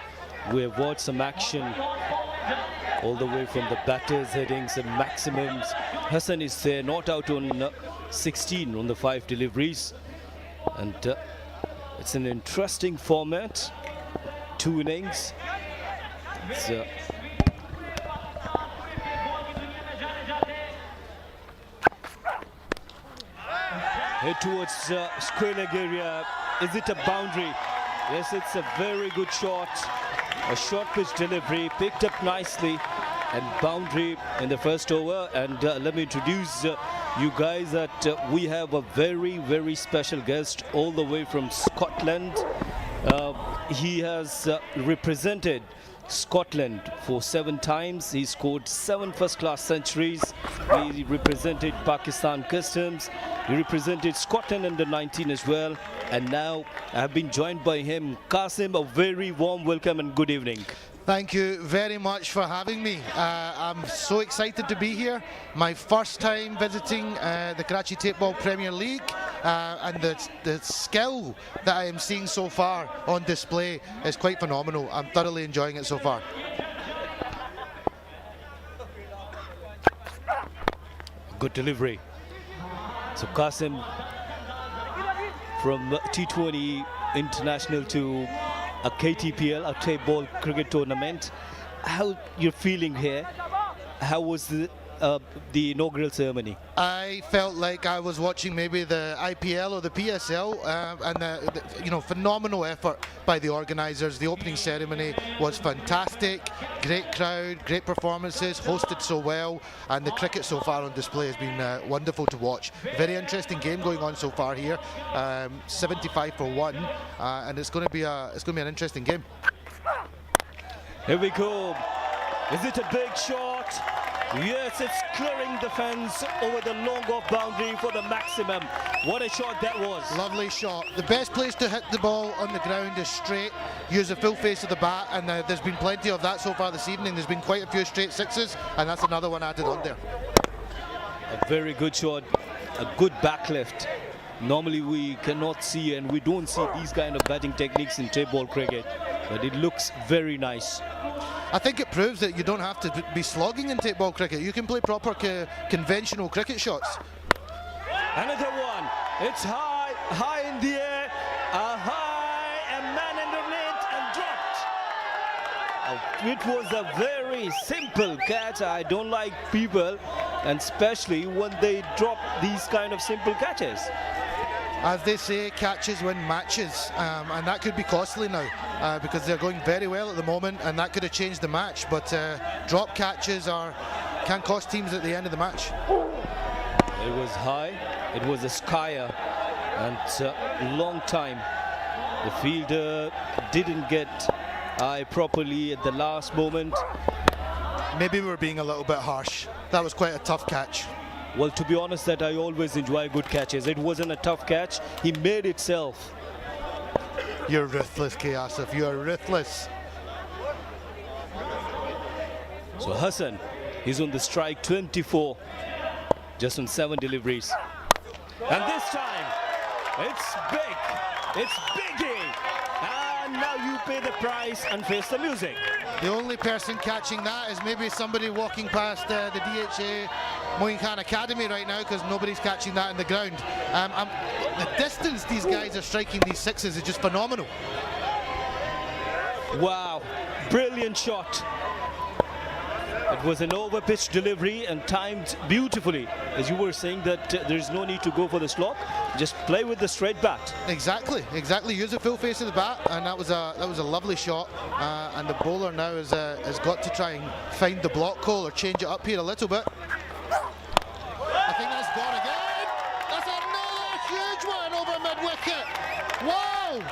We have watched some action all the way from the batters' headings and maximums. Hassan is there, not out on 16 on the 5 deliveries. And it's an interesting format. 2 innings. It's, head towards square leg area. Is it a boundary? Yes, it's a very good shot. A short pitch delivery, picked up nicely, and boundary in the first over. And let me introduce you guys that we have a very, very special guest all the way from Scotland. He has represented Scotland for 7 times. He scored 7 first-class centuries. He represented Pakistan Customs. He represented Scotland under 19 as well. And now I have been joined by him. Qasim, a very warm welcome and good evening. Thank you very much for having me. I'm so excited to be here. My first time visiting the Karachi Tape Ball Premier League. and the skill that I am seeing so far on display is quite phenomenal. I'm thoroughly enjoying it so far. Good delivery. So Qasim from T20 International to a KTPL, a tape ball cricket tournament. How you're feeling here? How was the inaugural ceremony? I felt like I was watching maybe the IPL or the PSL, and phenomenal effort by the organisers. The opening ceremony was fantastic, great crowd, great performances, hosted so well, and the cricket so far on display has been wonderful to watch. Very interesting game going on so far here, 75 for 1, and it's going to be an interesting game. Here we go. Is it a big shot? Yes, it's clearing the fence over the long off boundary for the maximum. What a shot that was. Lovely shot. The best place to hit the ball on the ground is straight. Use the full face of the bat, and there's been plenty of that so far this evening. There's been quite a few straight sixes, and that's another one added on there. A very good shot, a good backlift. Normally we cannot see, and we don't see these kind of batting techniques in tape ball cricket, but it looks very nice. I think it proves that you don't have to be slogging in tape ball cricket. You can play proper conventional cricket shots. Another one. It's high in the air, a man underneath and dropped. It was a very simple catch. I don't like people, and especially when they drop these kind of simple catches. As they say, catches win matches, and that could be costly now because they're going very well at the moment, and that could have changed the match. But drop catches can cost teams at the end of the match. It was high, it was a skier, and long time. The fielder didn't get eye properly at the last moment. Maybe we're being a little bit harsh. That was quite a tough catch. Well, to be honest, that I always enjoy good catches. It wasn't a tough catch. He made itself. You're ruthless, Asif. You are ruthless. So Hassan, he's on the strike, 24, just on 7 deliveries. And this time, it's big. It's biggie. And now you pay the price and face the music. The only person catching that is maybe somebody walking past the DHA Moin Khan Academy right now, because nobody's catching that in the ground. The distance these guys are striking these sixes is just phenomenal. Wow, brilliant shot. It was an over-pitched delivery and timed beautifully. As you were saying, that there's no need to go for the slog, just play with the straight bat. Exactly. Use the full face of the bat, and that was a lovely shot. And the bowler now has got to try and find the block call or change it up here a little bit. I think that's gone again. That's another huge one over mid-wicket. Wow!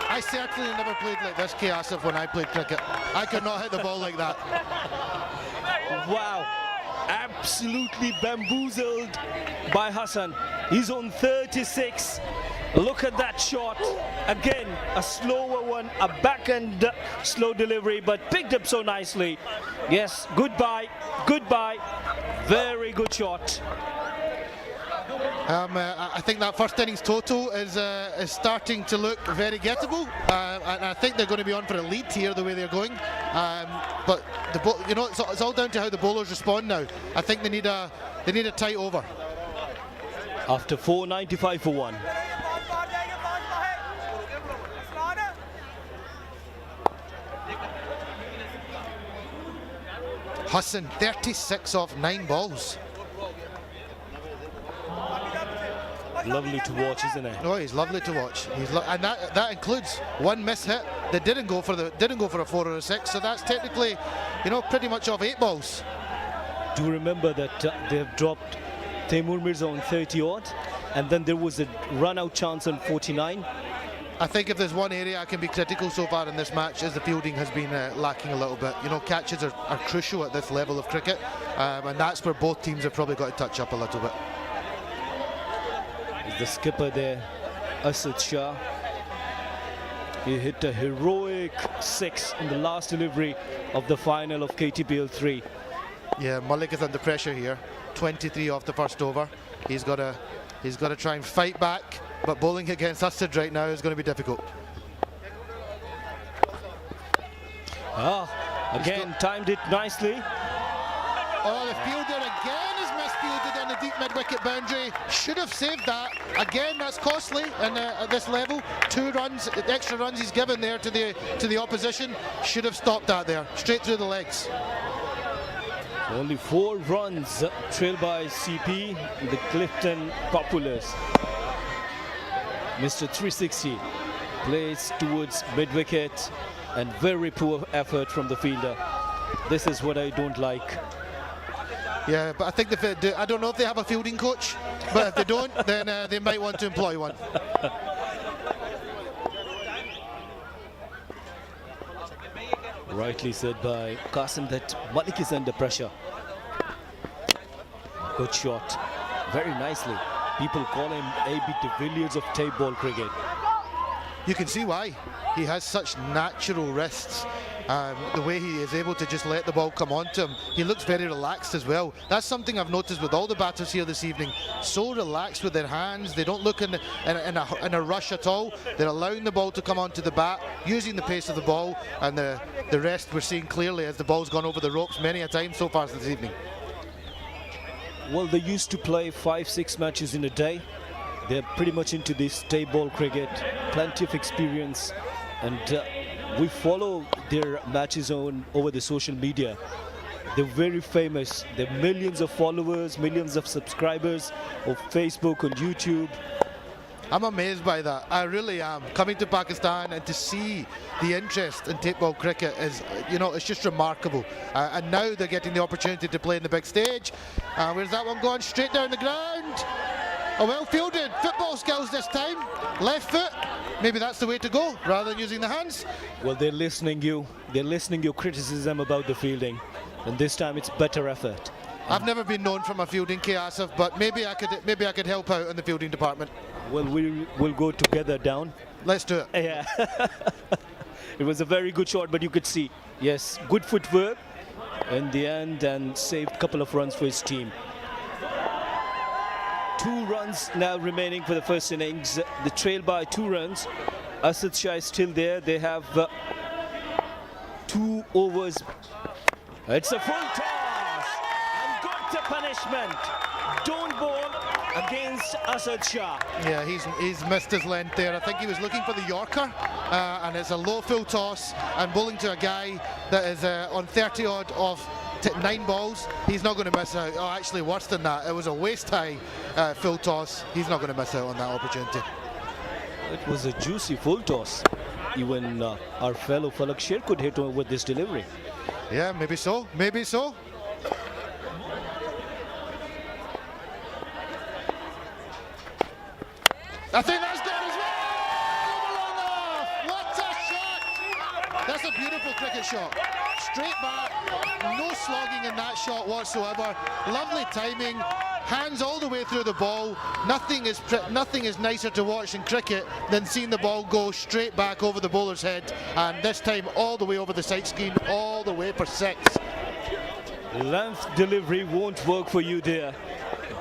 I certainly never played like this, Asif, when I played cricket. I could not hit the ball like that. Wow, absolutely bamboozled by Hassan. He's on 36. Look at that shot. Again, a slower one, a backhand slow delivery, but picked up so nicely. Yes, goodbye. Very good shot. I think that first innings total is starting to look very gettable, and I think they're going to be on for a lead here the way they're going. But it's all down to how the bowlers respond now. I think they need a tight over. After 495 for 1. Hassan, 36 off 9 balls. Lovely to watch, isn't it? Oh, he's lovely to watch. And that includes one miss hit that didn't go for a 4 or a 6. So that's technically, pretty much off 8 balls. Do remember that they've dropped Taimur Mirza on 30 odd, and then there was a run-out chance on 49. I think if there's one area I can be critical so far in this match, is the fielding has been lacking a little bit. Catches are crucial at this level of cricket, and that's where both teams have probably got to touch up a little bit. The skipper there, Asad Shah. He hit a heroic 6 in the last delivery of the final of KTPL 3. Yeah, Malik is under pressure here. 23 off the first over. He's got to try and fight back, but bowling against Asad right now is going to be difficult. Again, timed it nicely. Oh, the fielder again is misfielded on the deep mid-wicket boundary. Should have saved that. Again, that's costly and at this level. 2 runs, extra runs he's given there to the opposition. Should have stopped that there, straight through the legs. Only 4 runs trailed by CP, the Clifton Populars. Mr. 360 plays towards mid-wicket and very poor effort from the fielder. This is what I don't like. Yeah, but I think I don't know if they have a fielding coach, but if they don't, then they might want to employ one. Rightly said by Qasim that Malik is under pressure. Good shot. Very nicely. People call him A.B. de Villiers of tape ball cricket. You can see why. He has such natural wrists. The way he is able to just let the ball come onto him. He looks very relaxed as well. That's something I've noticed with all the batters here this evening. So relaxed with their hands. They don't look in a rush at all. They're allowing the ball to come onto the bat, using the pace of the ball, and the rest we're seeing clearly as the ball's gone over the ropes many a time so far this evening. Well, they used to play 5-6 matches in a day. They're pretty much into this tape ball cricket, plenty of experience, and we follow their matches over the social media. They're very famous. They're millions of followers, millions of subscribers of Facebook and YouTube. I'm amazed by that. I really am. Coming to Pakistan and to see the interest in tape ball cricket is, it's just remarkable. And now they're getting the opportunity to play in the big stage. Where's that one going? Straight down the ground. Oh, well fielded. Football skills this time. Left foot. Maybe that's the way to go, rather than using the hands. Well, they're listening your criticism about the fielding, and this time it's better effort. I've never been known for my fielding, K. Asif, but maybe I could help out in the fielding department. Well, we'll go together down. Let's do it. Yeah. It was a very good shot, but you could see, yes, good footwork in the end, and saved a couple of runs for his team. 2 runs now remaining for the first innings. The trail by 2 runs. Asad Shah is still there. They have 2 overs. It's a full toss and got the punishment. Don't bowl against Asad Shah. Yeah, he's missed his length there. I think he was looking for the Yorker, and it's a low full toss and bowling to a guy that is on 30 odd of 9 balls. He's not going to miss out. Oh, actually worse than that. It was a waist high full toss. He's not going to miss out on that opportunity. It was a juicy full toss. Even our fellow Falak Sher could hit with this delivery. Yeah, maybe so. Maybe so. I think that's gone as well. What a shot! That's a beautiful cricket shot. Straight back, no slogging in that shot whatsoever. Lovely timing, hands all the way through the ball. Nothing is nicer to watch in cricket than seeing the ball go straight back over the bowler's head, and this time all the way over the side screen, all the way for 6. Length delivery won't work for you there.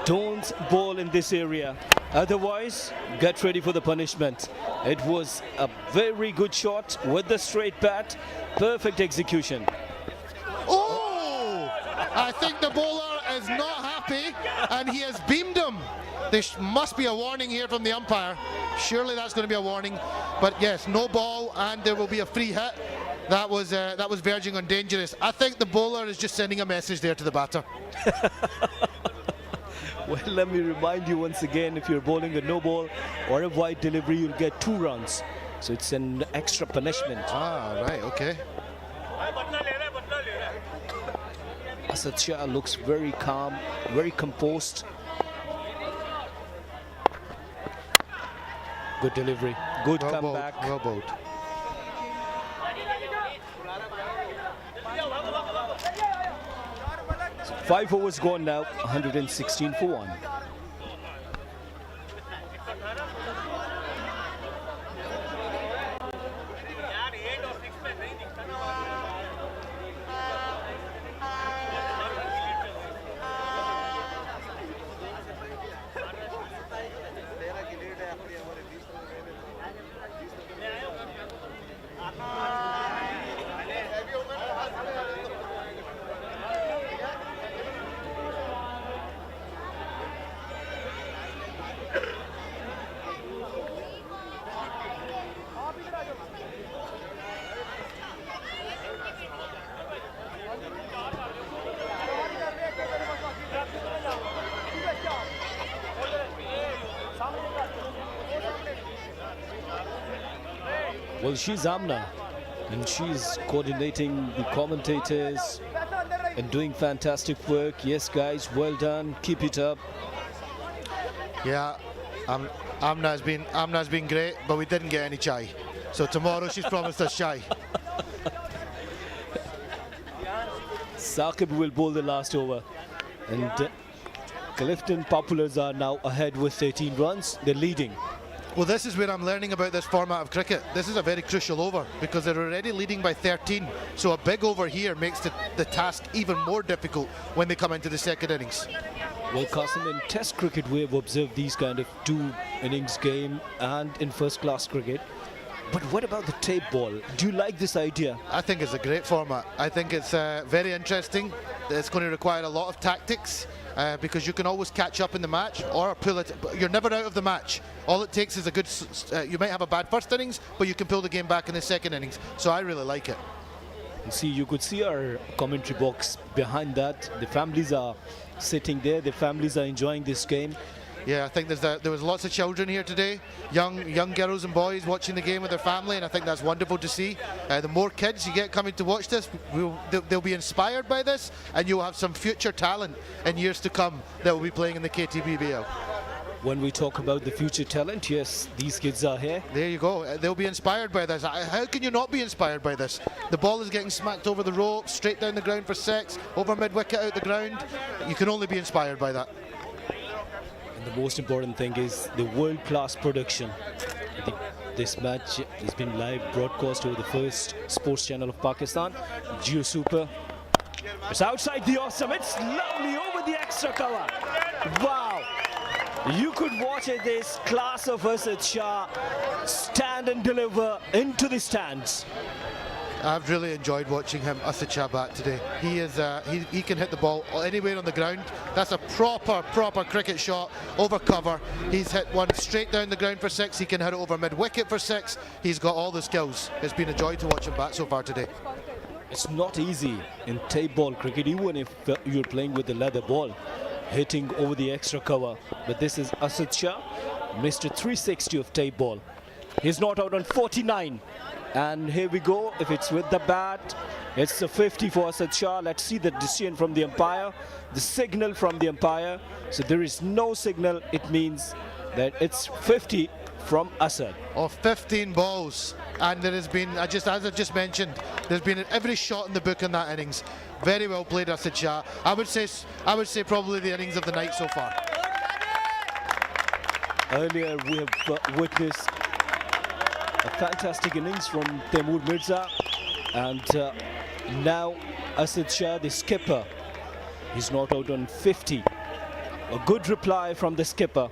Don't bowl in this area. Otherwise, get ready for the punishment. It was a very good shot with the straight bat. Perfect execution. Oh! I think the bowler is not happy, and he has beamed him. There must be a warning here from the umpire. Surely that's going to be a warning. But yes, no ball, and there will be a free hit. That was verging on dangerous. I think the bowler is just sending a message there to the batter. Well, let me remind you once again, if you're bowling a no ball or a wide delivery, you'll get 2 runs. So it's an extra punishment. Ah, right, okay. Asad Shah looks very calm, very composed. Good delivery, good comeback. Well bowled. So 5 overs gone now, 116 for 1. Well, she's Amna, and she's coordinating the commentators and doing fantastic work. Yes, guys, well done. Keep it up. Yeah, Amna's been great, but we didn't get any chai. So tomorrow she's promised us chai. Saqib will bowl the last over, and Clifton Populars are now ahead with 13 runs. They're leading. Well, this is where I'm learning about this format of cricket. This is a very crucial over because they're already leading by 13. So a big over here makes the task even more difficult when they come into the second innings. Well, Qasim, in Test cricket, we have observed these kind of 2 innings game and in first-class cricket. But what about the tape ball? Do you like this idea? I think it's a great format. I think it's very interesting. It's going to require a lot of tactics because you can always catch up in the match or pull it. You're never out of the match. All it takes is a good, you might have a bad first innings, but you can pull the game back in the second innings. So I really like it. See, you could see our commentary box behind that. The families are sitting there. The families are enjoying this game. Yeah, I think there was lots of children here today, young girls and boys watching the game with their family, and I think that's wonderful to see. The more kids you get coming to watch this, they'll be inspired by this, and you'll have some future talent in years to come that will be playing in the KTPL. When we talk about the future talent, yes, these kids are here. There you go. They'll be inspired by this. How can you not be inspired by this? The ball is getting smacked over the rope, straight down the ground for 6, over mid-wicket out the ground. You can only be inspired by that. And the most important thing is the world-class production. This match has been live broadcast over the first sports channel of Pakistan, Jio Super. It's outside the awesome. It's lovely over the extra cover. Wow. You could watch it, this class of Asad Shah stand and deliver into the stands. I've really enjoyed watching him, Asad Shah, bat today. He is he can hit the ball anywhere on the ground. That's a proper cricket shot over cover. He's hit one straight down the ground for 6. He can hit it over mid-wicket for 6. He's got all the skills. It's been a joy to watch him bat so far today. It's not easy in tape ball cricket, even if you're playing with the leather ball, hitting over the extra cover. But this is Asad Shah, Mr. 360 of tape ball. He's not out on 49. And here we go. If it's with the bat, it's a 50 for Asad Shah. Let's see the decision from the umpire, the signal from the umpire. So there is no signal. It means that it's 50 from Asad. Of 15 balls, and there has been, as I just mentioned, there's been every shot in the book in that innings. Very well played, Asad Shah. I would say probably the innings of the night so far. Earlier we have witnessed a fantastic innings from Taimur Mirza, and now Asad Shah, the skipper, he's not out on 50. A good reply from the skipper.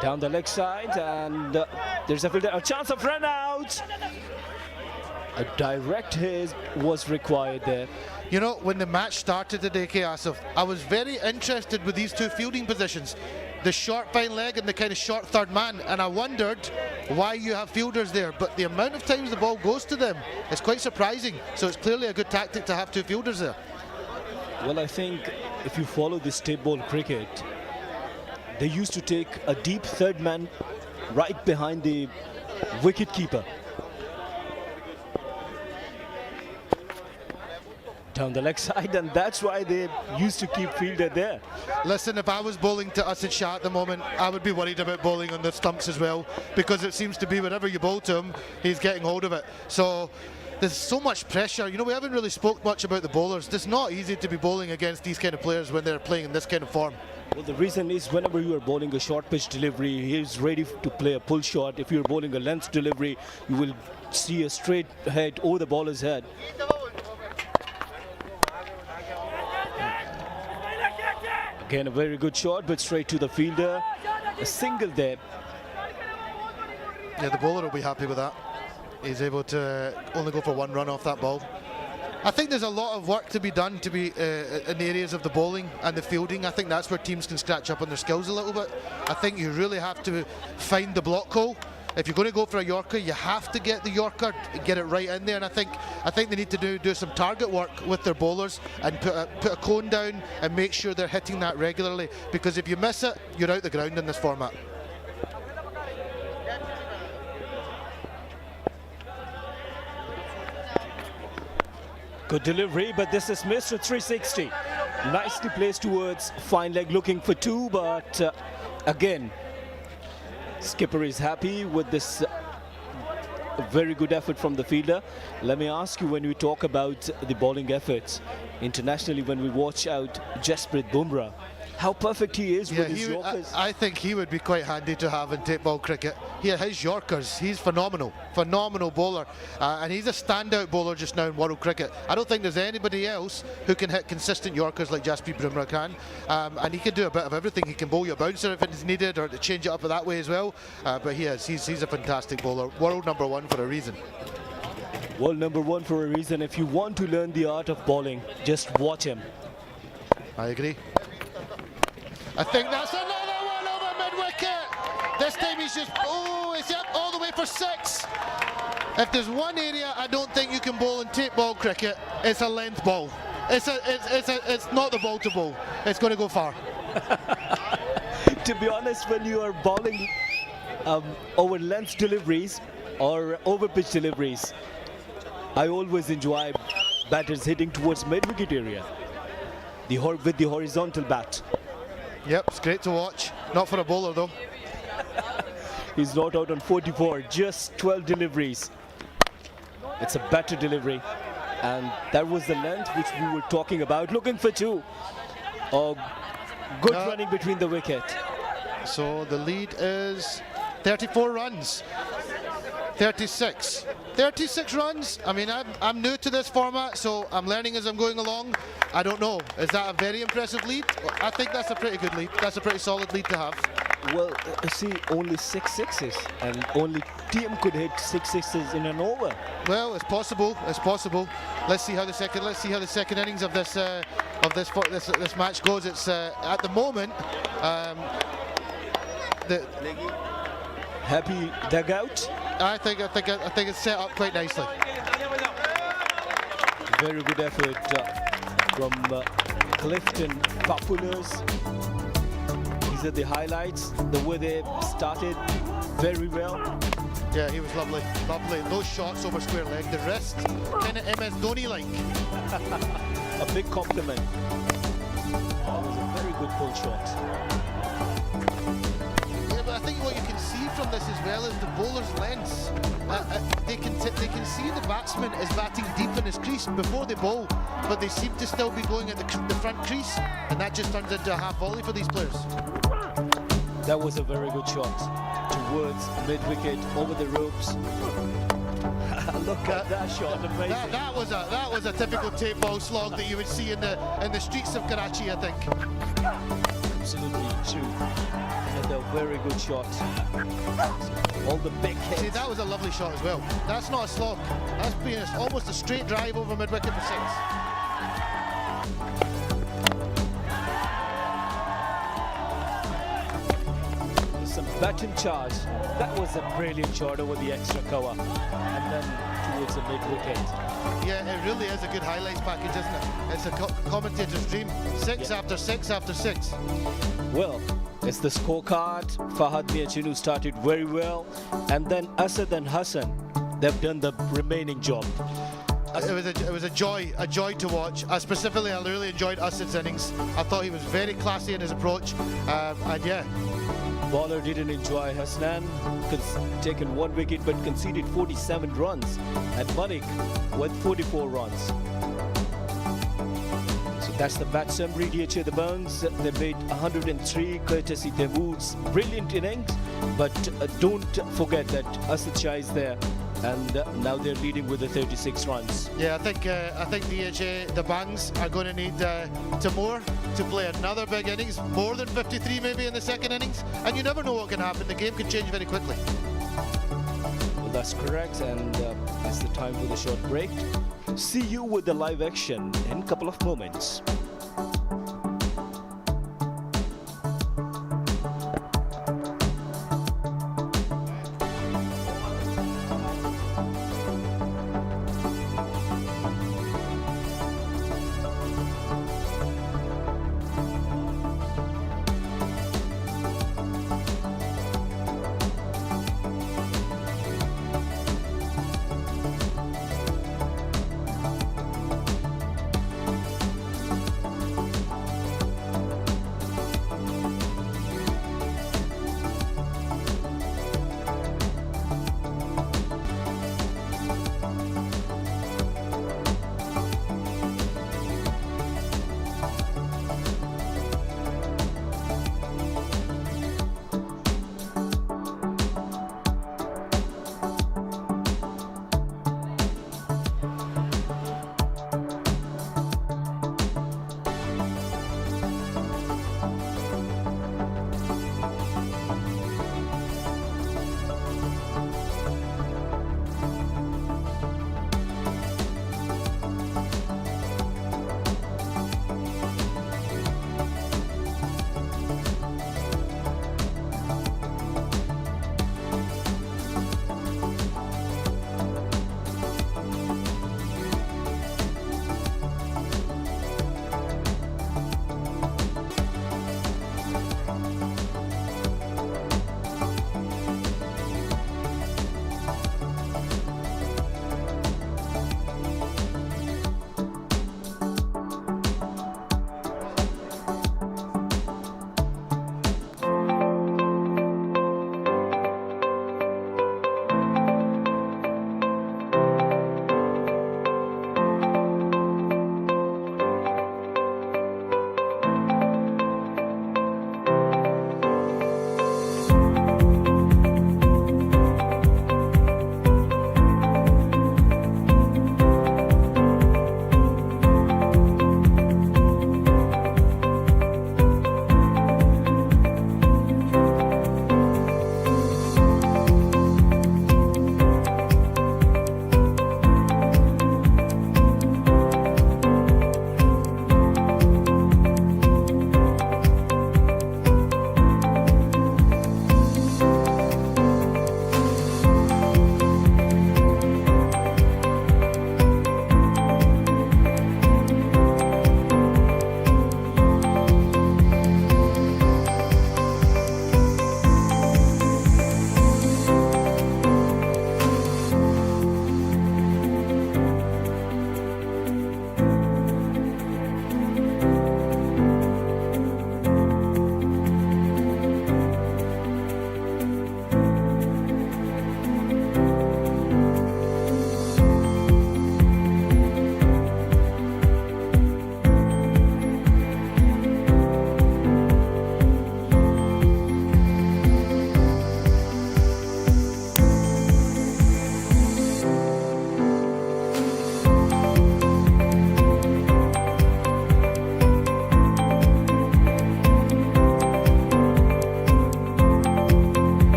Down the leg side, and there's a chance of run out. A direct hit was required there. You know, when the match started today, Asif, I was very interested with these 2 fielding positions, the short fine leg and the kind of short third man, and I wondered why you have fielders there, but the amount of times the ball goes to them is quite surprising. So it's clearly a good tactic to have 2 fielders there. Well, I think if you follow this tape ball cricket, they used to take a deep third man right behind the wicket keeper. Down the leg side, and that's why they used to keep fielder there. Listen, if I was bowling to Asad Shah at the moment, I would be worried about bowling on the stumps as well, because it seems to be whenever you bowl to him, he's getting hold of it. So there's so much pressure. You know, we haven't really spoke much about the bowlers. It's not easy to be bowling against these kind of players when they're playing in this kind of form. Well, the reason is whenever you are bowling a short pitch delivery, he is ready to play a pull shot. If you're bowling a length delivery, you will see a straight head over the bowler's head. Again, a very good shot, but straight to the fielder. A single there. Yeah, the bowler will be happy with that. He's able to only go for 1 run off that ball. I think there's a lot of work to be done to be in the areas of the bowling and the fielding. I think that's where teams can scratch up on their skills a little bit. I think you really have to find the block hole if you're going to go for a Yorker, you have to get the Yorker, get it right in there. And I think they need to do some target work with their bowlers and put a cone down and make sure they're hitting that regularly. Because if you miss it, you're out the ground in this format. Good delivery, but this is Mr. 360. Nicely placed towards fine leg, looking for two, but again, skipper is happy with this very good effort from the fielder. Let me ask you, when we talk about the bowling efforts internationally, when we watch out Jasprit Bumrah, how perfect he is with his Yorkers. I think he would be quite handy to have in tape ball cricket. His Yorkers, he's phenomenal bowler, and he's a standout bowler just now in world cricket. I don't think there's anybody else who can hit consistent Yorkers like Jasprit Bumrah can, and he can do a bit of everything. He can bowl you a bouncer if it's needed, or to change it up that way as well, but he's a fantastic bowler. World number one for a reason. World number one for a reason. If you want to learn the art of bowling, just watch him. I agree. I think that's another one over mid-wicket. This time he's just, it's up all the way for 6. If there's one area I don't think you can bowl in tape ball cricket, it's a length ball. It's not the ball to bowl. It's going to go far. To be honest, when you are bowling over length deliveries or over pitch deliveries, I always enjoy batters hitting towards mid-wicket area with the horizontal bat. Yep, it's great to watch. Not for a bowler though. He's not out on 44, just 12 deliveries. It's a better delivery. And that was the length which we were talking about. Looking for 2. Good running between the wicket. So the lead is 34 runs. 36 runs. I mean, I'm new to this format, so I'm learning as I'm going along. I don't know, is that a very impressive lead? I think that's a pretty good lead. That's a pretty solid lead to have. Well, see, only 6 sixes, and only team could hit 6 sixes in an over. Well, it's possible. Let's see how the second innings of this match goes. It's at the moment the happy dugout. I think it's set up quite nicely. Very good effort from Clifton Populars. These are the highlights. The way they started very well. Yeah, he was lovely. Those shots over square leg, the wrist, kind of MS Dhoni-like. A big compliment. That was a very good pull shot. I think what you can see from this as well is the bowler's lengths. They can see the batsman is batting deep in his crease before they bowl, but they seem to still be going at the front crease, and that just turns into a half volley for these players. That was a very good shot towards mid-wicket, over the ropes. Look at that shot, amazing. That was a typical tape ball slog that you would see in the streets of Karachi, I think. Absolutely true. A very good shot. All the big hits. See, that was a lovely shot as well. That's not a slog. That's been almost a straight drive over mid-wicket for 6. Some baton charge. That was a brilliant shot over the extra cover. And then towards the mid-wicket. Yeah, it really is a good highlights package, isn't it? It's a commentator's dream. 6 after 6 after 6. Well, it's the scorecard. Fahad Miachinu started very well, and then Asad and Hassan, they've done the remaining job. It was a joy to watch. I really enjoyed Asad's innings. I thought he was very classy in his approach, and yeah. Bowler didn't enjoy Hassan, taken 1 wicket but conceded 47 runs, and Malik with 44 runs. That's the bat summary. DHA Dabanggs, they made 103 courtesy debuts. Brilliant innings, but don't forget that Asad Shah is there, and now they're leading with the 36 runs. Yeah, I think DHA Dabanggs are going to need to play another big innings, more than 53 maybe in the second innings, and you never know what can happen. The game can change very quickly. Well, that's correct, and it's the time for the short break. See you with the live action in a couple of moments.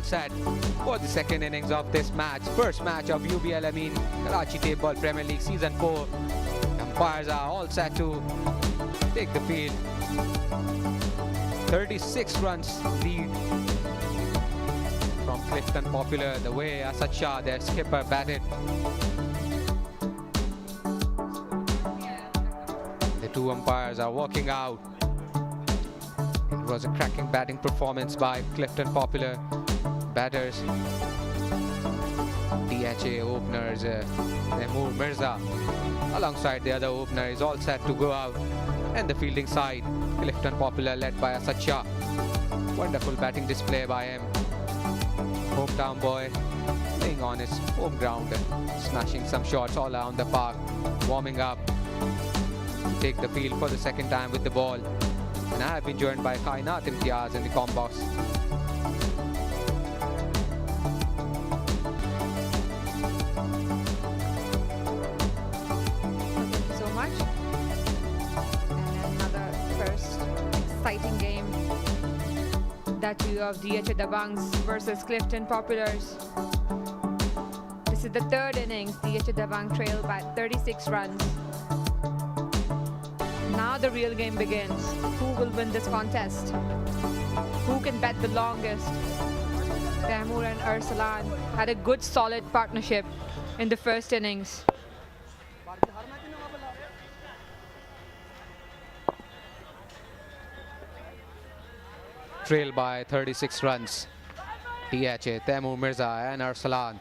set for the second innings of this match. First match of UBL Amin Karachi Table Premier League Season 4. Umpires are all set to take the field. 36 runs lead from Clifton Popular, the way Asad Shah, their skipper, batted. The two umpires are walking out. It was a cracking batting performance by Clifton Popular batters. DHA openers Mahmood Mirza alongside the other opener is all set to go out. And the fielding side, Clifton Popular led by Asad Shah. Wonderful batting display by him. Hometown boy playing on his home ground, smashing some shots all around the park, warming up to take the field for the second time with the ball. And I have been joined by Kainat Imtiaz in the comm box. Thank you so much. And another first exciting game. That too of DHA Dabanggs versus Clifton Populars. This is the third innings. DHA Dabanggs trail by 36 runs. Now the real game begins. Who will win this contest? Who can bet the longest? Taimur and Arsalan had a good solid partnership in the first innings. Trail by 36 runs. DHA, Taimur Mirza and Arsalan,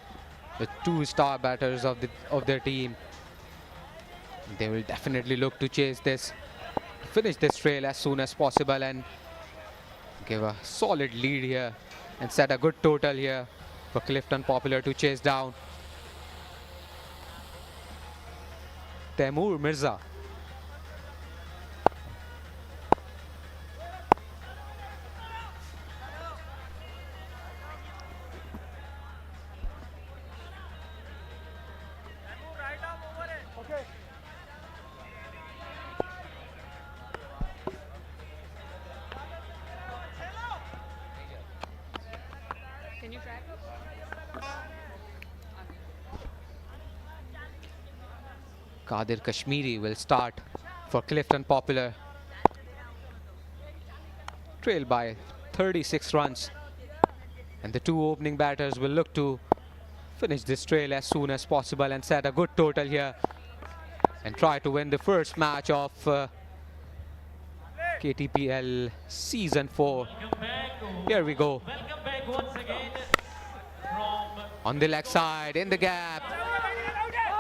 the two star batters of their team. They will definitely look to chase this, finish this trail as soon as possible and give a solid lead here and set a good total here for Clifton Popular to chase down. Taimur Mirza. Can you try? Qadir Kashmiri will start for Clifton Popular. Trail by 36 runs. And the two opening batters will look to finish this trail as soon as possible and set a good total here and try to win the first match of KTPL Season 4. Here we go. On the leg side, in the gap.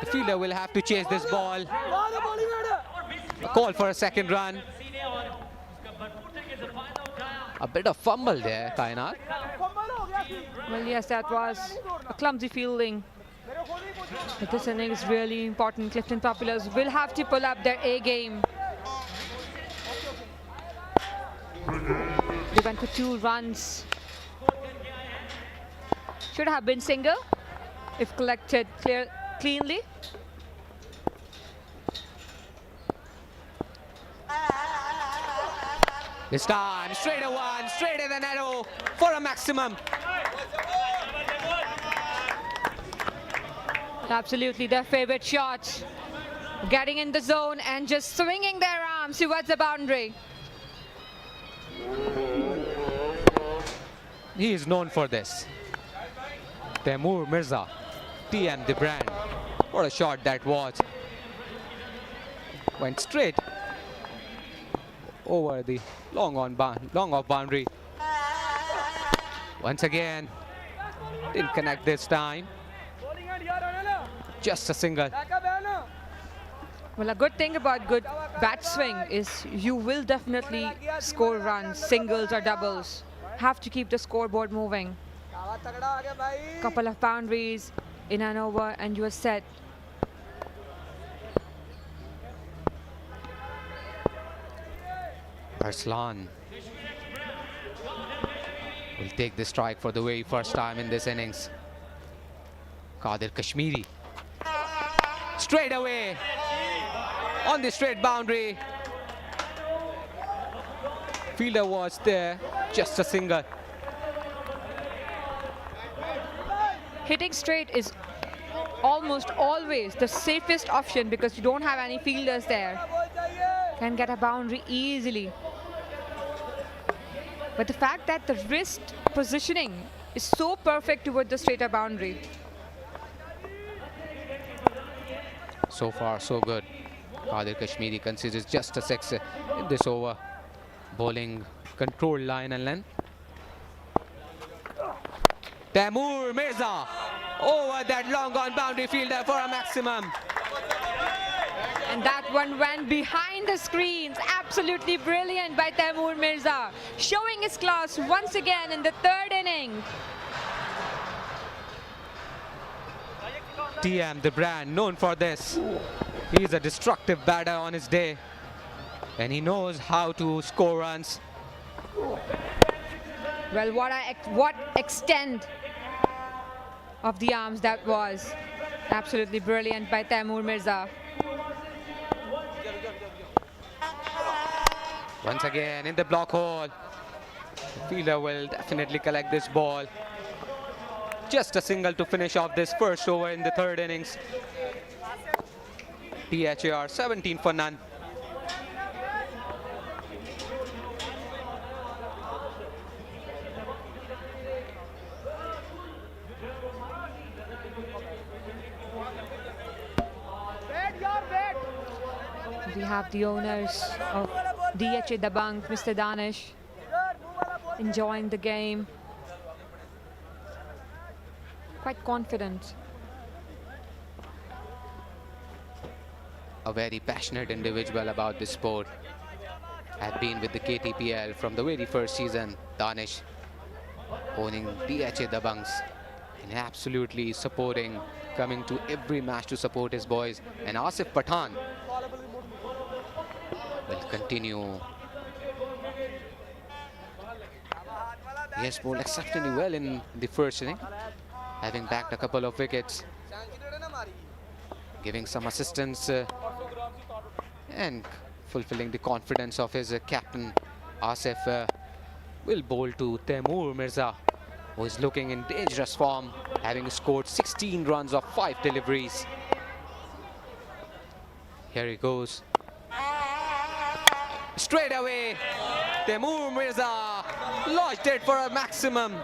The fielder will have to chase this ball. A call for a second run. A bit of fumble there, Kainat. Well, yes, that was a clumsy fielding. But this inning is really important. Clifton Populars will have to pull up their A game. They went for 2 runs. Should have been single if collected cleanly. This time, straight a one, straight in the netto for a maximum. Absolutely their favorite shot. Getting in the zone and just swinging their arms towards the boundary. He is known for this. Taimur Mirza, TM the brand. What a shot that was. Went straight over the long off boundary. Once again, didn't connect this time. Just a single. Well, a good thing about good bat swing is you will definitely score runs, singles or doubles. Have to keep the scoreboard moving. Couple of boundaries in an over and you are set. Arslan will take the strike for the very first time in this innings. Qadir Kashmiri. Straight away on the straight boundary. Fielder was there, just a single. hitting straight is almost always the safest option because you don't have any fielders there. Can get a boundary easily. But the fact that the wrist positioning is so perfect toward the straighter boundary. So far, so good. Qadir Kashmiri considers just a 6 in this over. Bowling control line and length. Taimur Mirza over that long on boundary fielder for a maximum. And that one went behind the screens. Absolutely brilliant by Taimur Mirza. Showing his class once again in the third inning. TM, the brand known for this. He's a destructive batter on his day. And he knows how to score runs. Well, what extent of the arms that was. Absolutely brilliant by Taimur Mirza. Once again in the block hole. The fielder will definitely collect this ball. Just a single to finish off this first over in the third innings. DHA 17 for none. We have the owners of DHA Dabanggs, Mr. Danish, enjoying the game. Quite confident. A very passionate individual about this sport. Had been with the KTPL from the very first season. Danish owning DHA Dabanggs and absolutely supporting, coming to every match to support his boys. And Asif Pathan will continue. He has bowled exceptionally well in the first inning, having backed a couple of wickets, giving some assistance and fulfilling the confidence of his captain. Asif will bowl to Taimur Mirza, who is looking in dangerous form, having scored 16 runs of 5 deliveries. Here he goes. Straight away, Taimur Mirza lodged it for a maximum.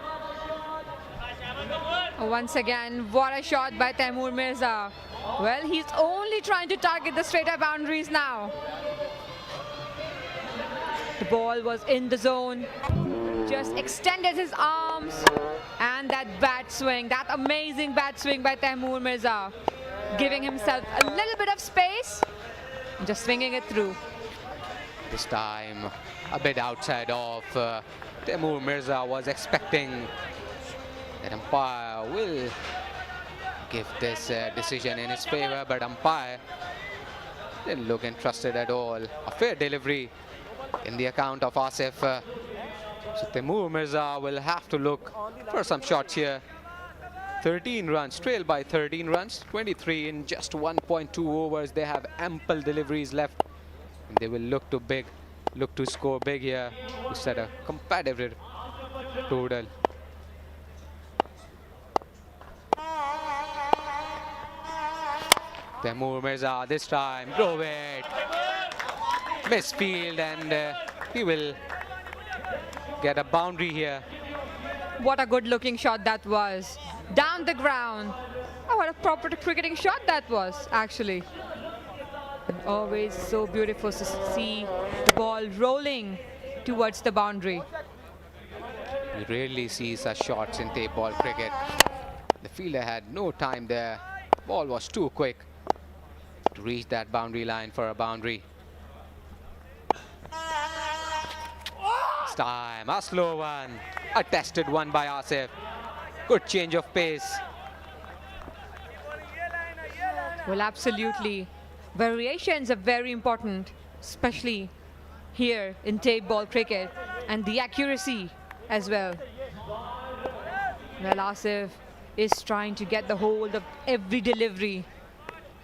Once again, what a shot by Taimur Mirza. Well, he's only trying to target the straighter boundaries now. The ball was in the zone. Just extended his arms. And that bat swing, that amazing bat swing by Taimur Mirza. Giving himself a little bit of space. Just swinging it through. This time, a bit outside of Taimur Mirza was expecting that umpire will give this decision in his favor, but umpire didn't look interested at all. A fair delivery in the account of Asif. So Taimur Mirza will have to look for some shots here. 13 runs, trailed by 13 runs, 23 in just 1.2 overs. They have ample deliveries left. And they will look to score big here to set a competitive total. Taimur Mirza this time drove it, misfield, and he will get a boundary here. What a good looking shot that was. Down the ground. Oh, what a proper cricketing shot that was, actually. Always so beautiful to see the ball rolling towards the boundary. You rarely see such shots in tape ball cricket. The fielder had no time there. Ball was too quick to reach that boundary line for a boundary. This time, a slow one. A tested one by Asif. Good change of pace. Well, absolutely. Variations are very important, especially here in tape ball cricket, and the accuracy as well. Well, Asif is trying to get the hold of every delivery,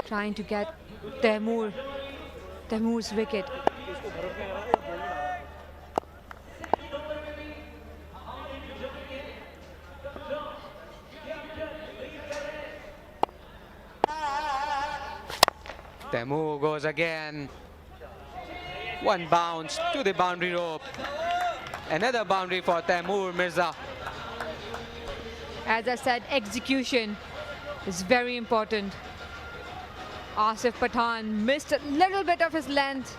trying to get Taimur's wicket. Taimur goes again. One bounce to the boundary rope. Another boundary for Taimur Mirza. As I said, execution is very important. Asif Pathan missed a little bit of his length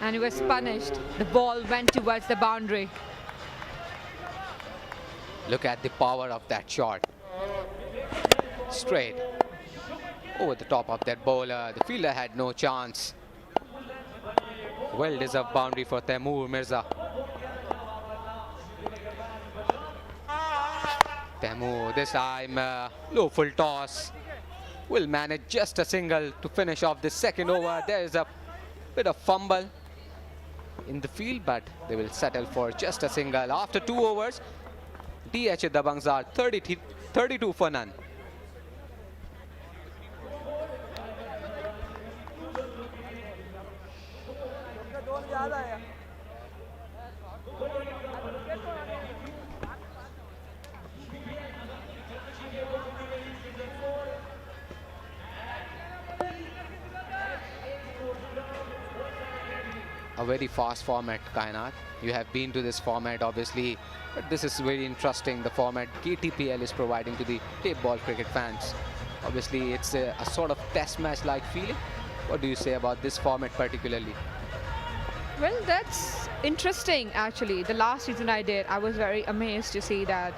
and he was punished. The ball went towards the boundary. Look at the power of that shot. Straight over the top of that bowler. The fielder had no chance. Well-deserved boundary for Taimur Mirza. Taimur this time low full toss. Will manage just a single to finish off the second over. There is a bit of fumble in the field, but they will settle for just a single. After 2 overs, DHA Dabanggs are 32 for none. A very fast format, Kainat. You have been to this format, obviously, but this is very interesting. The format KTPL is providing to the tape ball cricket fans. Obviously, it's a sort of test match-like feeling. What do you say about this format particularly? Well, that's interesting, actually. The last season I did, I was very amazed to see that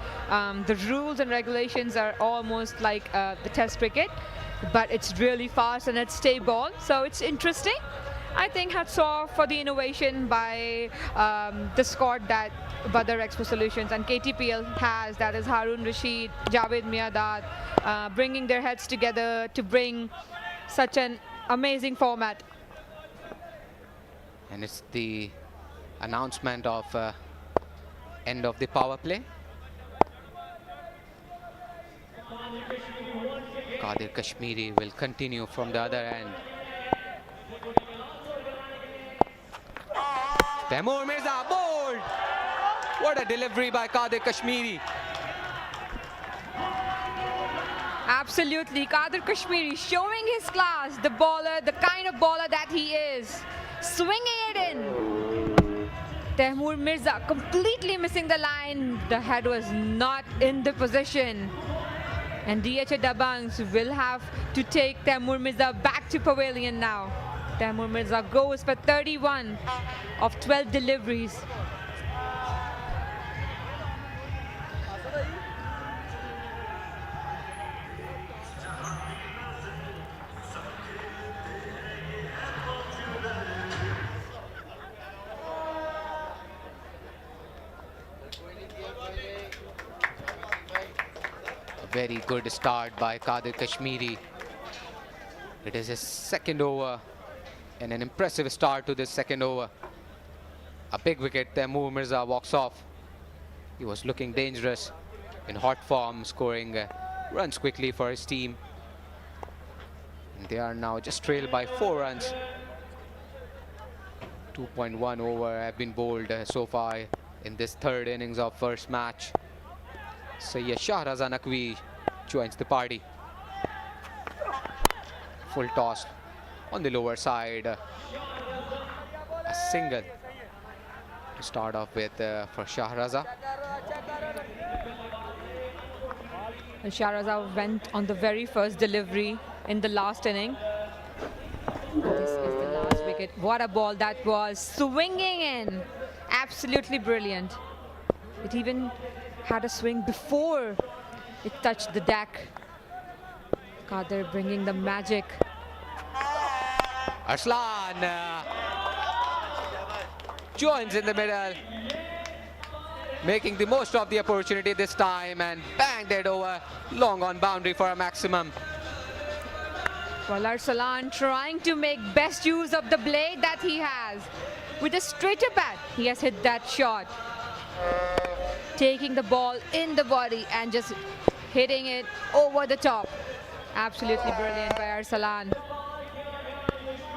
the rules and regulations are almost like the test cricket, but it's really fast and it's tape ball, so it's interesting. I think hats off for the innovation by the squad that Badar Expo Solutions and KTPL has, that is Harun Rashid, Javed Miadad, bringing their heads together to bring such an amazing format. And it's the announcement of end of the power play. Qadir Kashmiri will continue from the other end. Taimur Mirza bowled. What a delivery by Qadir Kashmiri. Absolutely, Qadir Kashmiri showing his class, the bowler, the kind of bowler that he is. Swinging it in. Taimur Mirza completely missing the line. The head was not in the position. And DHA Dabanggs will have to take Taimur Mirza back to pavilion now. Taimur Mirza goes for 31 of 12 deliveries. Very good start by Qadir Kashmiri. It is his second over and an impressive start to this second over. A big wicket. Taimur Mirza walks off. He was looking dangerous in hot form, scoring runs quickly for his team. And they are now just trailed by 4 runs. 2.1 over have been bowled so far in this third innings of first match. Sayyid Shahraza Naqvi joins the party. Full toss on the lower side. A single to start off with for Shahraza. And Shahraza went on the very first delivery in the last inning. This is the last wicket. What a ball that was, swinging in. Absolutely brilliant. It even had a swing before it touched the deck. Qadir bringing the magic. Arslan joins in the middle, making the most of the opportunity this time and banged it over long on boundary for a maximum. Well, Arslan trying to make best use of the blade that he has. With a straighter bat, he has hit that shot. Taking the ball in the body and just hitting it over the top. Absolutely brilliant by Arslan.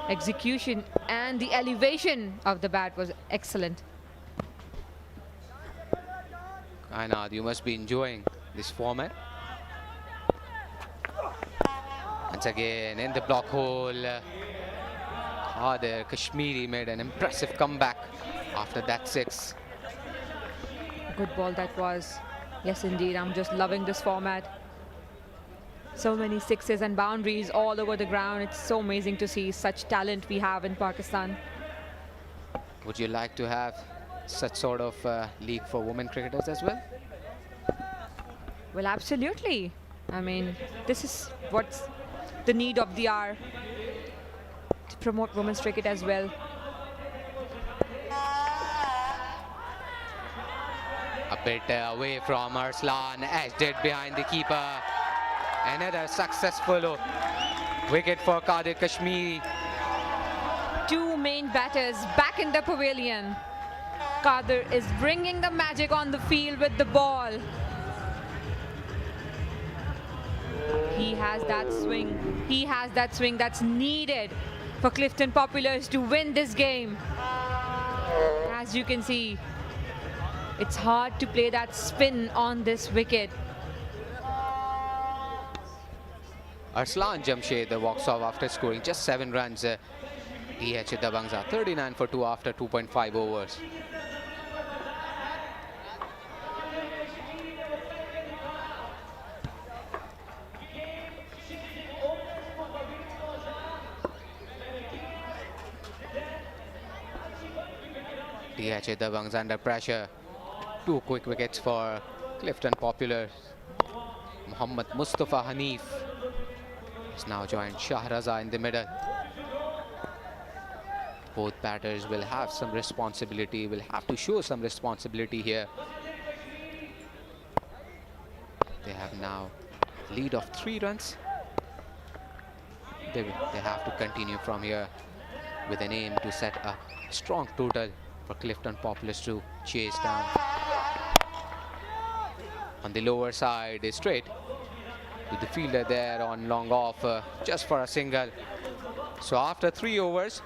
Execution and the elevation of the bat was excellent. Kainat, you must be enjoying this format. And Once again in the block hole. Kader Kashmiri made an impressive comeback after that 6. Good ball that was. Yes, indeed. I'm just loving this format. So many sixes and boundaries all over the ground. It's so amazing to see such talent we have in Pakistan. Would you like to have such sort of league for women cricketers as well? Well, absolutely. I mean, this is what's the need of the hour, to promote women's cricket as well. A bit away from Arslan, edged it behind the keeper. Another successful wicket for Kader Kashmiri. Two main batters back in the pavilion. Kader is bringing the magic on the field with the ball. He has that swing. He has that swing that's needed for Clifton Populars to win this game. As you can see, it's hard to play that spin on this wicket. Arslan Jamshed walks off after scoring just 7 runs. DHA Dabanggs are 39 for 2 after 2.5 overs. DHA Dabanggs under pressure. 2 quick wickets for Clifton Populars. Muhammad Mustafa Hanif has now joined Shahraza in the middle. Both batters will have some responsibility, will have to show some responsibility here. They have now a lead of 3 runs. They have to continue from here with an aim to set a strong total for Clifton Populars to chase down. On the lower side is straight with the fielder there on long off just for a single. So after 3 overs,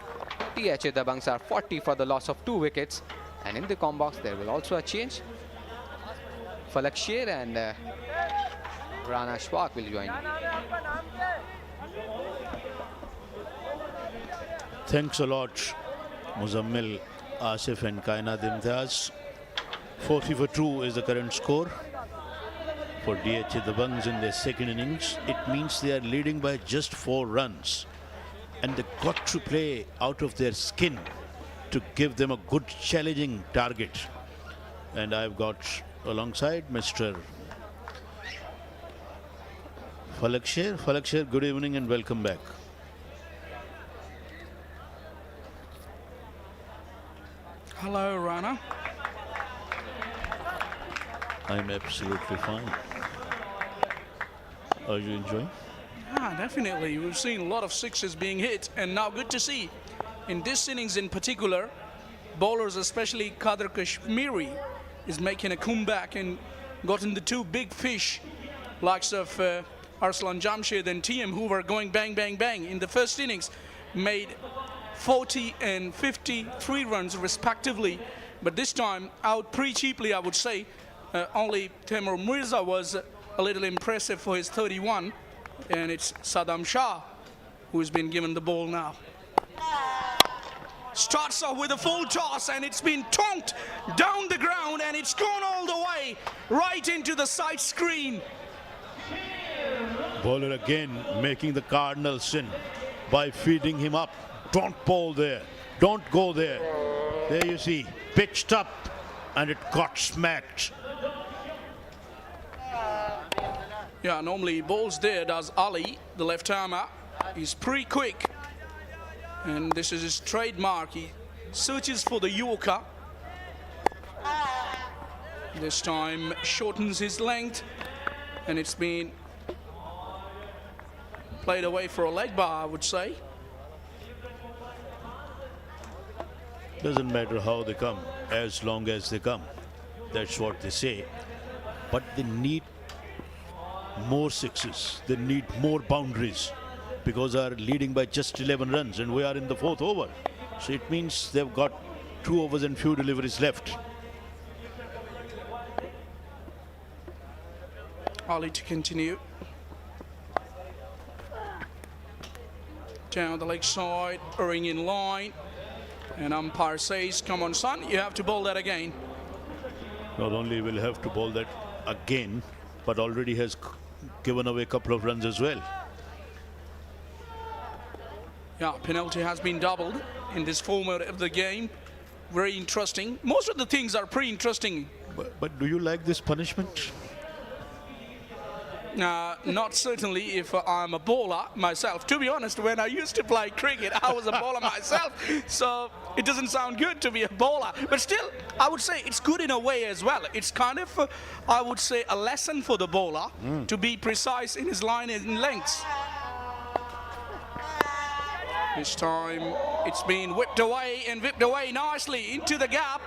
DHA Dabanggs are 40 for the loss of 2 wickets. And in the com box, there will also a change. Falak Sher and Rana Ashfaq will join. Thanks a lot, Muzammil, Asif and Kainat Imtiaz. 40 for 2 is the current score for DHA Dabanggs in their second innings. It means they are leading by just 4 runs. And they've got to play out of their skin to give them a good challenging target. And I've got alongside Mr. Falak Sher. Falak Sher, good evening and welcome back. Hello, Rana. I'm absolutely fine. Are you enjoying? Ah, definitely. We've seen a lot of sixes being hit, and now good to see in this innings in particular, bowlers, especially Kader Kashmiri, is making a comeback and gotten the 2 big fish, likes of Arslan Jamshed and TM, who were going bang, bang, bang in the first innings, made 40 and 53 runs respectively. But this time out pretty cheaply, I would say. Only Taimur Mirza was a little impressive for his 31. And it's Saddam Shah who's been given the ball now. Starts off with a full toss and it's been tonked down the ground and it's gone all the way right into the side screen. Bowler again making the cardinal sin by feeding him up. Don't bowl there. Don't go there. There you see, pitched up and it got smacked. Yeah, normally he bowls there, does Ali, the left-armer. He's pretty quick. And this is his trademark. He searches for the Yorker. This time shortens his length. And it's been played away for a leg bar, I would say. Doesn't matter how they come, as long as they come. That's what they say. But they need more sixes. They need more boundaries because they are leading by just 11 runs and we are in the 4th over. So it means they've got 2 overs and few deliveries left. Ali to continue. down the leg side, throwing in line. And umpire says, come on, son, you have to bowl that again. Not only will have to bowl that again, but already has given away a couple of runs as well. Yeah, penalty has been doubled in this format of the game. Very interesting. Most of the things are pretty interesting. But do you like this punishment? Not certainly if I'm a bowler myself. To be honest, when I used to play cricket, I was a bowler myself. So it doesn't sound good to be a bowler. But still, I would say it's good in a way as well. It's kind of, I would say, a lesson for the bowler to be precise in his line and lengths. This time, it's been whipped away and whipped away nicely into the gap.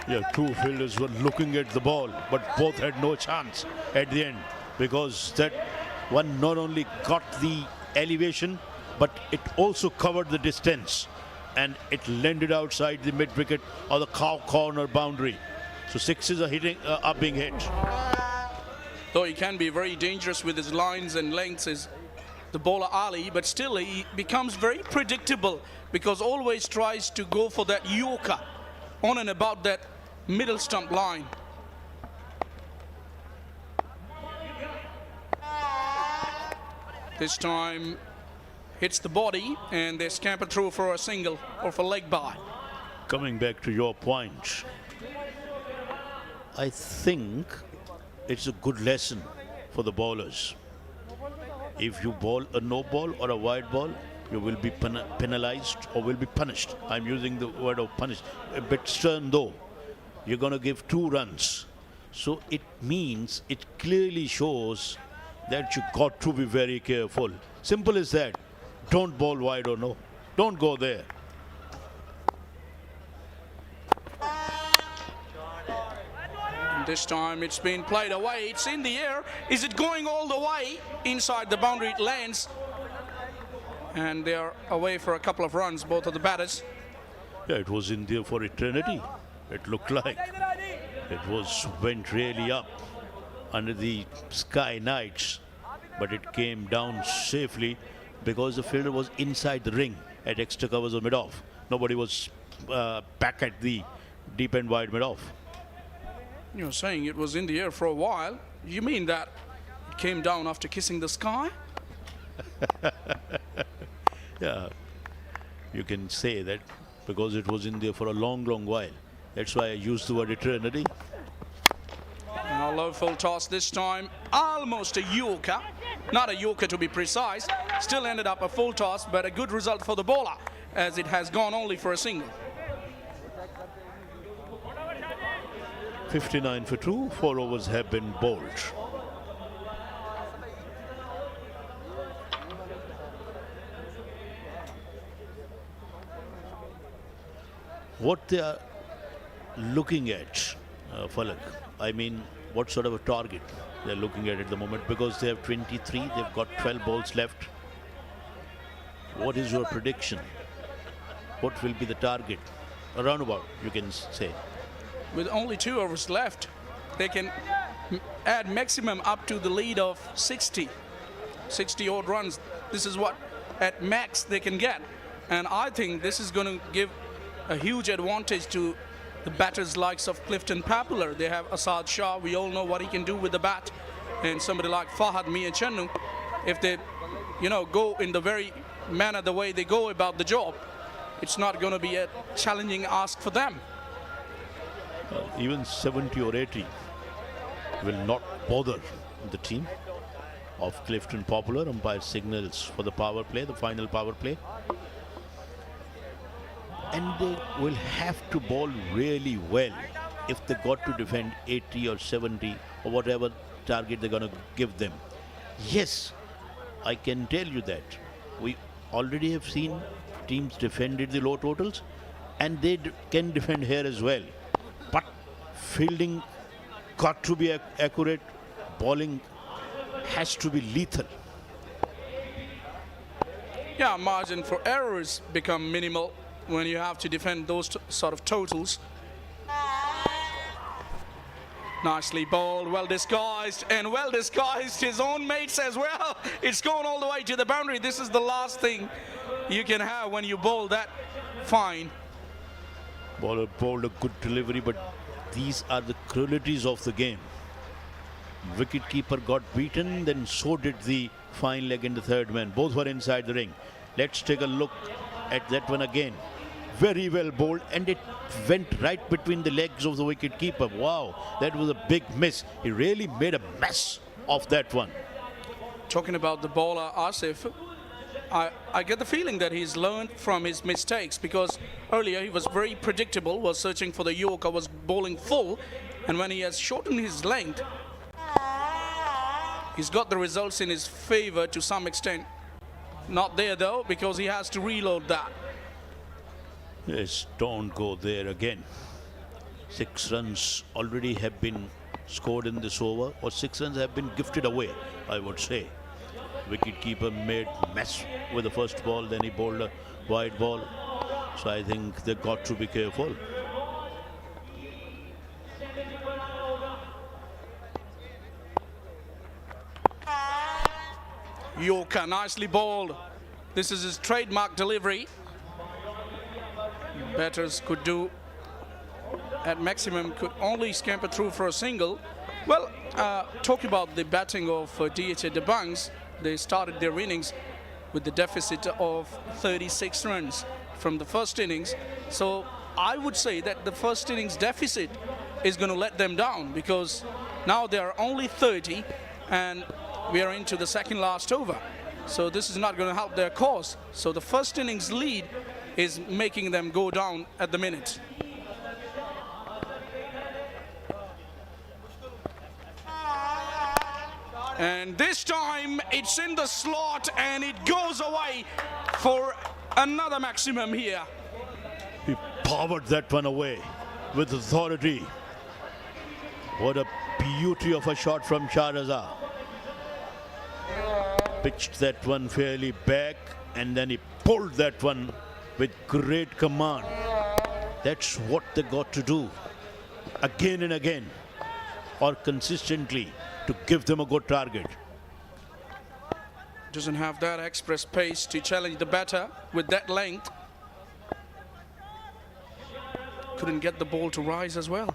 Yeah, two fielders were looking at the ball, but both had no chance at the end because that one not only got the elevation, but it also covered the distance and it landed outside the mid-wicket or the cow corner boundary. So sixes are being hit. Though he can be very dangerous with his lines and lengths, is the bowler Ali, but still he becomes very predictable because always tries to go for that yorker on and about that middle stump line. This time hits the body and they scamper through for a single or for leg by. Coming back to your point, I think it's a good lesson for the bowlers. If you bowl a no ball or a wide ball, you will be penalized or will be punished. I'm using the word of punished, a bit stern though. You're going to give 2 runs. So it means, it clearly shows that you got to be very careful. Simple as that. Don't bowl wide or no. Don't go there. And this time it's been played away. It's in the air. Is it going all the way inside the boundary? It lands. And they are away for a couple of runs, both of the batters. Yeah, it was in there for eternity. It looked like went really up under the sky nights, but it came down safely because the fielder was inside the ring at extra covers or mid-off. Nobody was back at the deep and wide mid-off. You're saying it was in the air for a while. You mean that it came down after kissing the sky? Yeah, you can say that because it was in there for a long, long while. That's why I used the word eternity. A low full toss this time, almost a yorker. Not a yorker to be precise. Still ended up a full toss, but a good result for the bowler as it has gone only for a single. 59 for 2, 4 overs have been bowled. What they are looking at, Falak, I mean, what sort of a target they're looking at the moment, because they have 23, they've got 12 balls left. What is your prediction? What will be the target? Around about, you can say. With only 2 overs left, they can add maximum up to the lead of 60 odd runs. This is what at max they can get. And I think this is going to give a huge advantage to the batters likes of Clifton Populars. They have Asad Shah. We all know what he can do with the bat. And somebody like Fahad Miachannu, if they, go in the very manner, the way they go about the job, it's not going to be a challenging ask for them. Even 70 or 80 will not bother the team of Clifton Populars. Umpire signals for the power play, the final power play. And they will have to bowl really well if they got to defend 80 or 70 or whatever target they're going to give them. Yes, I can tell you that. We already have seen teams defended the low totals, and they can defend here as well. But fielding got to be accurate, bowling has to be lethal. Yeah, margin for errors become minimal when you have to defend those sort of totals. Nicely bowled, well disguised, and well disguised his own mates as well. It's going all the way to the boundary. This is the last thing you can have when you bowl that fine. Bowler bowled a good delivery, but these are the cruelties of the game. Wicketkeeper got beaten, then so did the fine leg in the third man. Both were inside the ring. Let's take a look at that one again. Very well bowled, and it went right between the legs of the wicketkeeper. Wow, that was a big miss. He really made a mess of that one. Talking about the bowler Asif, I get the feeling that he's learned from his mistakes, because earlier he was very predictable, was searching for the Yorker, was bowling full, and when he has shortened his length, he's got the results in his favor to some extent. Not there though, because he has to reload that. Yes, don't go there again. 6 runs already have been scored in this over, or 6 runs have been gifted away, I would say. Wicketkeeper made mess with the first ball, then he bowled a wide ball. So I think they got to be careful. Yorker, nicely bowled. This is his trademark delivery. Batters could do at maximum, could only scamper through for a single. Well, talking about the batting of DHA Dabanggs, they started their innings with the deficit of 36 runs from the first innings. So I would say that the first innings deficit is going to let them down, because now they are only 30 and we are into the second last over. So this is not going to help their cause. So the first innings lead is making them go down at the minute. And this time it's in the slot and it goes away for another maximum here. He powered that one away with authority. What a beauty of a shot from Shahrazad. Pitched that one fairly back, and then he pulled that one with great command. That's what they got to do again and again, or consistently, to give them a good target. Doesn't have that express pace to challenge the batter with that length. Couldn't get the ball to rise as well.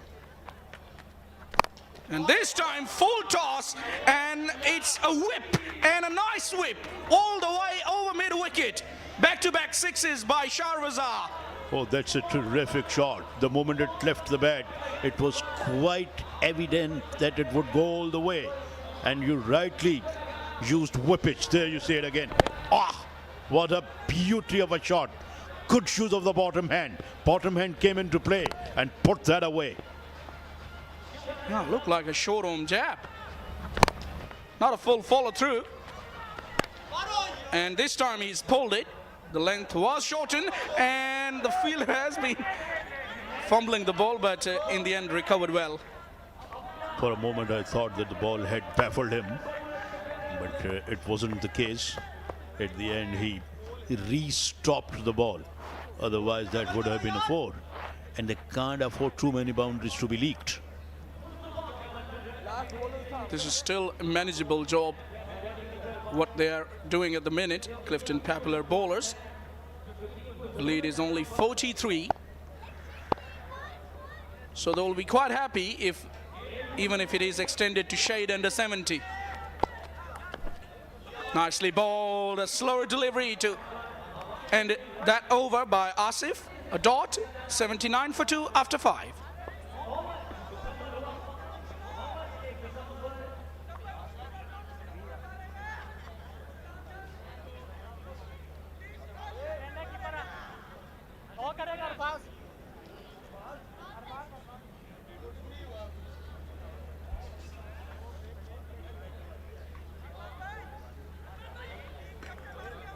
And this time full toss, and it's a whip, and a nice whip all the way over mid-wicket. Back-to-back sixes by Shahrazad. Oh, that's a terrific shot. The moment it left the bat, it was quite evident that it would go all the way. And you rightly used whippage. There you see it again. Ah, what a beauty of a shot. Good shoes of the bottom hand. Bottom hand came into play and put that away. Yeah, looked like a short-arm jab. Not a full follow-through. And this time he's pulled it. The length was shortened, and the fielder has been fumbling the ball, but in the end recovered well. For a moment I thought that the ball had baffled him, but it wasn't the case. At the end he re-stopped the ball. Otherwise that would have been a 4. And they can't afford too many boundaries to be leaked. This is still a manageable job, what they are doing at the minute, Clifton Populars bowlers. The lead is only 43. So they will be quite happy if, even if it is extended to shade under 70. Nicely bowled, a slower delivery to end that over by Asif. A dot, 79 for 2 after 5.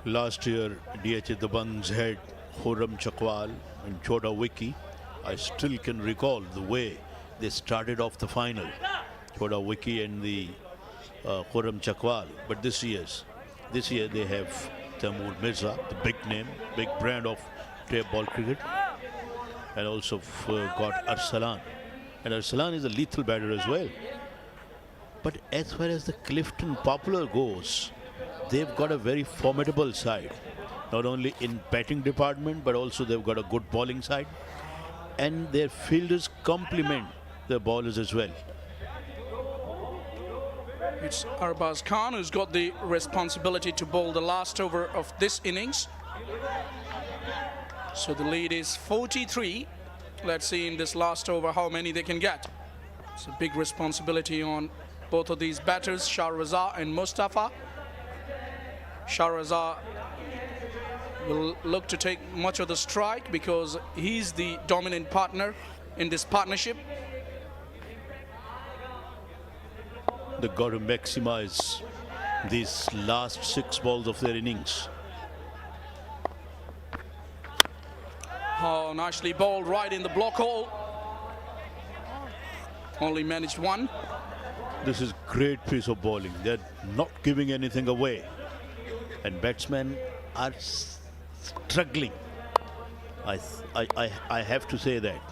Last year, DHA Dabanggs had Khurram Chakwal and Chota Wiki. I still can recall the way they started off the final. Chota Wiki and the Khurram Chakwal. But this year they have Taimur Mirza, the big name, big brand of tape ball cricket. And also got Arsalan And Arsalan is a lethal batter as well. But as far as the Clifton Popular goes, they've got a very formidable side. Not only in batting department, but also they've got a good bowling side. And their fielders complement their bowlers as well. It's Arbaz Khan who's got the responsibility to bowl the last over of this innings. So the lead is 43. Let's see in this last over how many they can get. It's a big responsibility on both of these batters, Shahrazad and Mustafa. Shahrazad will look to take much of the strike because he's the dominant partner in this partnership. They've got to maximize these last 6 balls of their innings. Oh, nicely bowled right in the block hole. Only managed one. This is great piece of bowling. They're not giving anything away. And batsmen are struggling. I have to say that.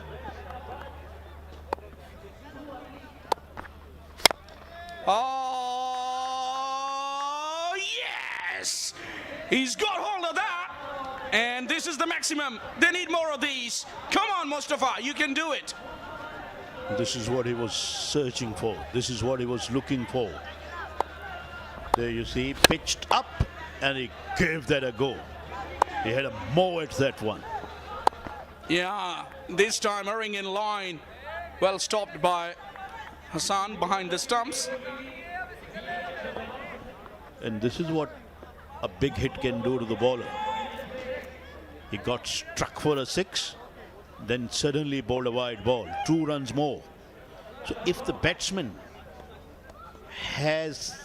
Oh, yes! He's got hold of that. And this is the maximum. They need more of these. Come on, Mustafa, you can do it. This is what he was searching for. This is what he was looking for. There you see, pitched up, and he gave that a go. He had a mow at that one. Yeah, this time erring in line. Well stopped by Hassan behind the stumps. And this is what a big hit can do to the bowler. He got struck for a 6, then suddenly bowled a wide ball, 2 runs more. So if the batsman has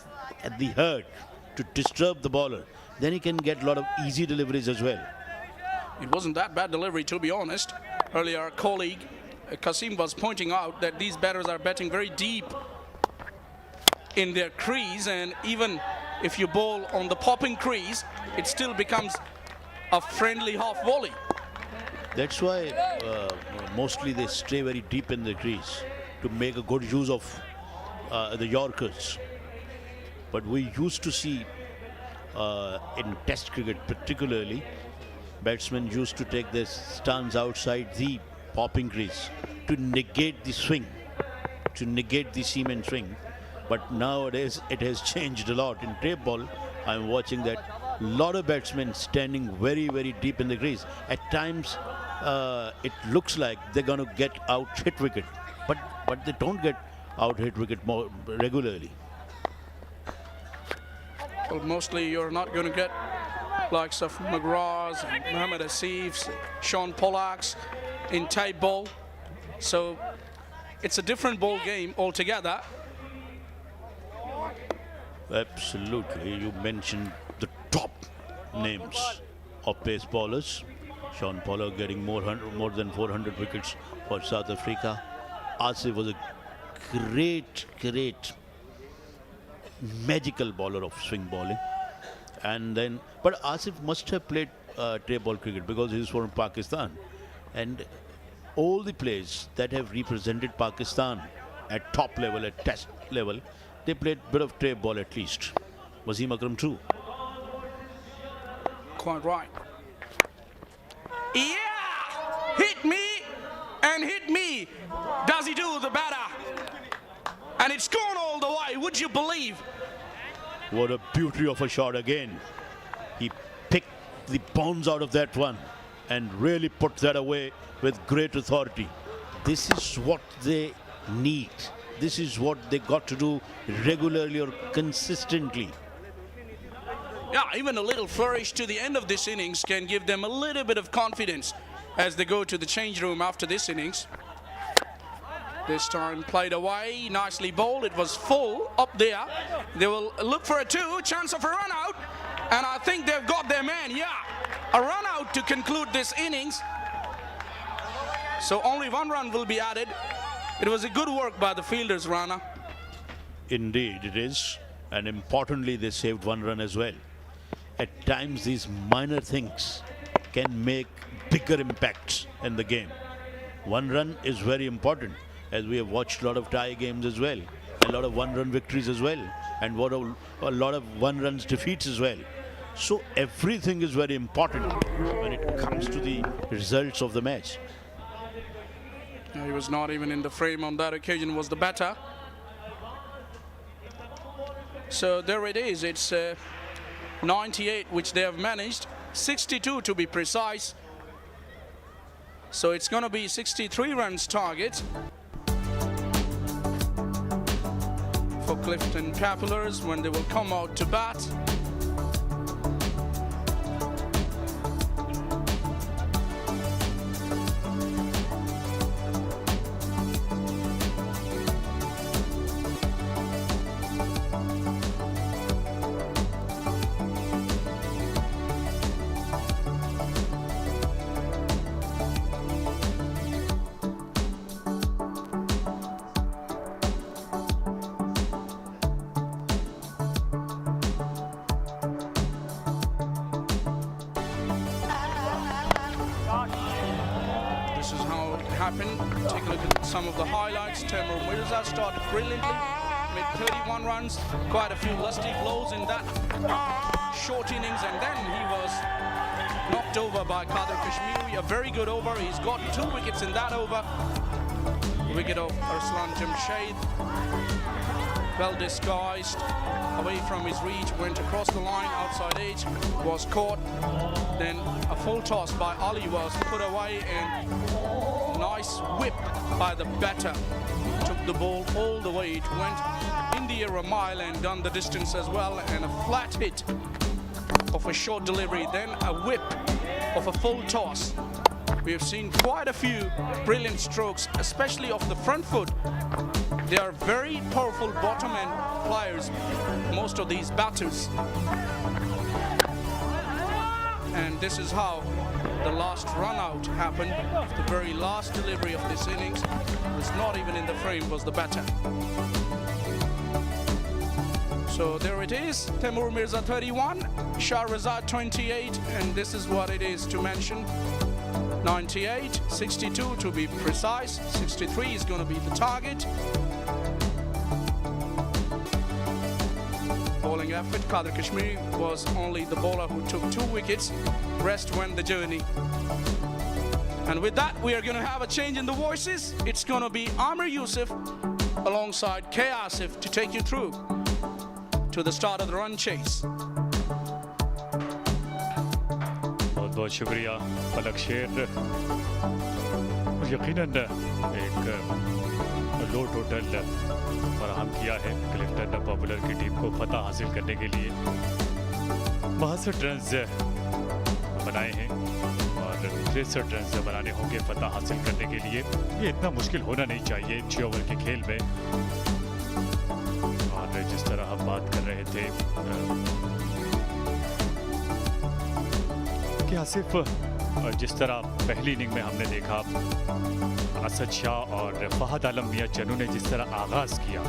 the urge to disturb the bowler, then he can get a lot of easy deliveries as well. It wasn't that bad delivery, to be honest. Earlier, our colleague Kasim was pointing out that these batters are batting very deep in their crease, and even if you bowl on the popping crease, it still becomes a friendly half volley. That's why mostly they stay very deep in the crease to make a good use of the Yorkers. But we used to see in Test cricket particularly, batsmen used to take their stance outside the popping crease to negate the swing, to negate the seam and swing. But nowadays it has changed a lot. In tape ball, I'm watching that a lot of batsmen standing very, very deep in the crease. At times, it looks like they're going to get out hit wicket, but they don't get out hit wicket more regularly. Well, mostly you're not going to get likes of McGraths, Mohammad Asifs, Sean Pollacks in tape ball. So it's a different ball game altogether. Absolutely. You mentioned the top names of pace bowlers. Sean Pollard getting more than 400 wickets for South Africa. Asif was a great magical bowler of swing bowling. And then, but Asif must have played tape ball cricket because he's from Pakistan. And all the players that have represented Pakistan at top level, at test level, they played a bit of tape ball at least. Wasim Akram too. Quite right. Yeah! Hit me and hit me. Does he do the batter? And it's gone all the way, would you believe? What a beauty of a shot again. He picked the bounce out of that one and really put that away with great authority. This is what they need. This is what they got to do regularly or consistently. Yeah, even a little flourish to the end of this innings can give them a little bit of confidence as they go to the change room after this innings. This time played away, nicely bowled. It was full up there. They will look for a 2, chance of a run out. And I think they've got their man, yeah. A run out to conclude this innings. So only 1 run will be added. It was a good work by the fielders, Rana. Indeed it is. And importantly, they saved 1 run as well. At times, these minor things can make bigger impacts in the game. 1 run is very important. as we have watched a lot of tie games as well, a lot of one-run victories as well, and a lot of one-runs defeats as well. So everything is very important when it comes to the results of the match. Yeah, he was not even in the frame on that occasion, was the batter. So there it is. It's 98, which they have managed, 62 to be precise. So it's going to be 63 runs target for Clifton Populars when they will come out to bat. Take a look at some of the highlights. Taimur Mirza started brilliantly, made 31 runs, quite a few lusty blows in that short innings, and then he was knocked over by Kader Kashmiri. A very good over. He's got 2 wickets in that over. Wicket of Arslan Jamshed, well disguised, away from his reach, went across the line, outside edge, was caught. Then a full toss by Ali was put away, and nice whip by the batter. Took the ball all the way. It went in the air a mile and done the distance as well. And a flat hit of a short delivery. Then a whip of a full toss. We have seen quite a few brilliant strokes, especially off the front foot. They are very powerful bottom end players, most of these batters. And this is how the last run out happened. The very last delivery of this innings was not even in the frame, was the batter. So there it is, Taimur Mirza 31, Shahrazad 28, and this is what it is to mention. 98, 62 to be precise, 63 is going to be the target. Bowling effort, Kader Kashmiri was only the bowler who took 2 wickets, rest went the journey. And with that, we are going to have a change in the voices. It's going to be Amir Yusuf alongside K. Asif to take you through to the start of the run chase. बहुत बहुत शुक्रिया पलक शेर। यकीनन एक लो total फराहम किया है Clifton popular की टीम को फतह हासिल करने के लिए। 62 रन बनाए हैं और 63 रन बनाने होंगे फतह हासिल करने के लिए। ये इतना मुश्किल होना नहीं चाहिए 6 ओवर के खेल में। और जिस तरह हम बात कर रहे थे कि आसिफ, जिस तरह पहली इनिंग में हमने देखा असद शाह और फहद आलम मियां चन्नू ने जिस तरह आगाज़ किया,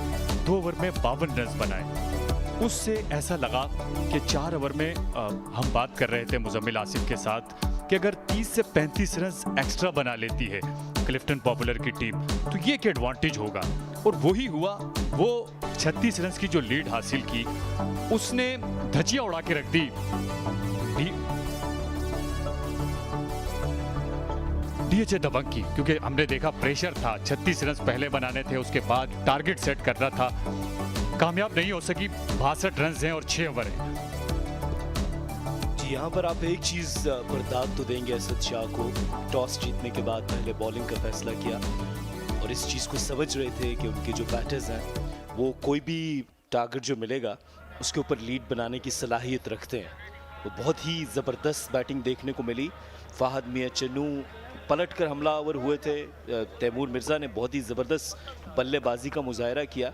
2 ओवर में 52 रन बनाए, उससे ऐसा लगा कि 4 ओवर में हम बात कर रहे थे मुजम्मिल आसिफ के साथ कि अगर 30 से 35 रन एक्स्ट्रा बना लेती है क्लिफ्टन पॉपुलर की टीम तो ये एक एडवांटेज होगा। और वही हुआ। वो 36 रन की जो लीड हासिल की उसने धजिया उड़ा के रख दी DHA दबंग की, क्योंकि हमने देखा प्रेशर था, 36 रन पहले बनाने थे, उसके बाद टारगेट सेट करना था, कामयाब नहीं हो सकी। 62 रन हैं और 6 ओवर हैं। जी, यहाँ पर आप एक चीज़ पर दाद तो देंगे असद शाह को, टॉस जीतने के बाद पहले बॉलिंग का फैसला किया और इस चीज़ को समझ रहे थे कि उनके जो बैटर्स हैं वो कोई भी टारगेट जो मिलेगा उसके ऊपर लीड बनाने की सलाहियत रखते हैं। वो बहुत ही ज़बरदस्त बैटिंग देखने को मिली। फहद मियां चन्नू पलट कर हमलावर हुए थे, तैमूर मिर्ज़ा ने बहुत ही ज़बरदस्त बल्लेबाजी का मुजाहरा किया,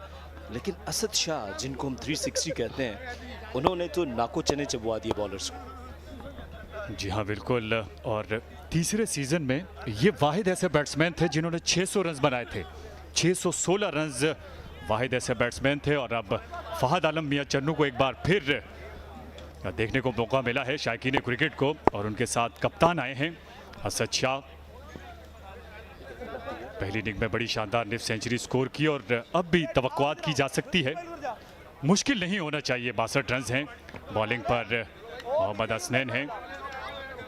लेकिन असद शाह जिनको हम 360 कहते हैं उन्होंने तो नाको चने चबवा दिए बॉलर्स को। जी हाँ, बिल्कुल। और तीसरे सीज़न में ये वाहिद ऐसे बैट्समैन थे जिन्होंने 600 रन बनाए थे। 616 रन वाहिद ऐसे बैट्समैन थे। और अब फहद आलम मियां चन्नू को एक बार फिर देखने को मौका मिला है शायकीन क्रिकेट को, और उनके साथ कप्तान आए हैं असद शाह। पहली इनिंग में बड़ी शानदार निफ सेंचुरी स्कोर की और अब भी तवक्कुआत की जा सकती है। मुश्किल नहीं होना चाहिए। 62 रन हैं। बॉलिंग पर मोहम्मद हसनैन हैं।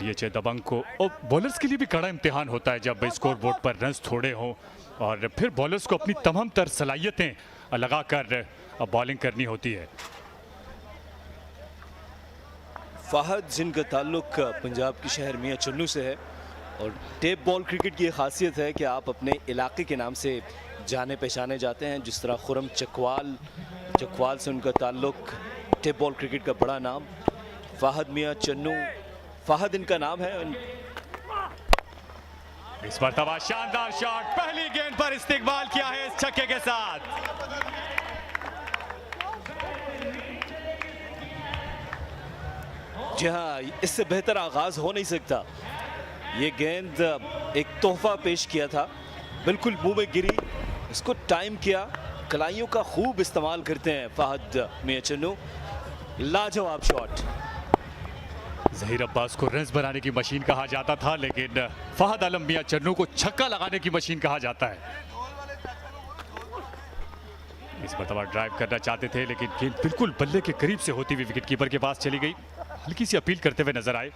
DHA दबंग को और बॉलर्स के लिए भी कड़ा इम्तिहान होता है जब स्कोर बोर्ड पर रन्स थोड़े हों और फिर बॉलर्स को अपनी तमाम तर सलाहियतें लगाकर बॉलिंग करनी होती है। फ़हद जिनका ताल्लुक पंजाब के शहर मियां चन्नू से है और टेप बॉल क्रिकेट की ये खासियत है कि आप अपने इलाके के नाम से जाने पहचाने जाते हैं। जिस तरह खुरम चकवाल से उनका ताल्लुक, टेप बॉल क्रिकेट का बड़ा नाम। फ़हद मियां चन्नू, फ़हद इनका नाम है। इस मरतबा शानदार शॉट, पहली गेंद पर इस्तिकबाल किया है इस छक्के के साथ। जी हाँ, इससे बेहतर आगाज हो नहीं सकता। ये गेंद एक तोहफा पेश किया था, बिल्कुल मुंह में गिरी, इसको टाइम किया। कलाइयों का खूब इस्तेमाल करते हैं फ़हद मियां चन्नू। लाजवाब शॉट। ज़हीर अब्बास को रन्स बनाने की मशीन कहा जाता था, लेकिन फ़हद आलम मियां चन्नू को छक्का लगाने की मशीन कहा जाता है। इस मरतबा ड्राइव करना चाहते थे लेकिन गेंद बिल्कुल बल्ले के करीब से होती हुई विकेट कीपर के पास चली गई। हल्की सी अपील करते हुए नजर आए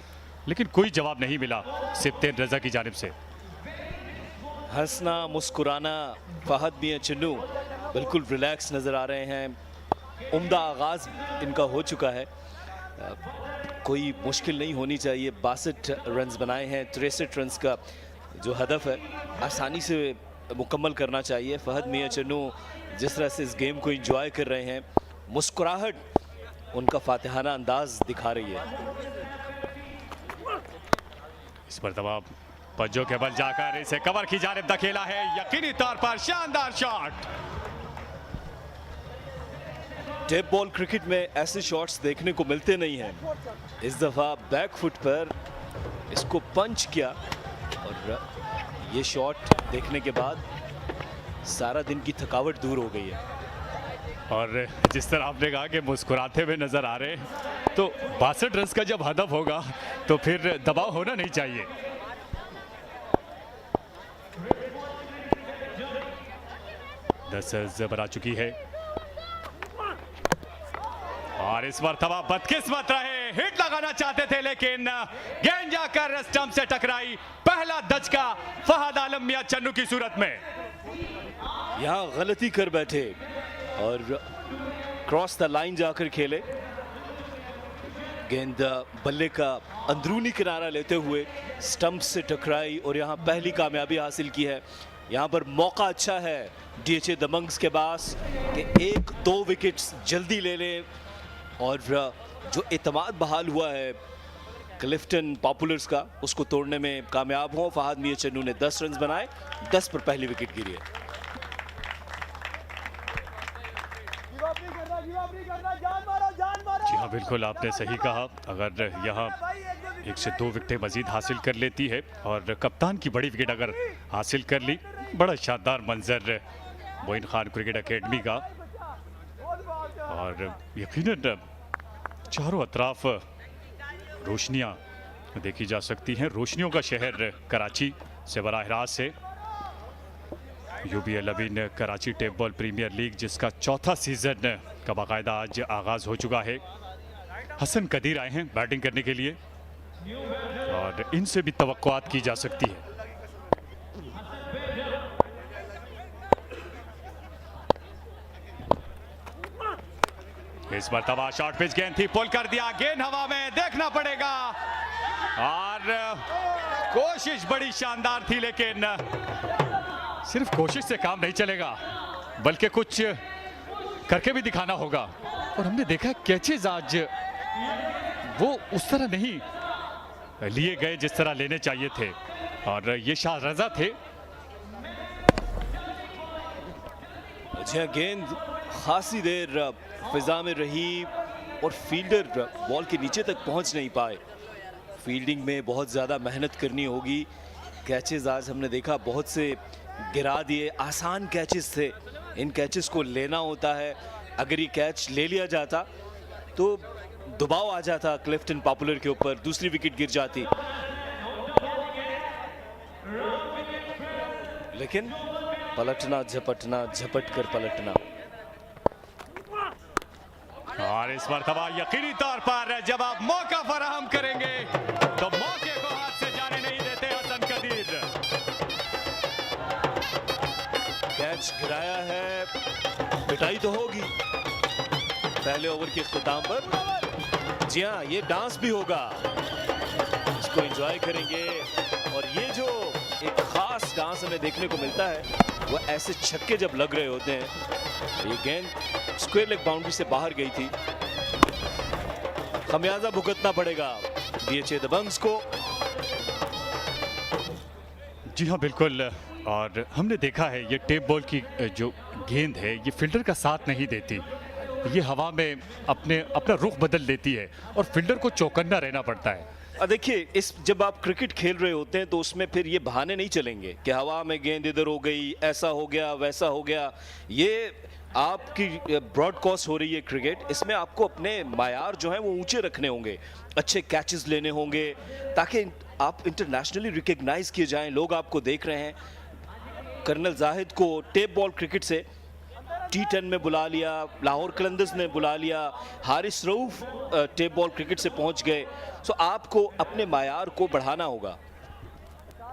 लेकिन कोई जवाब नहीं मिला सिफ्तेन रजा की जानिब से। हंसना मुस्कुराना, फ़हद मियां चन्नू बिल्कुल रिलैक्स नजर आ रहे हैं। उम्दा आगाज इनका हो चुका है, कोई मुश्किल नहीं होनी चाहिए। 62 रन्स बनाए हैं, 63 रन्स का जो हदफ है आसानी से मुकम्मल करना चाहिए। फ़हद मियां चन्नू जिस तरह से इस गेम को एंजॉय कर रहे हैं, मुस्कुराहट उनका फातिहाना अंदाज दिखा रही है। इस पर दबाव पंजों के बल जाकर इसे कवर की जानिब धकेला है, यकीनी तौर पर शानदार शॉट। टेप बॉल क्रिकेट में ऐसे शॉट्स देखने को मिलते नहीं हैं। इस दफा बैक फुट पर इसको पंच किया और ये शॉट देखने के बाद सारा दिन की थकावट दूर हो गई है। और जिस तरह आपने कहा कि मुस्कुराते हुए नजर आ रहे हैं, तो 62 रन का जब हदफ होगा तो फिर दबाव होना नहीं चाहिए। दस बना चुकी है और इस मरतबा बदकिस्मत रहे, हिट लगाना चाहते थे लेकिन गेंद जाकर स्टंप से टकराई। पहला दचका फ़हद आलम मियां चन्नू की सूरत में। यहाँ गलती कर बैठे और क्रॉस द लाइन जाकर खेले। गेंद बल्ले का अंदरूनी किनारा लेते हुए स्टंप से टकराई और यहाँ पहली कामयाबी हासिल की है। यहाँ पर मौका अच्छा है DHA दबंग्स के पास कि 1-2 विकेट्स जल्दी ले ले और जो एतमाद बहाल हुआ है क्लिफ्टन पॉपुलर्स का, उसको तोड़ने में कामयाब हो। फ़हद मियां चन्नू ने 10 रन बनाए, 10 पर पहली विकेट गिरी है। जी हाँ, बिल्कुल आपने सही कहा। अगर यहाँ 1 से 2 विकेटें मजीद हासिल कर लेती है और कप्तान की बड़ी विकेट अगर हासिल कर ली, बड़ा शानदार मंजर मोइन खान क्रिकेट एकेडमी का। और यकीनन चारों अतराफ रोशनियाँ देखी जा सकती हैं। रोशनियों का शहर कराची से बराह रास्त है। UBL Ameen Karachi tape ball premier league जिसका 4था सीजन का बाकायदा आज आगाज हो चुका है। हसन कदीर आए हैं बैटिंग करने के लिए और इनसे भी तवक्कुआत की जा सकती है। इस मरतबा शॉर्ट पिच गेंद थी, पुल कर दिया, गेंद हवा में, देखना पड़ेगा। और कोशिश बड़ी शानदार थी लेकिन सिर्फ कोशिश से काम नहीं चलेगा, बल्कि कुछ करके भी दिखाना होगा। और हमने देखा कैचेज आज वो उस तरह नहीं लिए गए जिस तरह लेने चाहिए थे और ये शाह रजा थे। गेंद खासी देर फिजा में रही और फील्डर बॉल के नीचे तक पहुंच नहीं पाए। फील्डिंग में बहुत ज़्यादा मेहनत करनी होगी। कैचेस आज हमने देखा बहुत से गिरा दिए, आसान कैचेस थे, इन कैचेस को लेना होता है। अगर ये कैच ले लिया जाता तो दबाव आ जाता क्लिफ्टन पॉपुलर के ऊपर, दूसरी विकेट गिर जाती। लेकिन पलटना झपटना, झपट कर पलटना। और इस मरतबा यकीनी तौर पर जब आप मौका फराहम करेंगे तो मौके को हाथ से जाने नहीं देते हसन कदीर। कैच गिराया है, पिटाई तो होगी पहले ओवर के इख्तिताम पर। जी हाँ, ये डांस भी होगा, इसको एंजॉय करेंगे। और ये जो एक खास डांस हमें देखने को मिलता है वो ऐसे छक्के जब लग रहे होते हैं। ये गेंद स्क्वायर लेग बाउंड्री से बाहर गई थी, खमियाजा भुगतना पड़ेगा DHA दबंग्स को। जी हाँ बिल्कुल, और हमने देखा है ये टेप बॉल की जो गेंद है ये फील्डर का साथ नहीं देती, ये हवा में अपना रुख बदल देती है और फील्डर को चौकन्ना रहना पड़ता है। देखिए, इस जब आप क्रिकेट खेल रहे होते हैं तो उसमें फिर ये बहाने नहीं चलेंगे कि हवा में गेंद इधर हो गई, ऐसा हो गया, वैसा हो गया। ये आपकी ब्रॉडकास्ट हो रही है क्रिकेट, इसमें आपको अपने मायार जो है वो ऊंचे रखने होंगे, अच्छे कैचेस लेने होंगे ताकि आप इंटरनेशनली रिकग्नाइज किए जाएं। लोग आपको देख रहे हैं। कर्नल जाहिद को टेप बॉल क्रिकेट से T10 में बुला लिया, लाहौर कलंदर्स ने बुला लिया, Haris Rauf tape ball cricket से पहुंच गए। सो आपको अपने मायार को बढ़ाना होगा।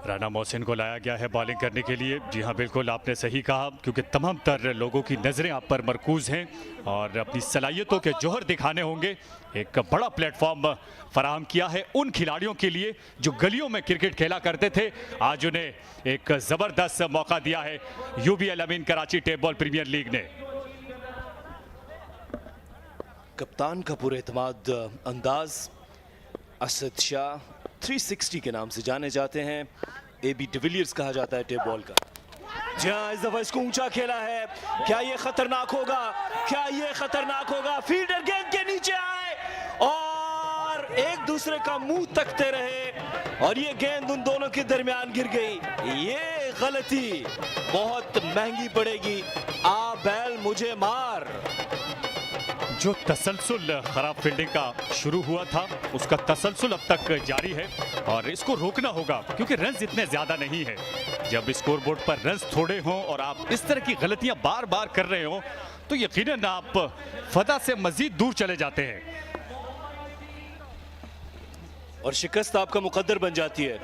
राना मोहसिन को लाया गया है बॉलिंग करने के लिए। जी हाँ बिल्कुल, आपने सही कहा, क्योंकि तमाम तर लोगों की नज़रें आप पर मरकूज हैं और अपनी सलाहियतों के जौहर दिखाने होंगे। एक बड़ा प्लेटफॉर्म फराहम किया है उन खिलाड़ियों के लिए जो गलियों में क्रिकेट खेला करते थे। आज उन्हें एक ज़बरदस्त मौका दिया है UBL Ameen Karachi tape ball premier league ने। कप्तान का पुरएतमाद अंदाज असद शाह 360 के नाम से जाने जाते हैं। AB डिविलियर्स कहा जाता है टेप बॉल का। जी हाँ, इस दफा इसको ऊंचा खेला है। क्या ये खतरनाक होगा? क्या ये खतरनाक होगा? फील्डर गेंद के नीचे आए और एक दूसरे का मुंह तकते रहे और ये गेंद उन दोनों के दरमियान गिर गई। ये गलती बहुत महंगी पड़ेगी। आ बैल मुझे मार। जो तसलसल खराब फील्डिंग का शुरू हुआ था उसका तसलसल अब तक जारी है और इसको रोकना होगा क्योंकि रन्स इतने ज्यादा नहीं है। जब स्कोरबोर्ड पर रन्स थोड़े हों और आप इस तरह की गलतियां बार बार कर रहे हो तो यकीनन आप फतह से मजीद दूर चले जाते हैं और शिकस्त आपका मुकद्दर बन जाती है।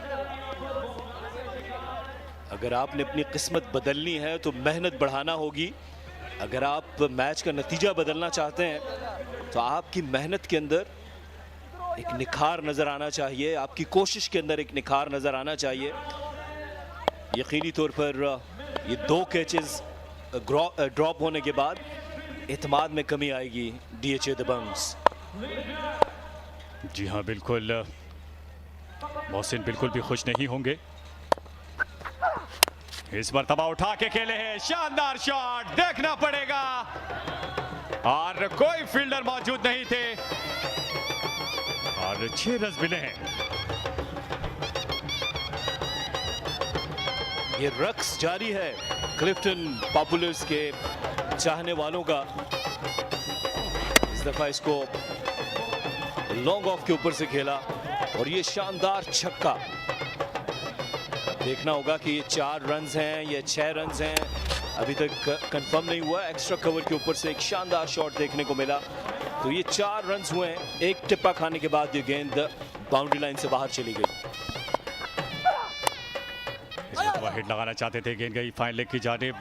अगर आपने अपनी किस्मत बदलनी है तो मेहनत बढ़ाना होगी। अगर आप मैच का नतीजा बदलना चाहते हैं तो आपकी मेहनत के अंदर एक निखार नजर आना चाहिए, आपकी कोशिश के अंदर एक निखार नजर आना चाहिए। यकीनी तौर पर ये 2 कैचेस ड्रॉप होने के बाद एतमाद में कमी आएगी DHA दबंग्स। जी हाँ बिल्कुल, मोहसिन बिल्कुल भी खुश नहीं होंगे। इस मरतबा उठा के खेले हैं, शानदार शॉट, देखना पड़ेगा और कोई फील्डर मौजूद नहीं थे और 6 रन मिले हैं। ये रक्स जारी है क्लिफ्टन पॉपुलर्स के चाहने वालों का। इस दफा इसको लॉन्ग ऑफ के ऊपर से खेला और ये शानदार छक्का। देखना होगा कि ये 4 रन्स हैं या 6 रन्स हैं, अभी तक कंफर्म नहीं हुआ। एक्स्ट्रा कवर के ऊपर से एक शानदार शॉट देखने को मिला तो ये 4 रन्स हुए हैं। एक टिप्पा खाने के बाद ये गेंद बाउंड्री लाइन से बाहर चली गई। हिट लगाना चाहते थे, गेंद गई फाइन लेग की जानिब,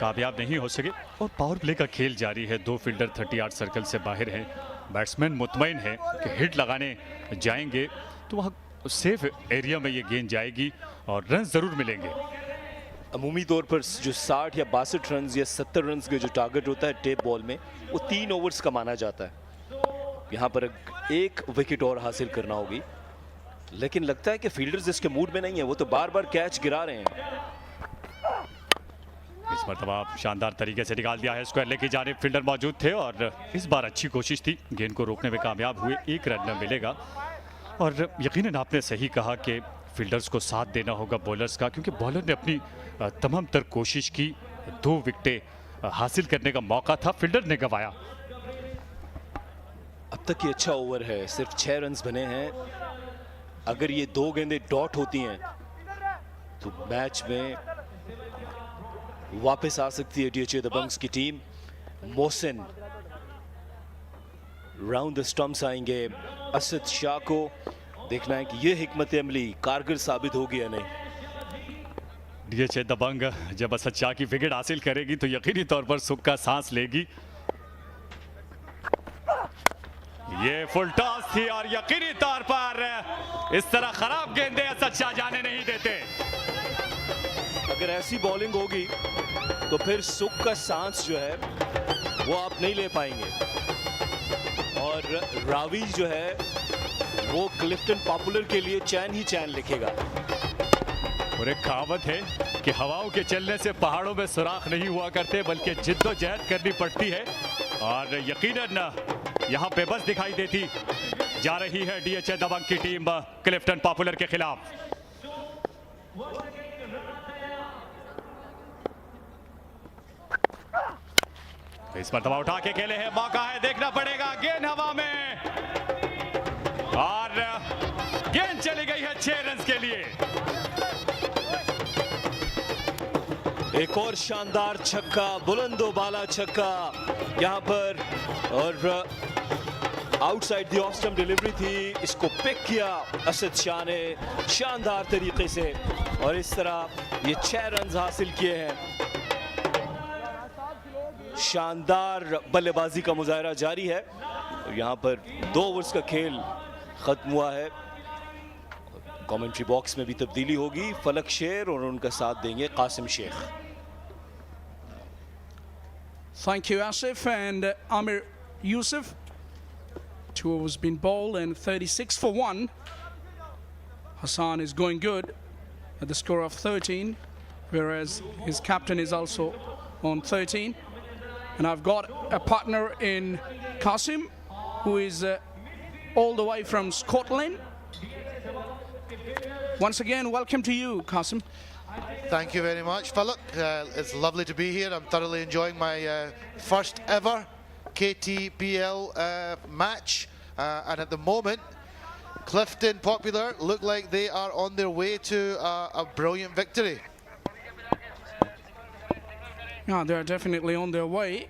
कामयाब नहीं हो सके और पावर प्ले का खेल जारी है। 2 फील्डर 30 यार्ड सर्कल से बाहर हैं। बैट्समैन मुतमईन है कि हिट लगाने जाएंगे तो वहाँ सेफ एरिया में ये गेंद जाएगी और रन जरूर मिलेंगे। अमूमी तौर पर जो 60 या 62 रन या 70 रन के जो टारगेट होता है टेप बॉल में वो 3 ओवर्स का माना जाता है। यहाँ पर 1 विकेट और हासिल करना होगी, लेकिन लगता है कि फील्डर्स इसके मूड में नहीं है, वो तो बार बार कैच गिरा रहे हैं। इस मरतबा शानदार तरीके से निकाल दिया है, स्क्वायर लेग की जानिब फील्डर मौजूद थे और इस बार अच्छी कोशिश थी, गेंद को रोकने में कामयाब हुए। 1 रन मिलेगा और यकीनन आपने सही कहा कि फील्डर्स को साथ देना होगा बॉलर्स का, क्योंकि बॉलर ने अपनी तमाम तर कोशिश की, 2 विकेटें हासिल करने का मौका था, फील्डर ने गंवाया। अब तक ये अच्छा ओवर है, सिर्फ 6 रन बने हैं। अगर ये 2 गेंदें डॉट होती हैं तो मैच में वापस आ सकती है DHA दबंग्स की team. Mohsin round the stumps आएंगे। असद शाह को देखना है कि ये हिकमत अमली कारगर साबित होगी या नहीं। DHA दबंग जब असद शाह की विकेट हासिल करेगी तो यकीनी तौर पर सुख का सांस लेगी। ये फुल टॉस थी और यकीनी तौर पर इस तरह खराब गेंदें असद शाह जाने नहीं देते। अगर ऐसी बॉलिंग होगी तो फिर सुख का सांस जो है वो आप नहीं ले पाएंगे और रावी जो है वो क्लिफ्टन पॉपुलर के लिए चैन ही चैन लिखेगा। और एक कहावत है कि हवाओं के चलने से पहाड़ों में सुराख नहीं हुआ करते बल्कि जिद्दोजहद करनी पड़ती है और यकीनन यहाँ पे बस दिखाई देती जा रही है DHA दबंग की टीम क्लिफ्टन पॉपुलर के खिलाफ। इस मरतबा उठा के खेले हैं, मौका है, देखना पड़ेगा। गेंद हवा में और गेंद चली गई है 6 रन के लिए। एक और शानदार छक्का, बुलंदो बाला छक्का यहाँ पर और outside the off stump delivery थी। इसको पिक किया असद शाह ने शानदार तरीके से और इस तरह ये 6 रन हासिल किए हैं। शानदार बल्लेबाजी का मुजाहरा जारी है और यहाँ पर 2 ओवर्स का खेल खत्म हुआ है। कमेंट्री बॉक्स में भी तब्दीली होगी, फलक शेर और उनका साथ देंगे Qasim Sheikh. Thank you, Asif and Amir Yusuf. 2 overs been bowled and 36 for 1. Hassan is going good at the score of 13, whereas his captain is also on 13. And I've got a partner in Qasim, who is all the way from Scotland. Once again, welcome to you, Qasim. Thank you very much, Philip. It's lovely to be here. I'm thoroughly enjoying my first ever KTPL match. And at the moment, Clifton Popular look like they are on their way to a brilliant victory. Yeah, they're definitely on their way.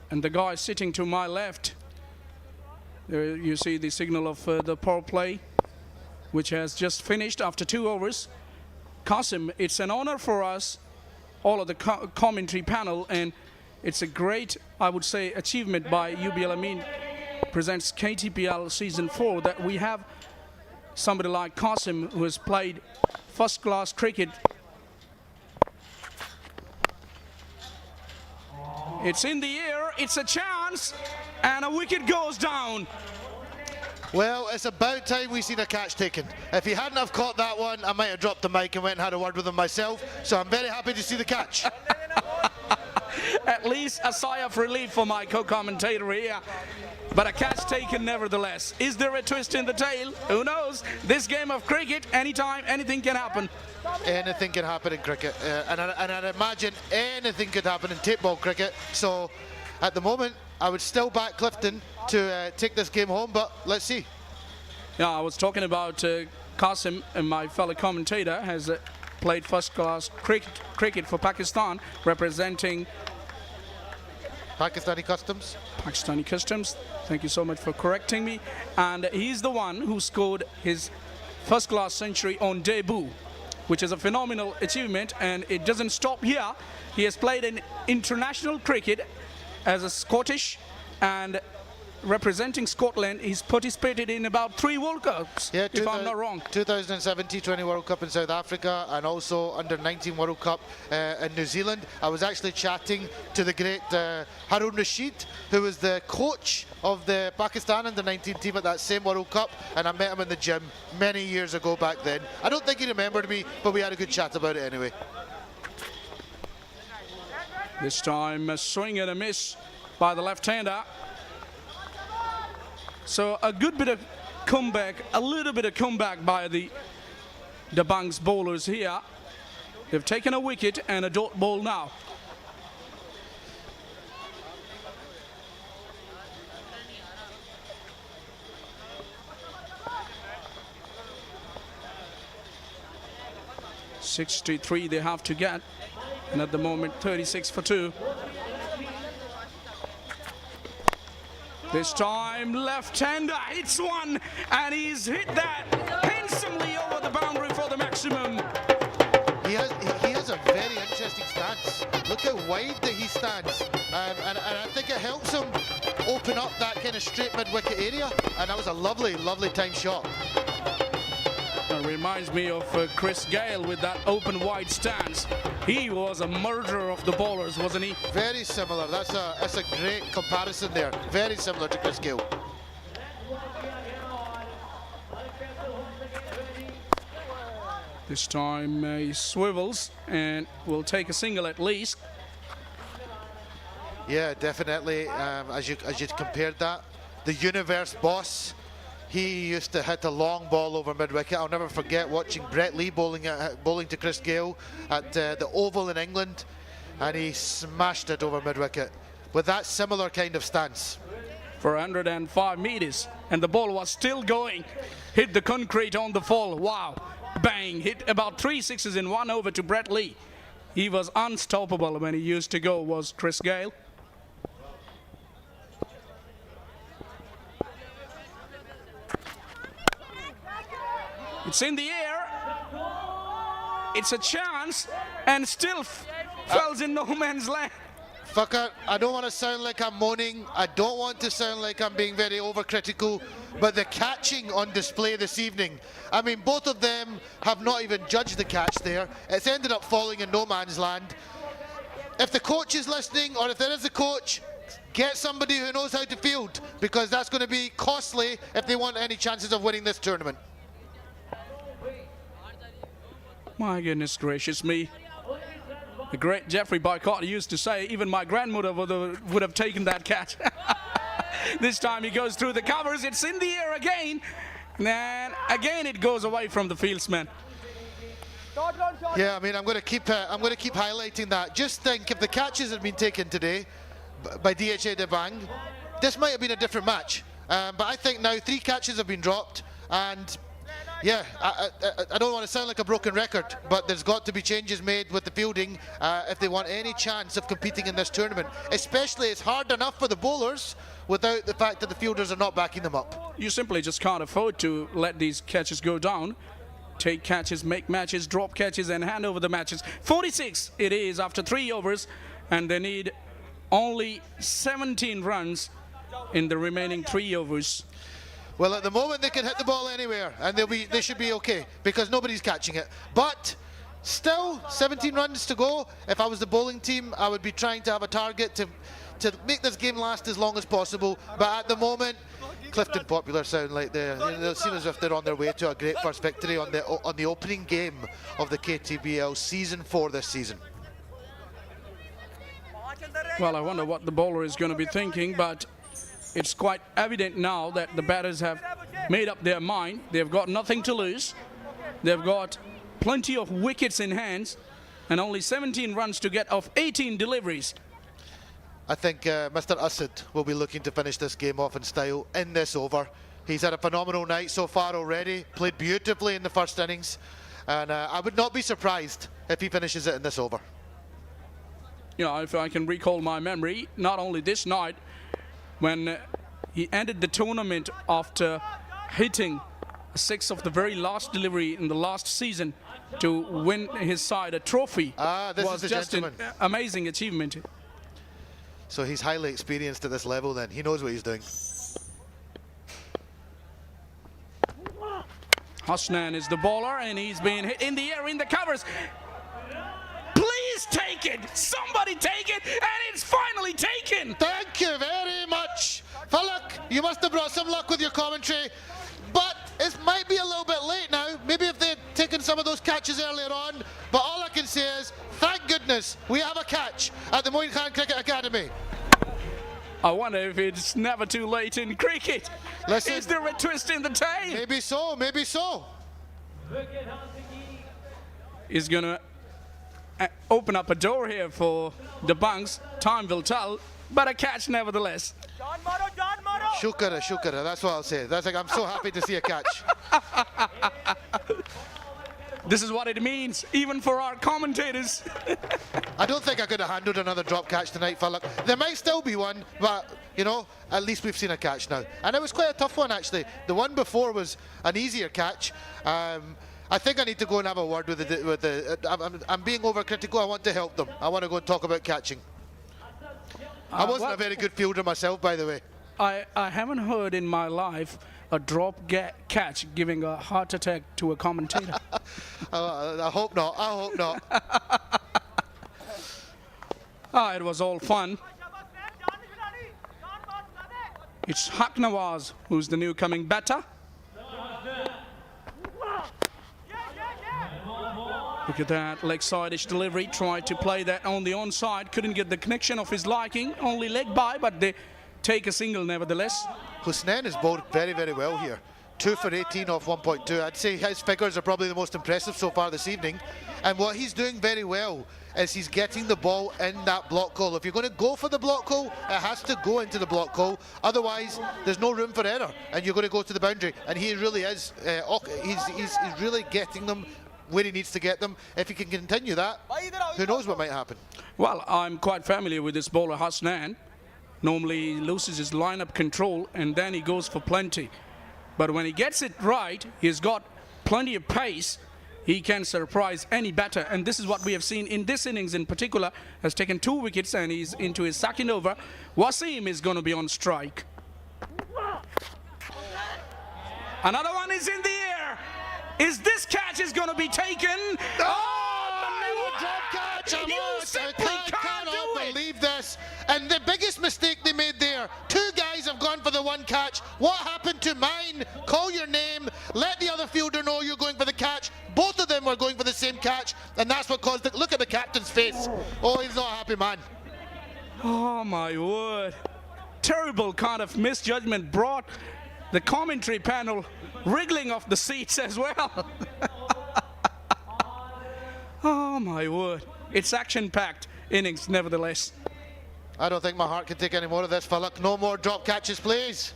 And the guy sitting to my left, there you see the signal of the power play, which has just finished after 2 overs. Qasim, it's an honor for us, all of the commentary panel, and it's a great, I would say, achievement by UBL Amin presents KTPL Season 4 that we have somebody like Qasim who has played first-class cricket. It's in the air, it's a chance, and a wicket goes down. Well, it's about time we seen a catch taken. If he hadn't have caught that one, I might have dropped the mic and went and had a word with him myself. So I'm very happy to see the catch. At least a sigh of relief for my co-commentator here. But a catch taken nevertheless. Is there a twist in the tail? Who knows? This game of cricket, anytime, anything can happen. Anything can happen in cricket. And I'd imagine anything could happen in tape ball cricket. So at the moment, I would still back Clifton to take this game home, but let's see. Yeah, I was talking about Qasim, and my fellow commentator has played first-class cricket for Pakistan, representing Pakistani Customs. Pakistani Customs. Thank you so much for correcting me. And he's the one who scored his first-class century on debut, which is a phenomenal achievement, and it doesn't stop here. He has played in international cricket as a Scottish, and representing Scotland, he's participated in about 3 World Cups, yeah, if I'm not wrong. 2007 T20 World Cup in South Africa, and also under 19 World Cup in New Zealand. I was actually chatting to the great Harun Rashid, who was the coach of the Pakistan under 19 team at that same World Cup, and I met him in the gym many years ago back then. I don't think he remembered me, but we had a good chat about it anyway. This time a swing and a miss by the left-hander. So a good bit of comeback, a little bit of comeback by the Dabanggs bowlers here. They've taken a wicket and a dot ball now. .63 they have to get. And at the moment, 36 for 2. This time, left-hander hits one, and he's hit that handsomely over the boundary for the maximum. He has a very interesting stance. Look how wide that he stands, and I think it helps him open up that kind of straight mid-wicket area, and that was a lovely, lovely time shot. It reminds me of Chris Gayle with that open wide stance. He was a murderer of the bowlers, wasn't he? Very similar. That's a great comparison there. Very similar to Chris Gayle. This time he swivels and will take a single at least. Yeah, definitely. As you compared that, the universe boss, he used to hit a long ball over mid-wicket. I'll never forget watching Brett Lee bowling to Chris Gayle at the Oval in England, and he smashed it over mid-wicket with that similar kind of stance. For 105 meters, and the ball was still going. Hit the concrete on the fall. Wow. Bang. Hit about 3 sixes in 1 over to Brett Lee. He was unstoppable when he used to go, was Chris Gayle. It's in the air. It's a chance, and still falls in no man's land. Fucker, I don't want to sound like I'm moaning. I don't want to sound like I'm being very overcritical, but the catching on display this evening, I mean, both of them have not even judged the catch there. It's ended up falling in no man's land. If the coach is listening, or if there is a coach, get somebody who knows how to field, because that's going to be costly if they want any chances of winning this tournament. My goodness gracious me. The great Jeffrey Boycott used to say, even my grandmother would have taken that catch. This time he goes through the covers. It's in the air again. And again it goes away from the fieldsman. Yeah, I mean, I'm going to keep highlighting that. Just think, if the catches had been taken today by DHA Dabanggs, this might have been a different match. But I think now 3 catches have been dropped, and yeah, I don't want to sound like a broken record, but there's got to be changes made with the fielding if they want any chance of competing in this tournament. Especially, it's hard enough for the bowlers without the fact that the fielders are not backing them up. You simply just can't afford to let these catches go down. Take catches, make matches, drop catches, and hand over the matches. 46 it is after 3 overs, and they need only 17 runs in the remaining 3 overs. Well, at the moment they can hit the ball anywhere, and they should be okay because nobody's catching it. But still, 17 runs to go. If I was the bowling team, I would be trying to have a target to make this game last as long as possible. But at the moment, Clifton Populars sound like they seem as if they're on their way to a great first victory on the opening game of the KTPL Season 4 this season. Well, I wonder what the bowler is going to be thinking, but it's quite evident now that the batters have made up their mind. They've got nothing to lose. They've got plenty of wickets in hands and only 17 runs to get off 18 deliveries. I think Mr. Asad will be looking to finish this game off in style in this over. He's had a phenomenal night so far already, played beautifully in the first innings, and I would not be surprised if he finishes it in this over. You know, if I can recall my memory, not only this night, when he ended the tournament after hitting 6 of the very last delivery in the last season to win his side a trophy, was just an amazing achievement. So he's highly experienced at this level then. He knows what he's doing. Hasnan is the bowler, and he's being hit in the air in the covers. Please take it! Somebody take it! And it's finally taken! Thank you very much. Falak, you must have brought some luck with your commentary, but it might be a little bit late now. Maybe if they'd taken some of those catches earlier on, but all I can say is, thank goodness we have a catch at the Moin Khan Cricket Academy. I wonder if it's never too late in cricket. Listen, is there a twist in the tail? Maybe so, maybe so. He's gonna open up a door here for Dabanggs. Time will tell, but a catch nevertheless. Shukara, shukara, that's what I'll say. That's like, I'm so happy to see a catch. This is what it means, even for our commentators. I don't think I could have handled another drop catch tonight, Falak. There might still be one, but, you know, at least we've seen a catch now. And it was quite a tough one, actually. The one before was an easier catch. I think I need to go and have a word with I'm being overcritical. I want to help them. I want to go and talk about catching. I wasn't a very good fielder myself, by the way. I haven't heard in my life a drop catch giving a heart attack to a commentator. I hope not. I hope not. It was all fun. It's Haq Nawaz who's the new coming batter. Look at that leg side-ish delivery. Tried to play that on the onside. Couldn't get the connection of his liking. Only leg by, but they take a single nevertheless. Husnain has bowled very, very well here. 2 for 18 off 1.2. I'd say his figures are probably the most impressive so far this evening. And what he's doing very well is he's getting the ball in that block hole. If you're going to go for the block hole, it has to go into the block hole. Otherwise, there's no room for error, and you're going to go to the boundary. And he really is. He's really getting them where he needs to get them. If he can continue that, who knows what might happen. Well, I'm quite familiar with this bowler, Husnain. Normally, he loses his lineup control, and then he goes for plenty. But when he gets it right, he's got plenty of pace. He can surprise any batter, and this is what we have seen in this innings in particular. Has taken 2 wickets and he's into his second over. Wasim is going to be on strike. Another one is in the air. Is this catch is going to be taken? Oh, no drop catch! You simply cannot believe this. And the biggest mistake they made there, 2 guys have gone for the 1 catch. What happened to mine? Call your name, let the other fielder know you're going for the catch. Both of them were going for the same catch, and that's what caused it. Look at the captain's face. Oh, he's not a happy man. Oh my word. Terrible kind of misjudgment brought the commentary panel wriggling off the seats as well. Oh my word. It's action-packed innings nevertheless. I don't think my heart can take any more of this, Falak. No more drop catches, please.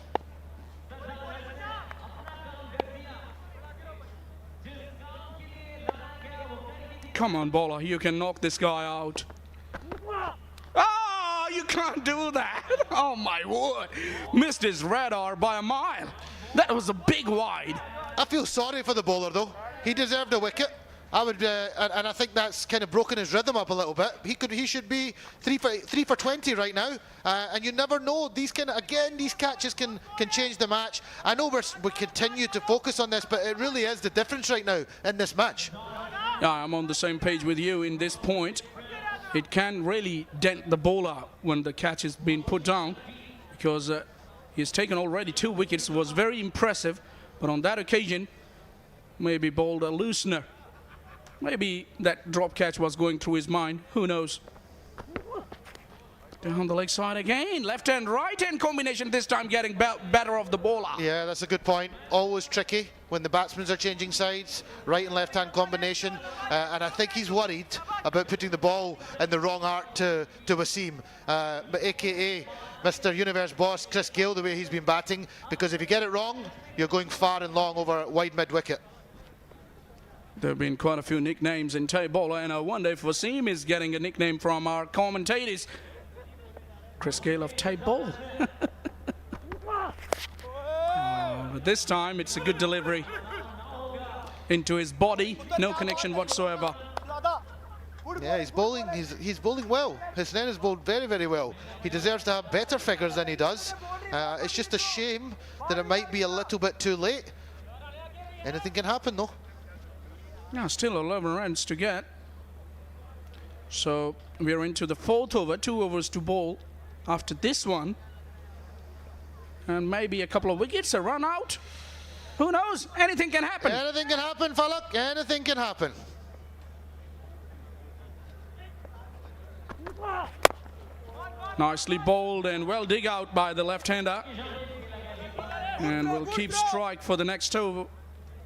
Come on, bowler, you can knock this guy out. Oh, you can't do that. Oh my word. Missed his radar by a mile. That was a big wide. I feel sorry for the bowler though. He deserved a wicket. I would, and I think that's kind of broken his rhythm up a little bit. He should be 3 for 20 right now, and you never know. These catches can change the match. I know we continue to focus on this, but it really is the difference right now in this match. Yeah, I'm on the same page with you in this point. It can really dent the bowler when the catch is being put down, because he's taken already 2 wickets. Was very impressive, but on that occasion, maybe bowled a loosener. Maybe that drop catch was going through his mind. Who knows? Down the leg side again. Left hand, right hand combination. This time getting better of the bowler. Yeah, that's a good point. Always tricky when the batsmen are changing sides. Right and left hand combination. And I think he's worried about putting the ball in the wrong arc to Wasim. AKA Mr. Universe boss Chris Gale, the way he's been batting. Because if you get it wrong, you're going far and long over wide mid-wicket. There have been quite a few nicknames in Tay bowler, and I wonder if Wasim is getting a nickname from our commentators. Chris Gale of Tay Bowl. But this time it's a good delivery into his body, no connection whatsoever. Yeah, he's bowling well. Husnain has bowled very, very well. He deserves to have better figures than he does. It's just a shame that it might be a little bit too late. Anything can happen though. Yeah, still 11 runs to get. So we're into the 4th over, 2 overs to bowl after this one. And maybe a couple of wickets, a run out. Who knows? Anything can happen. Anything can happen, Falak. Anything can happen. Nicely bowled and well dig out by the left-hander. And we'll keep strike for the next over.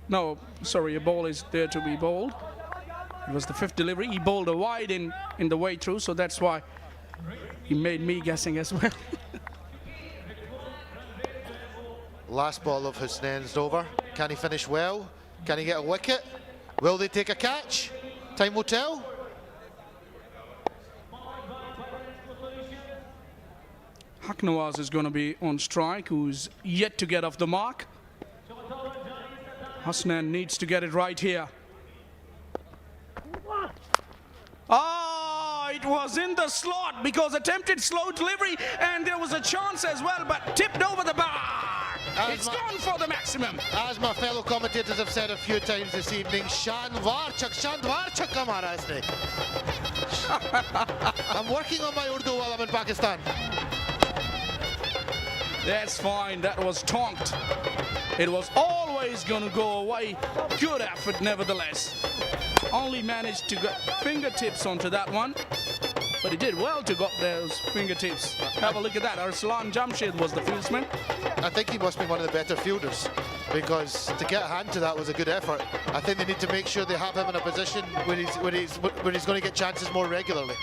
No, sorry, a ball is there to be bowled. It was the 5th delivery. He bowled a wide in the way through, so that's why he made me guessing as well. Last ball of Husnain's over. Can he finish well? Can he get a wicket? Will they take a catch? Time will tell. Haq Nawaz is going to be on strike, who's yet to get off the mark. Hasnan needs to get it right here. It was in the slot because attempted slow delivery, and there was a chance as well, but tipped over the bar. It's gone for the maximum. As my fellow commentators have said a few times this evening, Shandwarchak ka mara isne. I'm working on my Urdu while I'm in Pakistan. That's fine. That was tonked. It was always going to go away. Good effort, nevertheless. Only managed to get fingertips onto that one, but he did well to got those fingertips. Have a look at that. Arslan Jamshed was the fieldsman. I think he must be one of the better fielders, because to get a hand to that was a good effort. I think they need to make sure they have him in a position where he's going to get chances more regularly.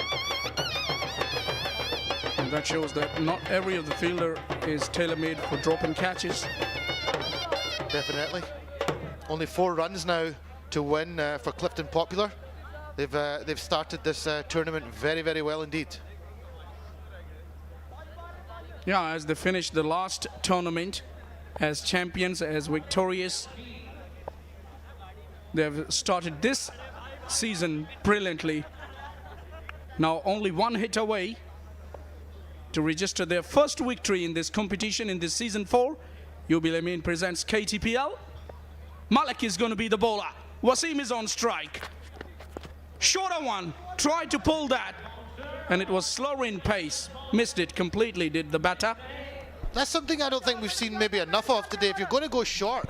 And that shows that not every of the fielder is tailor-made for dropping catches. Definitely. Only 4 runs now to win for Clifton Popular. They've started this tournament very, very well indeed. Yeah, as they finished the last tournament as champions, as victorious, they've started this season brilliantly. Now only 1 hit away to register their first victory in this competition in this season 4. Yubil Amin presents KTPL. Malik is going to be the bowler. Wasim is on strike. Shorter one, tried to pull that, and it was slower in pace. Missed it completely, did the batter. That's something I don't think we've seen maybe enough of today. If you're going to go short,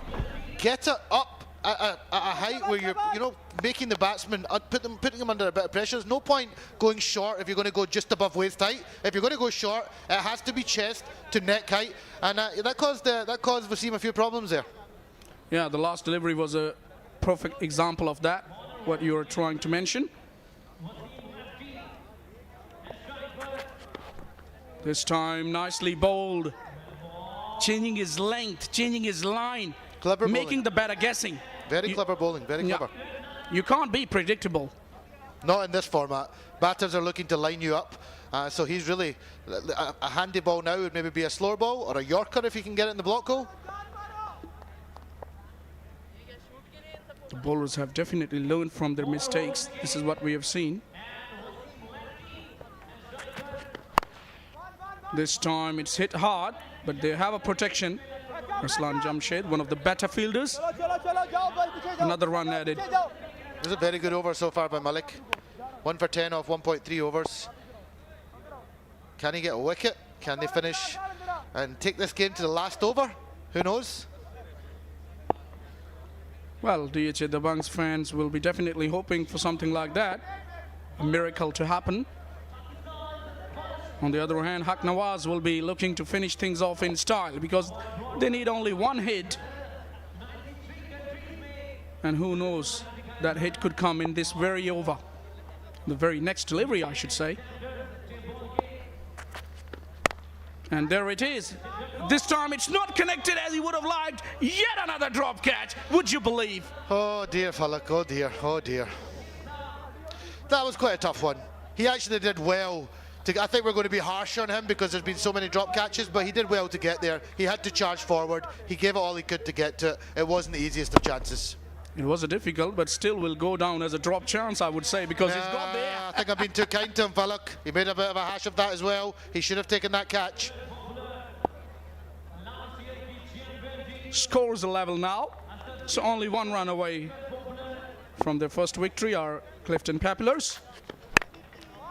get it up at a height where you're making the batsman, putting them under a bit of pressure. There's no point going short if you're going to go just above waist height. If you're going to go short, it has to be chest to neck height, and that caused Wasim a few problems there. Yeah, the last delivery was a perfect example of that, what you're trying to mention. This time nicely bowled, changing his length, changing his line, clever making bowling. the batter guessing. Very clever bowling, very clever. You can't be predictable. Not in this format. Batters are looking to line you up, so he's really a handy ball now would maybe be a slower ball or a Yorker if he can get it in the block goal. The bowlers have definitely learned from their mistakes. This is what we have seen. This time it's hit hard, but they have a protection. Arslan Jamshed, one of the better fielders. Another run added. This is a very good over so far by Malik. 1 for 10 off 1.3 overs. Can he get a wicket? Can they finish and take this game to the last over? Who knows? Well, DHA Dabanggs fans will be definitely hoping for something like that, a miracle to happen. On the other hand, Haq Nawaz will be looking to finish things off in style because they need only 1 hit. And who knows, that hit could come in this very over. The very next delivery, I should say. And there it is. This time it's not connected as he would have liked. Yet another drop catch, would you believe? Oh dear, Falak, oh dear, oh dear. That was quite a tough one. He actually did well. I think we're going to be harsh on him because there's been so many drop catches, but he did well to get there. He had to charge forward. He gave it all he could to get to it. It wasn't the easiest of chances. It was a difficult, but still will go down as a drop chance, I would say, because he's got there. I think I've been too kind to him, Falak. He made a bit of a hash of that as well. He should have taken that catch. Scores a level now, so only 1 run away from their first victory are Clifton Populars.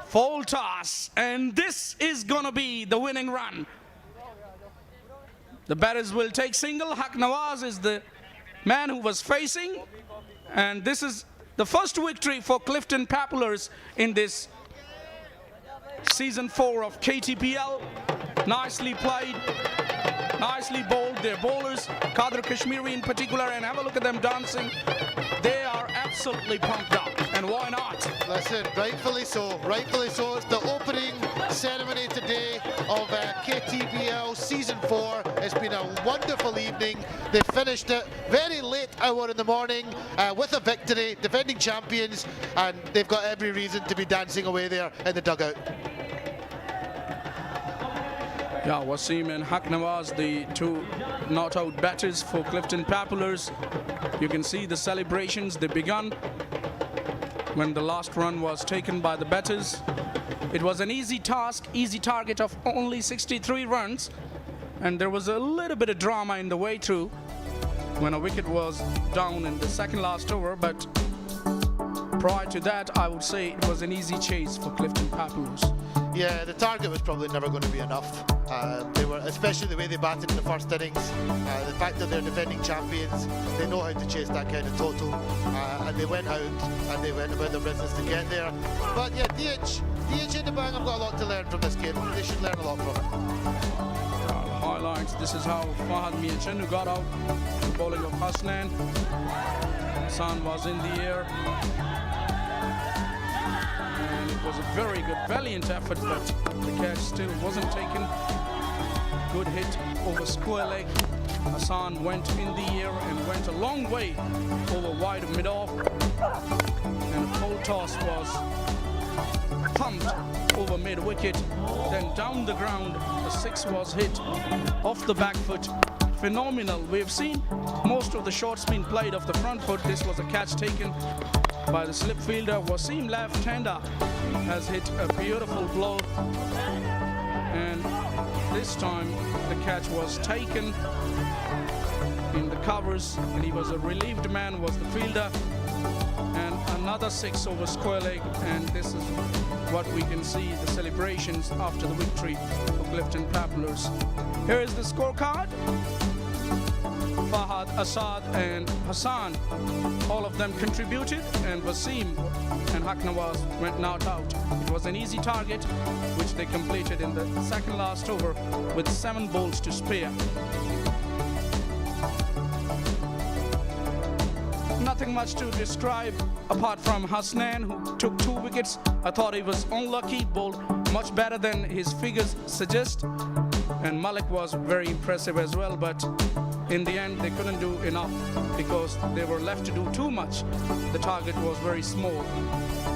Full toss, and this is gonna be the winning run. The batters will take single. Haq Nawaz is the man who was facing, and this is the first victory for Clifton Populars in this season 4 of KTPL. Nicely played, nicely bowled. Their bowlers, Qadr Kashmiri in particular, and have a look at them dancing. They are absolutely pumped up, and why not? Listen, rightfully so, rightfully so. It's the opening ceremony today of KTPL Season 4. It's been a wonderful evening. They finished it very late hour in the morning with a victory, defending champions, and they've got every reason to be dancing away there in the dugout. Yeah, Wasim and Haq Nawaz, the two not-out batters for Clifton Populars. You can see the celebrations. They begun when the last run was taken by the batters. It was an easy task, easy target of only 63 runs. And there was a little bit of drama in the way through when a wicket was down in the second last over. But prior to that, I would say it was an easy chase for Clifton Populars. Yeah, the target was probably never going to be enough. They were, especially the way they batted in the first innings, the fact that they're defending champions, they know how to chase that kind of total, and they went out and they went about their business to get there. But yeah, DHA Dabanggs have got a lot to learn from this game. They should learn a lot from it. Highlights. This is how Fahad Miachennu got out. The bowling of Hasnan. Hassan was in the air. And it was a very good, valiant effort, but the catch still wasn't taken. Good hit over square leg. Hassan went in the air and went a long way over wide of mid-off. And a full toss was thumped over mid-wicket. Then down the ground, the six was hit off the back foot. Phenomenal. We've seen most of the shots being played off the front foot. This was a catch taken by the slip fielder. Wasim left-hander has hit a beautiful blow. And this time the catch was taken in the covers, and he was a relieved man, was the fielder. And another six over square leg, and this is what we can see, the celebrations after the victory for Clifton Populars. Here is the scorecard. Fahad, Asad and Hassan, all of them contributed, and Wasim and Haq Nawaz went not out. It was an easy target, which they completed in the second last over with 7 balls to spare. Nothing much to describe apart from Hasnan, who took 2 wickets. I thought he was unlucky, bowled much better than his figures suggest. And Malik was very impressive as well, but in the end they couldn't do enough because they were left to do too much. The target was very small.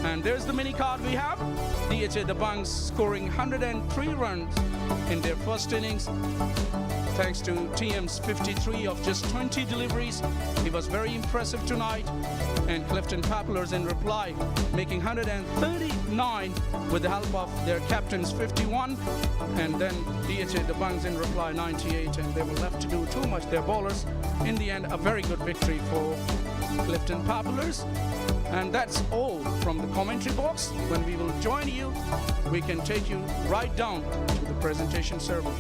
And there's the mini card we have. DHA Dabanggs scoring 103 runs in their first innings, thanks to TM's 53 of just 20 deliveries. He was very impressive tonight. And Clifton Populars in reply, making 139 with the help of their captain's 51. And then DHA Dabanggs in reply 98, and they were left to do too much, their bowlers. In the end, a very good victory for Clifton Populars. And that's all from the commentary box. When we will join you, we can take you right down to the presentation ceremony.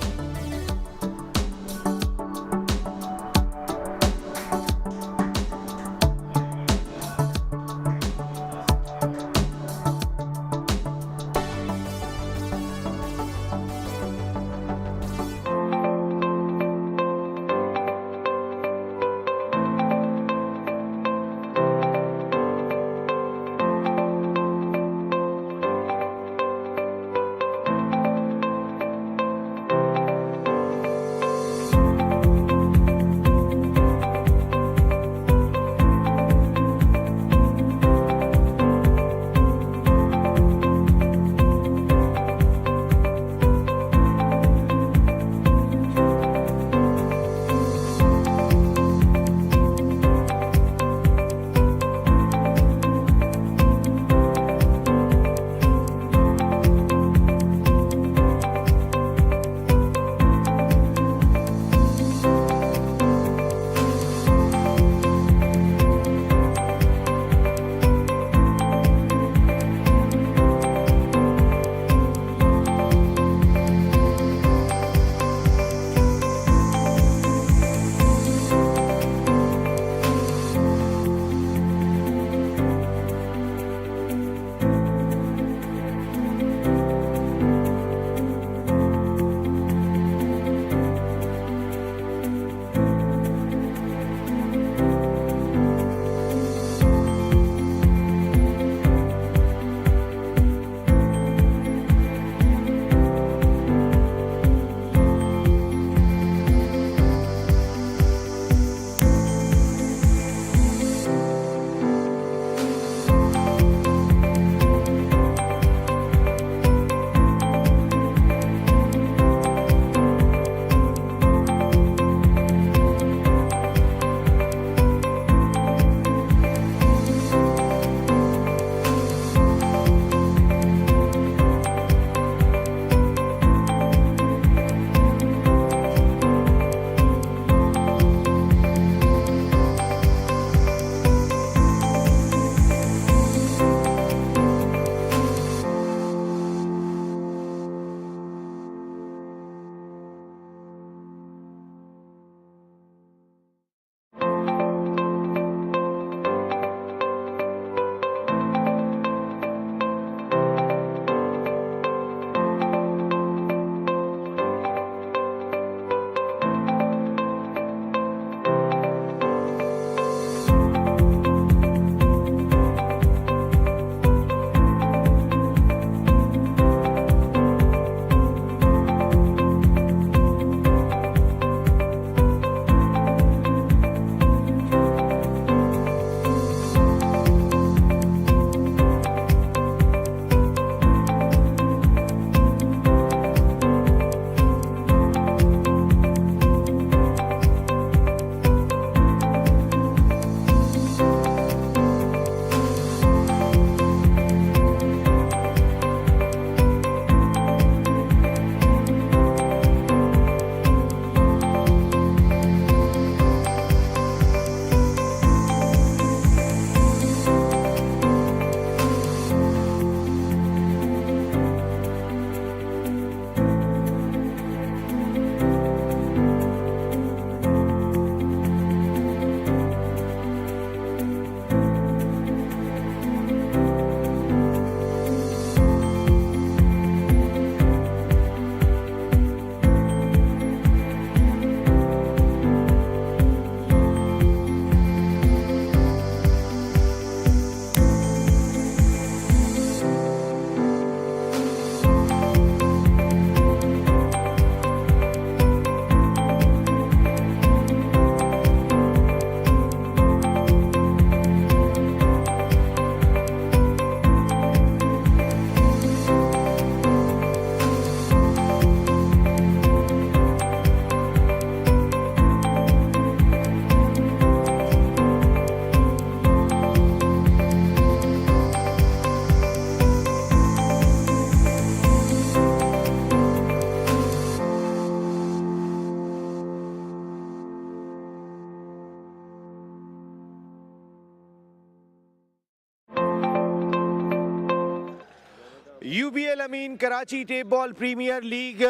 UBL Amin Karachi tape ball premier league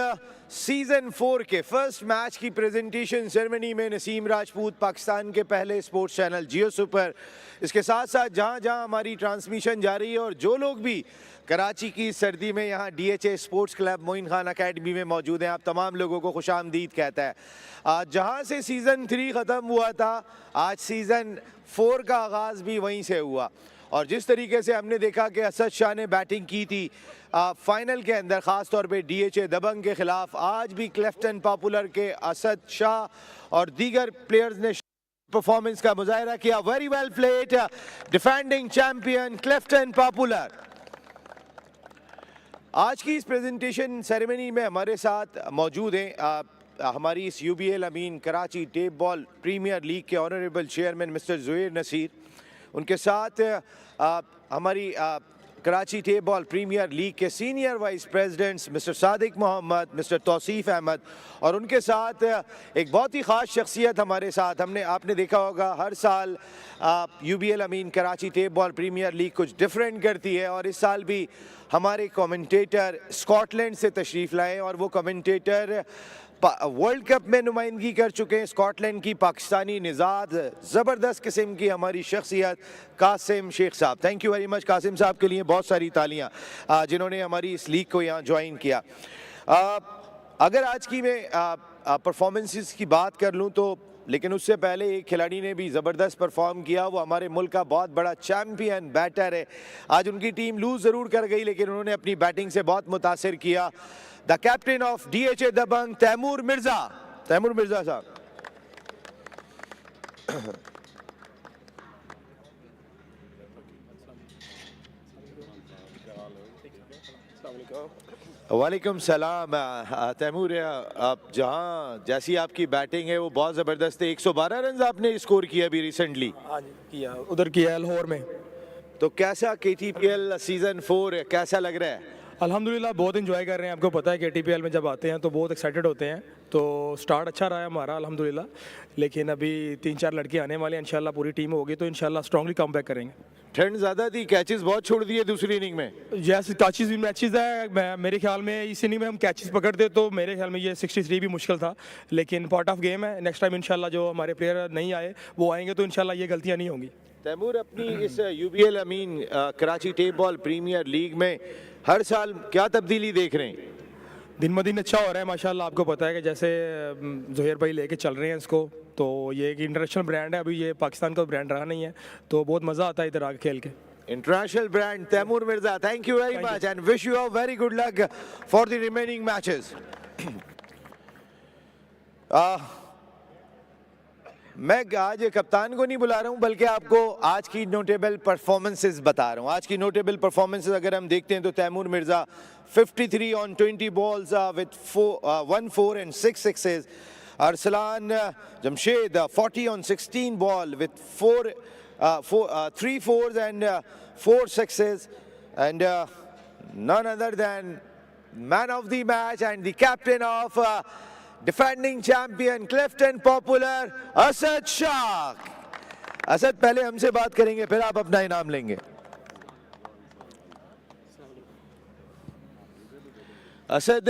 season 4 के first match की presentation ceremony में नसीम राजपूत पाकिस्तान के पहले sports channel जियो super, इसके साथ साथ जहां जहां हमारी ट्रांसमिशन जारी है और जो लोग भी कराची की सर्दी में यहाँ DHA sports club Moin Khan academy में मौजूद हैं, आप तमाम लोगों को खुशामदीद कहता है। जहाँ से सीज़न 3 ख़त्म हुआ था, आज सीज़न 4 का आगाज़ भी वहीं से हुआ और जिस तरीके से हमने देखा कि असद शाह ने बैटिंग की थी फाइनल के अंदर, ख़ास तौर पे DHA दबंग के ख़िलाफ़, आज भी क्लिफ्टन पॉपुलर के असद शाह और दीगर प्लेयर्स ने परफॉर्मेंस का मुजाहरा किया। Very well played, defending champion Clifton popular. आज की इस प्रेजेंटेशन सेरेमनी में हमारे साथ मौजूद हैं हमारी इस यूबीएल अमीन Karachi tape ball premier league के honourable chairman mister Zuhair Naseer, उनके साथ हमारी Karachi tape ball premier league के senior vice presidents mister Sadiq Mohammad, mister Tauseef Ahmed और उनके साथ एक बहुत ही ख़ास शख्सियत हमारे साथ। आपने देखा होगा हर साल यूबीएल अमीन Karachi tape ball premier league कुछ डिफरेंट करती है और इस साल भी हमारे कमेंटेटर स्कॉटलैंड से तशरीफ़ लाए और वो कमेंटेटर वर्ल्ड कप में नुमाइंदगी कर चुके हैं स्कॉटलैंड की, पाकिस्तानी निज़ाद ज़बरदस्त किस्म की हमारी शख्सियत Qasim Sheikh sahab. Thank you very much Qasim sahab के लिए बहुत सारी तालियां जिन्होंने हमारी इस लीग को यहाँ ज्वाइन किया। अगर आज की मैं परफॉर्मेंसेस की बात कर लूँ तो, लेकिन उससे पहले एक खिलाड़ी ने भी ज़बरदस्त परफॉर्म किया, वो हमारे मुल्क का बहुत बड़ा चैम्पियन बैटर है। आज उनकी टीम लूज़ ज़रूर कर गई लेकिन उन्होंने अपनी बैटिंग से बहुत मुतासिर किया। द कैप्टन ऑफ DHA दबंग तैमूर मिर्ज़ा साहब। वालेकुम सलाम तैमूर, आप जहाँ जैसी आपकी बैटिंग है वो बहुत ज़बरदस्त है। 112 रन आपने स्कोर किया अभी रिसेंटली। हाँ जी किया, उधर किया लाहौर में। तो कैसा KTPL सीज़न 4 कैसा लग रहा है? अल्हम्दुलिल्लाह बहुत एंजॉय कर रहे हैं। आपको पता है KTPL में जब आते हैं तो बहुत एक्साइटेड होते हैं, तो स्टार्ट अच्छा रहा है हमारा अल्हम्दुलिल्लाह, लेकिन अभी 3-4 लड़के आने वाले हैं, इंशाल्लाह पूरी टीम होगी तो इंशाल्लाह स्ट्रांगली कम बैक करेंगे। ठंड ज़्यादा थी, कैचेस बहुत छोड़ दिए दूसरी इनिंग में। जैसे कैचेस भी मैचेस है, मेरे ख्याल में इस इनिंग में हम कैचेस पकड़ते तो मेरे ख्याल में ये 63 भी मुश्किल था, लेकिन पार्ट ऑफ गेम है। नेक्स्ट टाइम इंशाल्लाह जो हमारे प्लेयर नहीं आए वो आएंगे तो इंशाल्लाह ये गलतियाँ नहीं होंगी। तैमूर, अपनी इस यूबीएल अमीन Karachi tape ball premier league में हर साल क्या तब्दीली देख रहे हैं? दिन ब दिन अच्छा हो रहा है माशाल्लाह। आपको पता है कि जैसे ज़ुहैर भाई लेके चल रहे हैं इसको, तो ये एक इंटरनेशनल ब्रांड है, अभी ये पाकिस्तान का ब्रांड रहा नहीं है, तो बहुत मज़ा आता है इधर आके खेल के। International brand Taimur Mirza, thank you very much and wish you a very good luck for the remaining matches. मैं आज कप्तान को नहीं बुला रहा हूं बल्कि आपको आज की नोटेबल परफॉर्मेंसेस बता रहा हूं। आज की नोटेबल परफॉर्मेंसेस अगर हम देखते हैं तो Taimur Mirza 53 on 20 balls with 1 4 and 6 sixes. Arsalan Jamshed 40 on 16 ball with 3 fours and 4 sixes, and none other than man of the match and the captain of defending champion Clifton popular Asad Shah. Asad पहले हमसे बात करेंगे फिर आप अपना इनाम लेंगे। असद,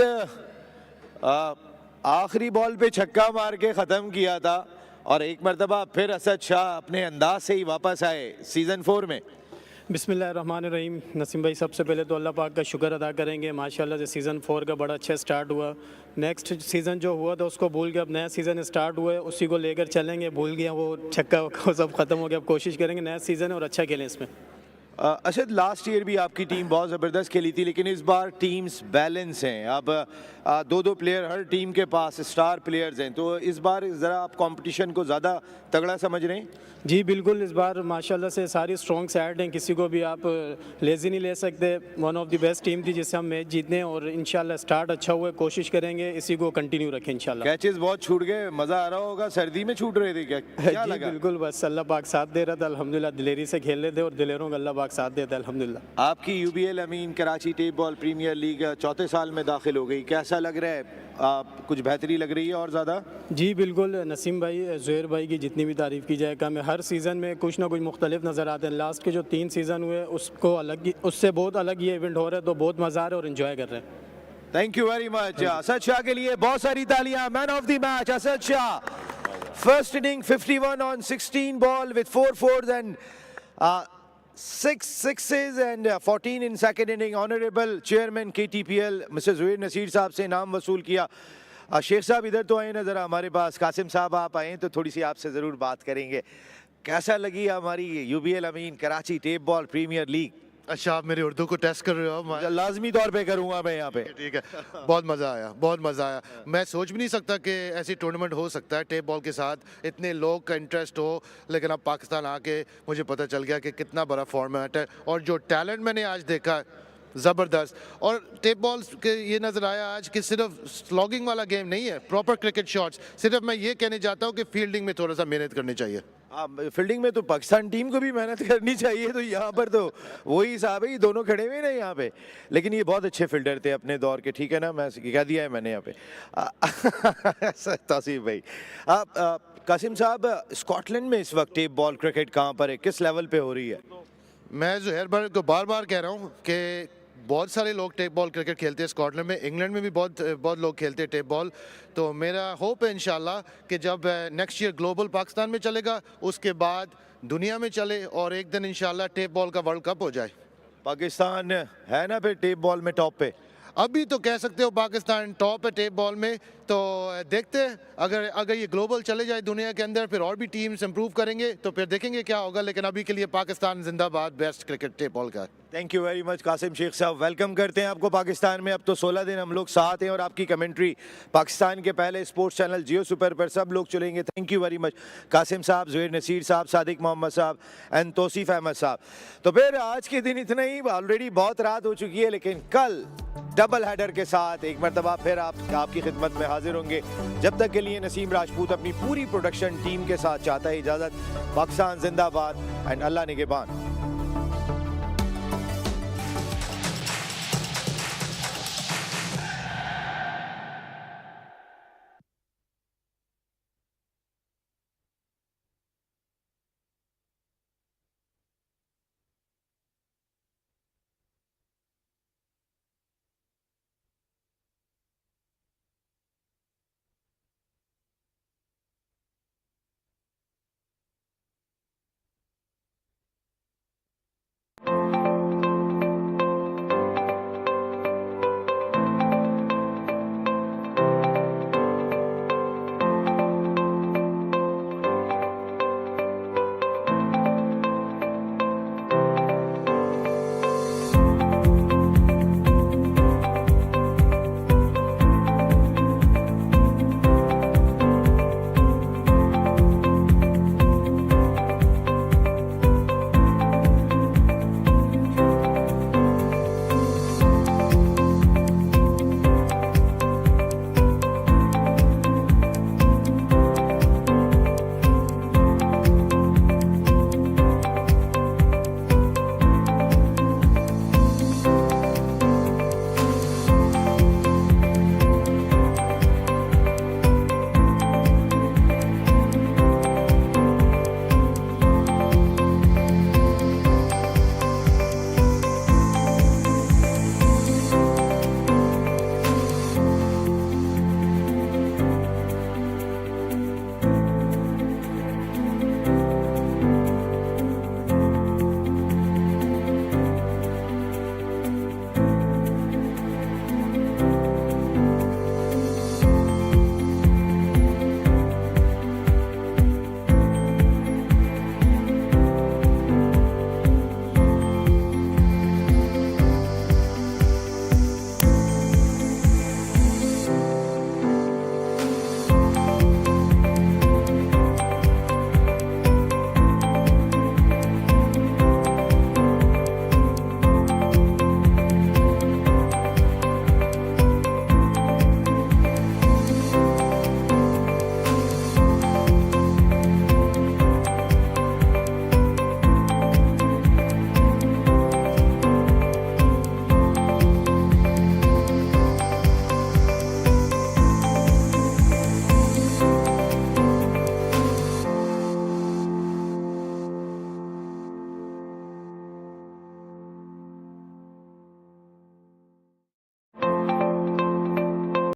आखिरी बॉल पे छक्का मार के ख़त्म किया था और एक मरतबा फिर असद शाह अपने अंदाज से ही वापस आए सीज़न 4 में। बिस्मिल्लाहिर्रहमानिर्रहीम। नसीम भाई, सबसे पहले तो अल्लाह पाक का शुक्र अदा करेंगे, माशाल्लाह से सीज़न 4 का बड़ा अच्छा स्टार्ट हुआ। नेक्स्ट सीज़न जो हुआ था उसको भूल के अब नया सीज़न स्टार्ट हुआ है, उसी को लेकर चलेंगे। भूल गया वो छक्का वो सब ख़त्म हो गया, अब कोशिश करेंगे नया सीज़न है और अच्छा खेलें इसमें। असद, लास्ट ईयर भी आपकी टीम बहुत ज़बरदस्त खेली थी लेकिन इस बार टीम्स बैलेंस हैं। अब 2-2 प्लेयर हर टीम के पास स्टार प्लेयर्स हैं, तो इस बार ज़रा आप कंपटीशन को ज़्यादा तगड़ा समझ रहे हैं? जी बिल्कुल, इस बार माशाल्लाह से सारी स्ट्रॉन्ग साइड हैं, किसी को भी आप लेज़ी नहीं ले सकते। One of the best team थी जिससे हम मैच जीतने और इंशाल्लाह स्टार्ट अच्छा हुआ है, कोशिश करेंगे इसी को कंटिन्यू रखें इंशाल्लाह। कैचेस बहुत छूट गए, मज़ा आ रहा होगा। सर्दी में छूट रहे थे क्या जी लगा? बिल्कुल, बस अल्लाह पाक साथ दे रहा था, अल्हम्दुलिल्लाह दिलेरी से खेल रहे थे और दिलेरों का अल्लाह पाक साथ देता है अल्हम्दुलिल्लाह। आपकी यूबीएल अमीन Karachi tape ball premier league चौथे साल में दाखिल हो गई, कैसा लग रहा है? आप कुछ बेहतरी लग रही है और ज़्यादा? जी बिल्कुल, नसीम भाई ज़ुहैर भाई की जितनी भी तारीफ़ की जाए कम है। हर सीज़न में कुछ ना कुछ मुख्तलिफ नज़र आते हैं। लास्ट के जो 3 सीज़न हुए उसको अलग, उससे बहुत अलग ये इवेंट हो रहा है, तो बहुत मज़ा आ रहा है और इन्जॉय कर रहे हैं। Thank you very much. Asad Shah के लिए बहुत सारी तालियां। Man of the match Asad Shah, first inning 51 on 16 ball with 4 fours and 6 sixes and 14 in second inning. Honourable chairman KTPL mister Zuhair Naseer sahab से इनाम वसूल किया। शेख साहब इधर तो आए ना ज़रा हमारे पास, कासिम साहब आप आए तो थोड़ी सी आपसे ज़रूर बात करेंगे। कैसा लगी हमारी यूबीएल अमीन Karachi tape ball premier league? अच्छा, आप मेरी उर्दू को टेस्ट कर रहे हो? लाजमी तौर पे करूंगा मैं यहाँ पे। ठीक है, बहुत मज़ा आया, बहुत मज़ा आया। मैं सोच भी नहीं सकता कि ऐसी टूर्नामेंट हो सकता है टेप बॉल के साथ, इतने लोग का इंटरेस्ट हो। लेकिन अब पाकिस्तान आके मुझे पता चल गया कि कितना बड़ा फॉर्मेट है और जो टैलेंट मैंने आज देखा ज़बरदस्त। और टेप बॉल के ये नज़र आया आज कि सिर्फ स्लॉगिंग वाला गेम नहीं है, प्रॉपर क्रिकेट शॉट्स। सिर्फ मैं ये कहने चाहता हूँ कि फील्डिंग में थोड़ा सा मेहनत करनी चाहिए। फील्डिंग में तो पाकिस्तान टीम को भी मेहनत करनी चाहिए, तो यहाँ पर तो वही हिसाब है, ये दोनों खड़े हुए ना यहाँ पे। लेकिन ये बहुत अच्छे फील्डर थे अपने दौर के, ठीक है ना, मैं कह दिया है मैंने यहाँ पे। तौसीफ भाई, आप कासिम साहब, स्कॉटलैंड में इस वक्त टेप बॉल क्रिकेट कहाँ पर है, किस लेवल पे हो रही है? मैं ज़ुहैर भाई को बार बार कह रहा हूँ कि बहुत सारे लोग टेप बॉल क्रिकेट खेलते हैं स्कॉटलैंड में, इंग्लैंड में भी बहुत लोग खेलते हैं टेप बॉल। तो मेरा होप है इंशाल्लाह कि जब नेक्स्ट ईयर ग्लोबल पाकिस्तान में चलेगा, उसके बाद दुनिया में चले और एक दिन इंशाल्लाह टेप बॉल का वर्ल्ड कप हो जाए। पाकिस्तान है ना फिर टेप बॉल में टॉप पे? अभी तो कह सकते हो पाकिस्तान टॉप है टेप बॉल में, तो देखते हैं अगर ये ग्लोबल चले जाए दुनिया के अंदर, फिर और भी टीम्स इंप्रूव करेंगे तो फिर देखेंगे क्या होगा। लेकिन अभी के लिए पाकिस्तान जिंदाबाद, बेस्ट क्रिकेट टेप बॉल का। Thank you very much Qasim Sheikh sahab, welcome करते हैं आपको पाकिस्तान में। अब तो 16 दिन हम लोग साथ हैं और आपकी कमेंट्री पाकिस्तान के पहले स्पोर्ट्स चैनल जियो सुपर पर सब लोग चलेंगे। Thank you very much Qasim sahab, Zuhair Naseer साहब, सादिक मोहम्मद साहब एंड तौसीफ अहमद साहब। तो फिर आज के दिन इतना ही, ऑलरेडी बहुत रात हो चुकी है, लेकिन कल डबल हेडर के साथ एक मरतबा फिर आपकी खिदमत में हाजिर होंगे। जब तक के लिए नसीम राजपूत अपनी पूरी प्रोडक्शन टीम के साथ चाहता है इजाज़त। पाकिस्तान जिंदाबाद एंड अल्लाह निगहबान।